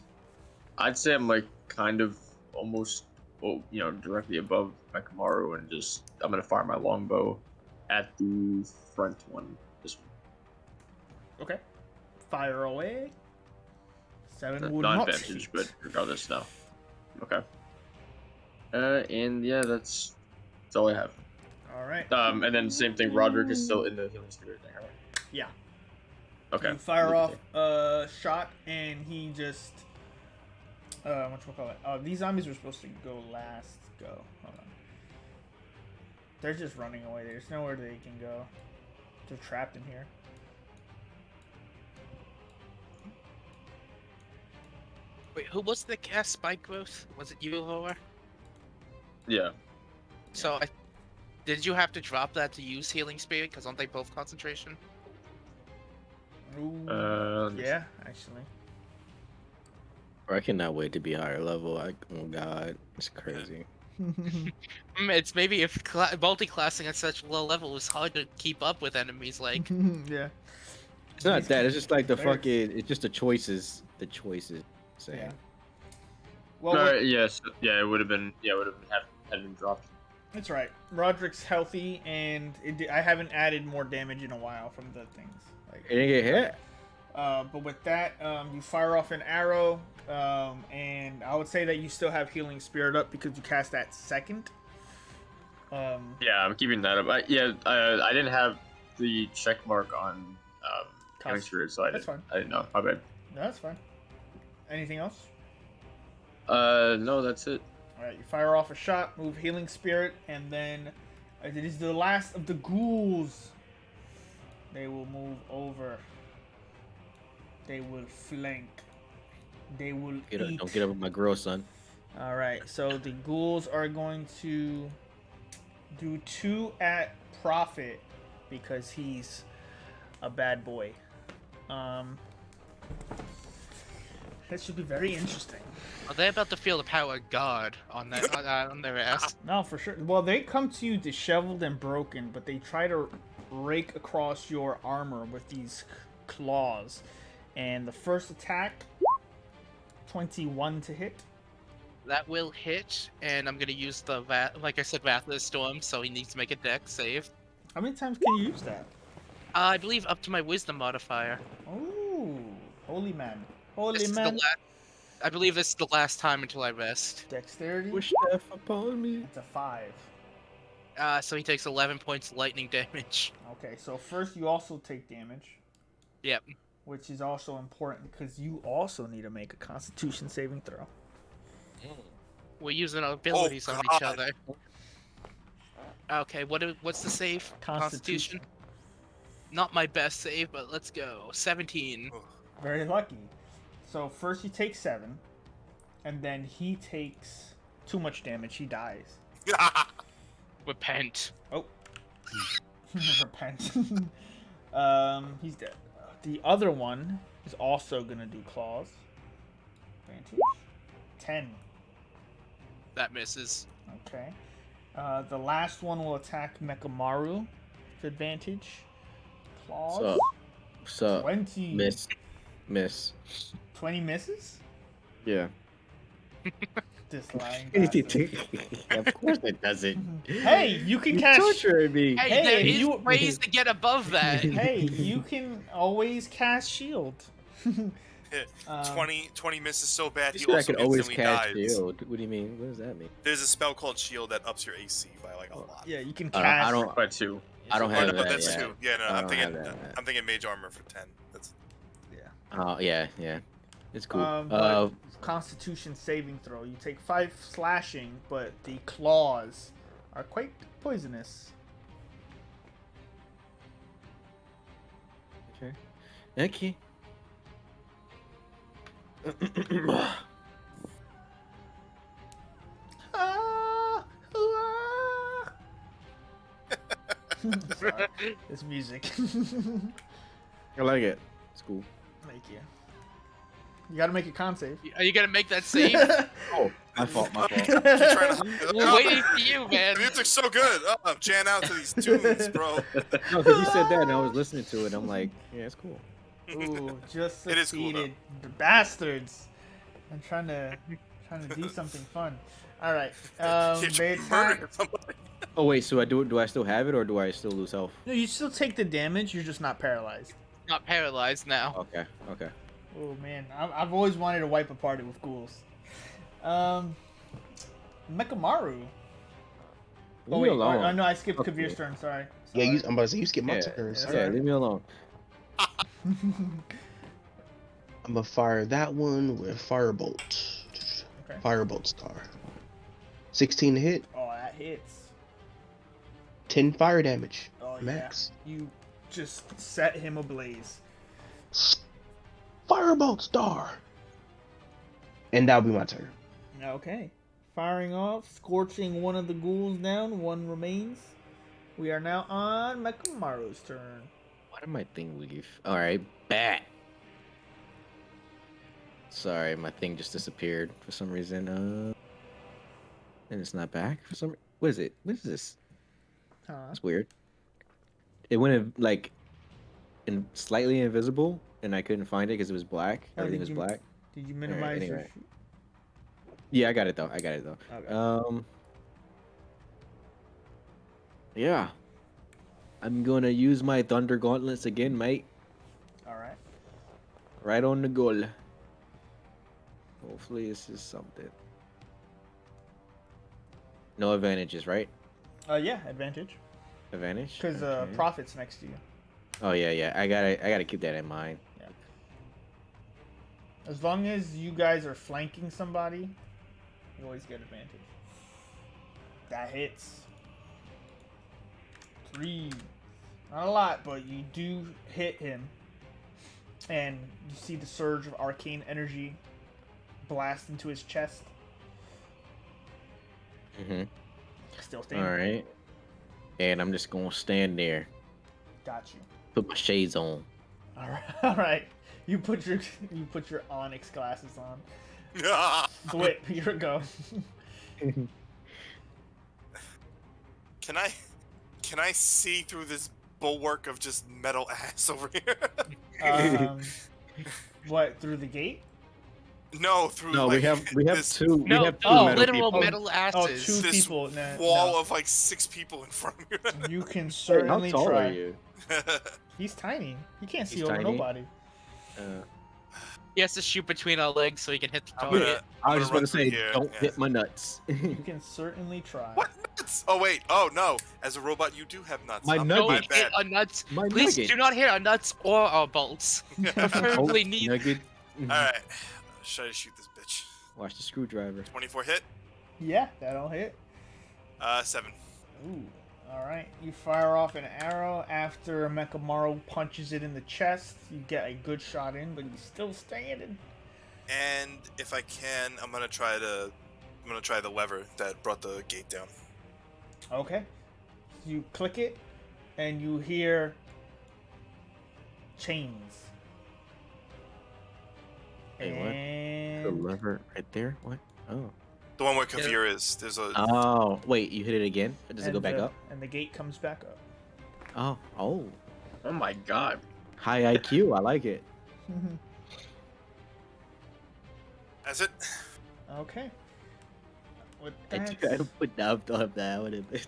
I'd say I'm like kind of almost, well, directly above my Kamaru, and just I'm gonna fire my longbow at the front one. This one. Okay. Fire away. 7 would Not not advantage, hit. but regardless, no. Okay. And yeah, that's all I have. All right. And then same thing. Roderick is still in the healing spirit thing, right? Yeah. Okay. You fire off a shot, and he just whatchamacallit? Oh, these zombies were supposed to go last. Go. Hold on. They're just running away. There's nowhere they can go. They're trapped in here. Wait, who was the cast spike growth? Was it you, Laura? Yeah. So did you have to drop that to use healing spirit? Because aren't they both concentration? Ooh. Yeah, actually. I cannot wait to be higher level. Oh god, it's crazy. It's maybe if multi-classing at such low level is hard to keep up with enemies like. Yeah. It's not that. It's just like the Clerics. fucking. It's just the choices. The choices. Saying. Yeah. Well, No, what- yes, yeah, it would have been. Yeah, it would have been had been dropped. that's right. Roderick's healthy, and I haven't added more damage in a while from the things. Like, It didn't get hit. but with that, you fire off an arrow, and I would say that you still have healing spirit up because you cast that second. Yeah, I'm keeping that up. I didn't have the check mark on healing spirit, so That's fine. I didn't know. My bad. No, that's fine. Anything else? No, that's it. Alright, you fire off a shot, move healing spirit, and then it is the last of the ghouls. They will move over. They will flank. They will eat. Don't get up with my girl, son. Alright, so the ghouls are going to do 2 at Prophet because he's a bad boy. That should be very interesting. Are they about to feel the power of God on their ass? No, for sure. Well, they come to you disheveled and broken, but they try to rake across your armor with these claws. And the first attack, 21 to hit. That will hit, and I'm gonna use the like I said, Wrath's Storm, so he needs to make a dex save. How many times can you use that? I believe up to my Wisdom modifier. Oh, holy man. This Holy is the man. I believe this is the last time until I rest. Dexterity. Wish death upon me. It's a 5. So he takes 11 points lightning damage. Okay, so first you also take damage, Yep. which is also important because you also need to make a Constitution saving throw. We're using our abilities on each God. other. Okay, what's the save? Constitution. Not my best save, but let's go. 17. Very lucky. So first you take 7, and then he takes too much damage. He dies. Repent. Oh. Repent. He's dead. The other one is also gonna do claws. Advantage. 10. That misses. Okay. The last one will attack Mekamaru with advantage. Claws. So 20. miss. 20 misses? Yeah. This lying Yeah, bastard. of course it doesn't. Hey, you can cast. torturing me. Hey, Hey, there is you- ways to get above that. Hey, you can always cast shield. 20 misses so bad You he said I also could always instantly cast dies. shield. What do you mean? What does that mean? There's a spell called Shield that ups your AC by like a lot. Yeah, you can I cast. don't- By 2. I don't Oh, have no, that. that's yet. 2. Yeah, no, I I'm don't thinking have that yet. I'm thinking mage armor for 10. That's Oh yeah. It's cool. But Constitution saving throw. You take 5 slashing, but the claws are quite poisonous. Okay. Ah, ah. Sorry, it's music. I like it. It's cool. Thank you. You gotta make a con save. Are you gonna make that save? Oh, my fault. You're trying to We're waiting for you, man. The music's so good. Oh, I'm jamming out to these tunes, bro. No, because you said that and I was listening to it. And I'm like, yeah, it's cool. Ooh, just It is cool, succeeded. The bastards. I'm trying to do something fun. All right. You're They trying to attack. murder somebody. Oh wait, so do I still have it or do I still lose health? No, you still take the damage. You're just not paralyzed. Not paralyzed now. Okay. Oh man, I've always wanted to wipe a party with ghouls. Mekamaru. Oh Leave wait, me alone. oh, no, I skipped Okay. Kavir's turn. Sorry. Yeah, Sorry. I'm about to say you skip my Yeah, turn. yeah, so Yeah, leave me alone. I'm gonna fire that one with Firebolt. Okay. Firebolt star. 16 to hit, Oh, that hits. 10 fire damage. Oh Max. yeah. You just set him ablaze. Firebolt star. And that'll be my turn. Okay. Firing off, scorching one of the ghouls down. One remains. We are now on Mekamaru's turn. Why did my thing leave? All right, bat. Sorry, my thing just disappeared for some reason. And it's not back for some. What is it? What is this? Huh? That's weird. It went in, like slightly invisible, and I couldn't find it because it was black. Oh, Everything was black. Did you minimize your? anyway. Yeah, I got it though. Okay. Yeah. I'm gonna use my Thunder Gauntlets again, mate. All right. Right on the goal. Hopefully this is something. No advantages, right? Yeah, advantage. Advantage? Because Okay. Prophet's next to you. Oh yeah. I gotta keep that in mind. Yeah. As long as you guys are flanking somebody, you always get advantage. That hits. 3. Not a lot, but you do hit him. And you see the surge of arcane energy blast into his chest. Still standing. All right. And I'm just gonna stand there. Got you. Put my shades on. All right. All right. You put your onyx glasses on. Thwip, here we go. Can I see through this bulwark of just metal ass over here? What, through the gate? No, through No, like, we have this, two. No, we have two oh, metal literal people. metal asses. two this people. wall No. of like 6 people in front of you. You can Hey, how certainly tall try. are you? He's tiny. He can't see He's over tiny? nobody. He has to shoot between our legs so he can hit the I'm target. gonna- I I'm was gonna just run about to say, through here, don't yeah. hit my nuts. You can certainly try. What nuts? Oh wait. Oh no. As a robot, you do have nuts. My I'm nugget. Don't my hit bad. our nuts. My Please nugget. do not hit our nuts or our bolts. Preferably Oh, neither. nugget. All right. Should I shoot this bitch? Watch the screwdriver. 24 hit. Yeah, that'll hit. 7. Ooh. Alright. You fire off an arrow after Mechamaru punches it in the chest. You get a good shot in, but he's still standing. And if I can, I'm gonna try the lever that brought the gate down. Okay. You click it, and you hear chains. Hey, what? The And lever right there? What? Oh. The one where Kavir is. There's a. Oh, wait, you hit it again? Does it go back up? And the gate comes back up. Oh. Oh my god. High IQ, I like it. That's it. Okay. With I that, tried to put down thought that would have been.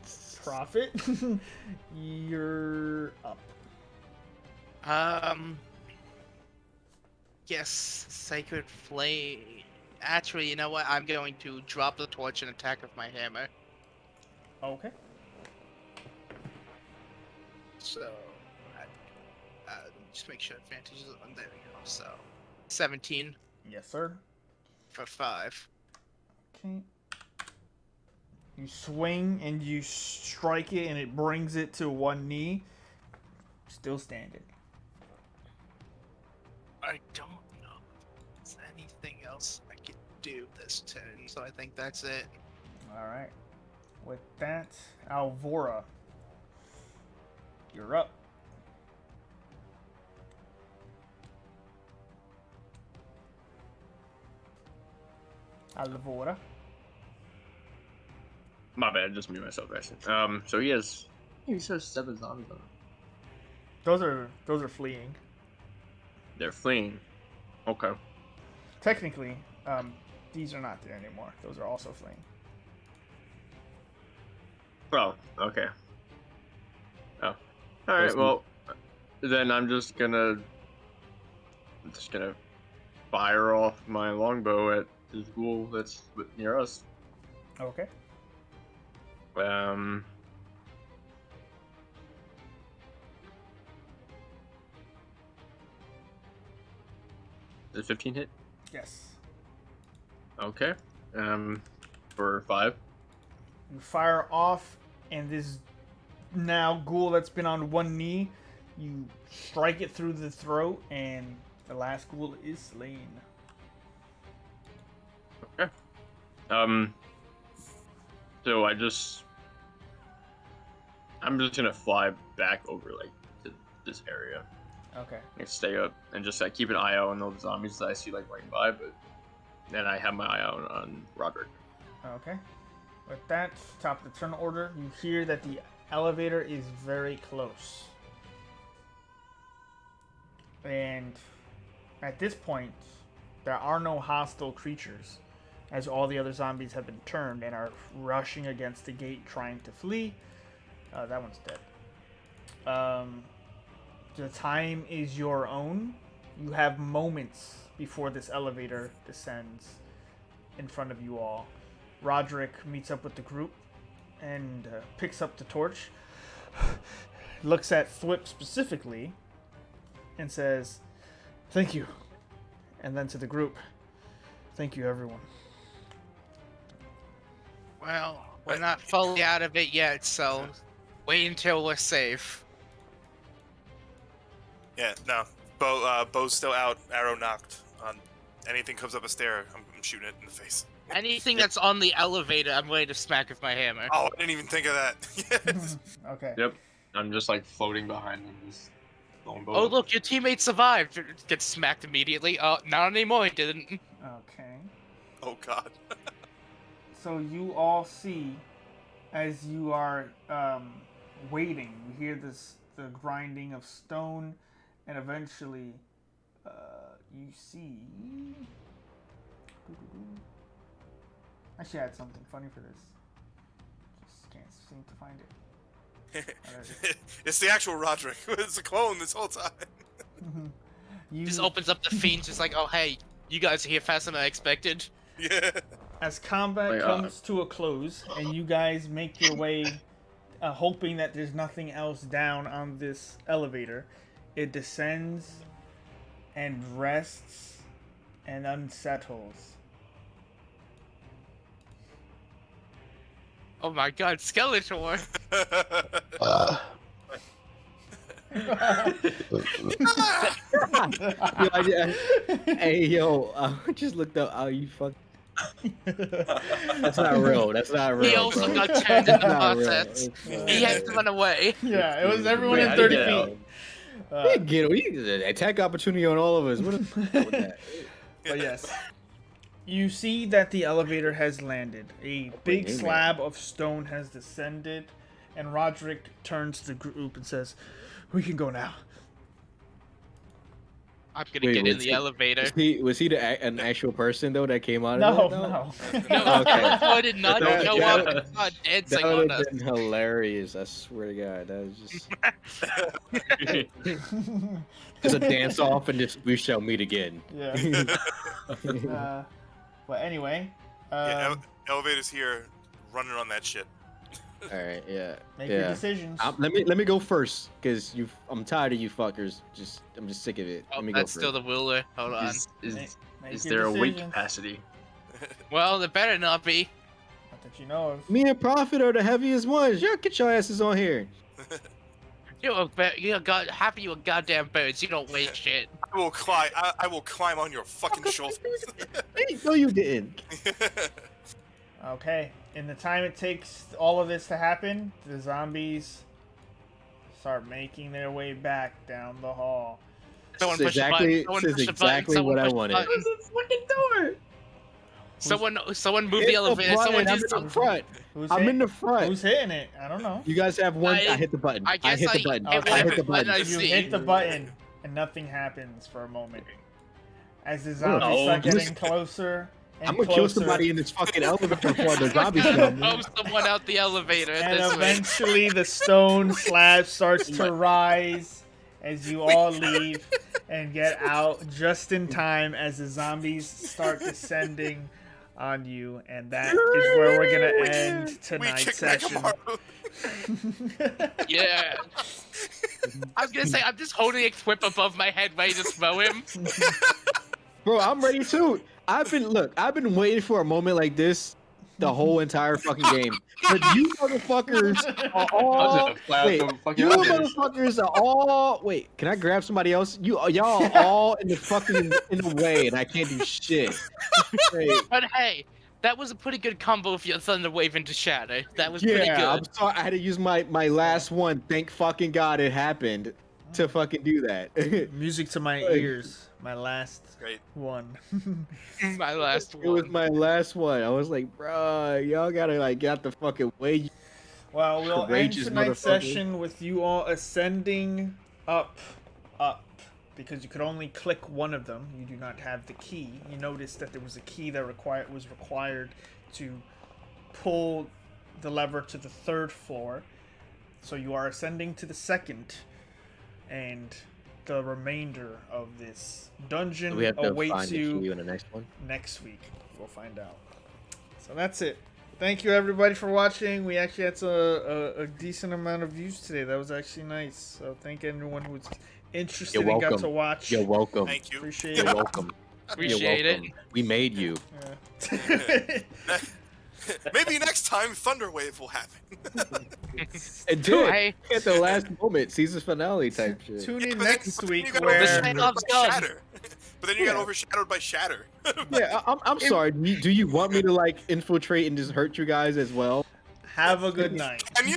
Prophet, you're up. Yes, Sacred Flame. Actually, you know what? I'm going to drop the torch and attack with my hammer. Okay. So, just make sure advantage is on. There we go. So, 17 Yes, sir. for 5. Okay. You swing and you strike it, and it brings it to one knee. Still standing. I don't know if there's anything else I can do this turn, so I think that's it. All right. With that, Alvora, you're up. Alvora. My bad, just me myself actually. So he has 7 zombies on him. Those are fleeing. They're fleeing. Okay. Technically, these are not there anymore. Those are also fleeing. Oh, okay. Oh. Alright, well then I'm just gonna fire off my longbow at this ghoul that's near us. Okay. Does 15 hit? Yes. Okay. For 5. You fire off, and this now ghoul that's been on one knee, you strike it through the throat, and the last ghoul is slain. Okay. So I'm just gonna fly back over like to this area Okay. and stay up and just like keep an eye out on all the zombies that I see like running by, but then I have my eye out on Roderick. Okay. With that, top of the turn order, you hear that the elevator is very close. And at this point, there are no hostile creatures, as all the other zombies have been turned and are rushing against the gate trying to flee. That one's dead. The time is your own. You have moments before this elevator descends in front of you all. Roderick meets up with the group and picks up the torch, looks at Thwip specifically, and says, "Thank you." And then to the group, "Thank you, everyone." Well, we're not fully out of it yet, so wait until we're safe. Yeah, no. Bow's still out, arrow knocked. Anything comes up a stair, I'm shooting it in the face. Anything that's on the elevator, I'm ready to smack with my hammer. Oh, I didn't even think of that. Yes. Okay. Yep. I'm just like floating behind them, just throwing bows. Oh, look, your teammate survived. Gets smacked immediately. Oh, not anymore, he didn't. Okay. Oh, God. So you all see, as you are waiting, you hear the grinding of stone, and eventually you see. Actually, I had something funny for this. Just can't seem to find it. It's the actual Roderick. It's a clone this whole time. You, Just opens up the fiends, just like, oh, hey, you guys are here faster than I expected. Yeah. as combat comes to a close, and you guys make your way, hoping that there's nothing else down on this elevator, it descends and rests and unsettles. Oh my god, Skeletor! Hey, yo, I just looked up. Oh, you fuck. That's not real. That's not real. He also bro. got turned in the Not real. process. It's He had to run away. Yeah, it was everyone Wait, in how did 30 you get feet. out? We attack opportunity on all of us. What is with that? But yes, you see that the elevator has landed. A big amen. slab of stone has descended, and Roderick turns to the group and says, "We can go now." I'm gonna Wait, get in was the he- elevator. Was he an actual person though that came out No, of it? no. No, Okay. Skeletor did not That- show that- up and start dancing That on would us. have been hilarious. I swear to God, that was just a dance off, and just we shall meet again. Yeah. But anyway, Yeah, elevator's here, running on that shit. All right, yeah, make your yeah. decisions. Let me go first, cause I'm tired of you fuckers. I'm just sick of it. Oh, Let me go that's first. still the ruler. Hold on. Make Is your there a weight decisions. capacity? Well, there better not be. Not that you know of. Me and Prophet are the heaviest ones. Y'all get your asses on here. You're happy you goddamn birds. You don't weigh shit. I will climb. I will climb on your fucking shoulders. No, you didn't. Okay, in the time it takes all of this to happen, the zombies start making their way back down the hall. Someone This is push a button. exactly, Someone this is push a button. exactly Someone what I push a wanted. button. Someone move the Hit elevator. button, Someone I'm do in the something. front. I'm in the front. Who's hitting it? I don't know. You guys have one. I- I hit the button. I guess hit the I button. hit Okay. I hit whatever the button I button. You see. hit the button, and nothing happens for a moment. As the zombies No. start getting closer and I'm gonna closer, kill somebody in this fucking elevator before the zombies come. Throw someone out the elevator and this way. eventually the stone slab starts to rise as you all leave and get out just in time as the zombies start descending on you, and that is where we're gonna end We tonight's kick session. Yeah. I was gonna say, I'm just holding a whip above my head ready to throw him. Bro, I'm ready too. I've been waiting for a moment like this the whole entire fucking game. But you motherfuckers are I was all gonna fly out wait. the fucking You elevator. motherfuckers are all wait. Can I grab somebody else? Y'all are all in the fucking in the way, and I can't do shit. Wait. But hey, that was a pretty good combo of your thunder wave into shadow. That was pretty Yeah, I'm good. sorry. I had to use my last one. Thank fucking God it happened to fucking do that. Music to my Like- ears. My last Great. one. My last It was one. my last one. I was like, bruh, y'all gotta like get out the fucking way. Well, we'll end Courageous tonight's motherfucker. session with you all ascending up because you could only click one of them. You do not have the key. You notice that there was a key that was required to pull the lever to the 3rd floor. So you are ascending to the 2nd, and the remainder of this dungeon We have to awaits find the you key in the next one. next week. We'll find out. So that's it. Thank you everybody for watching. We actually had a decent amount of views today. That was actually nice. So thank everyone who was interested You're and got welcome. to watch. You're welcome. Thank you. Appreciate You're it. welcome. Appreciate You're it. welcome. We made you. Yeah. Maybe next time Thunderwave will happen. It did I- at the last moment, season finale type shit. Tune in But then- next but then you week got where overshadowed Cyclops by done. Shatter. But then you got Yeah. overshadowed by Shatter. Yeah, I'm sorry. Do you want me to like infiltrate and just hurt you guys as well? have a good night. And you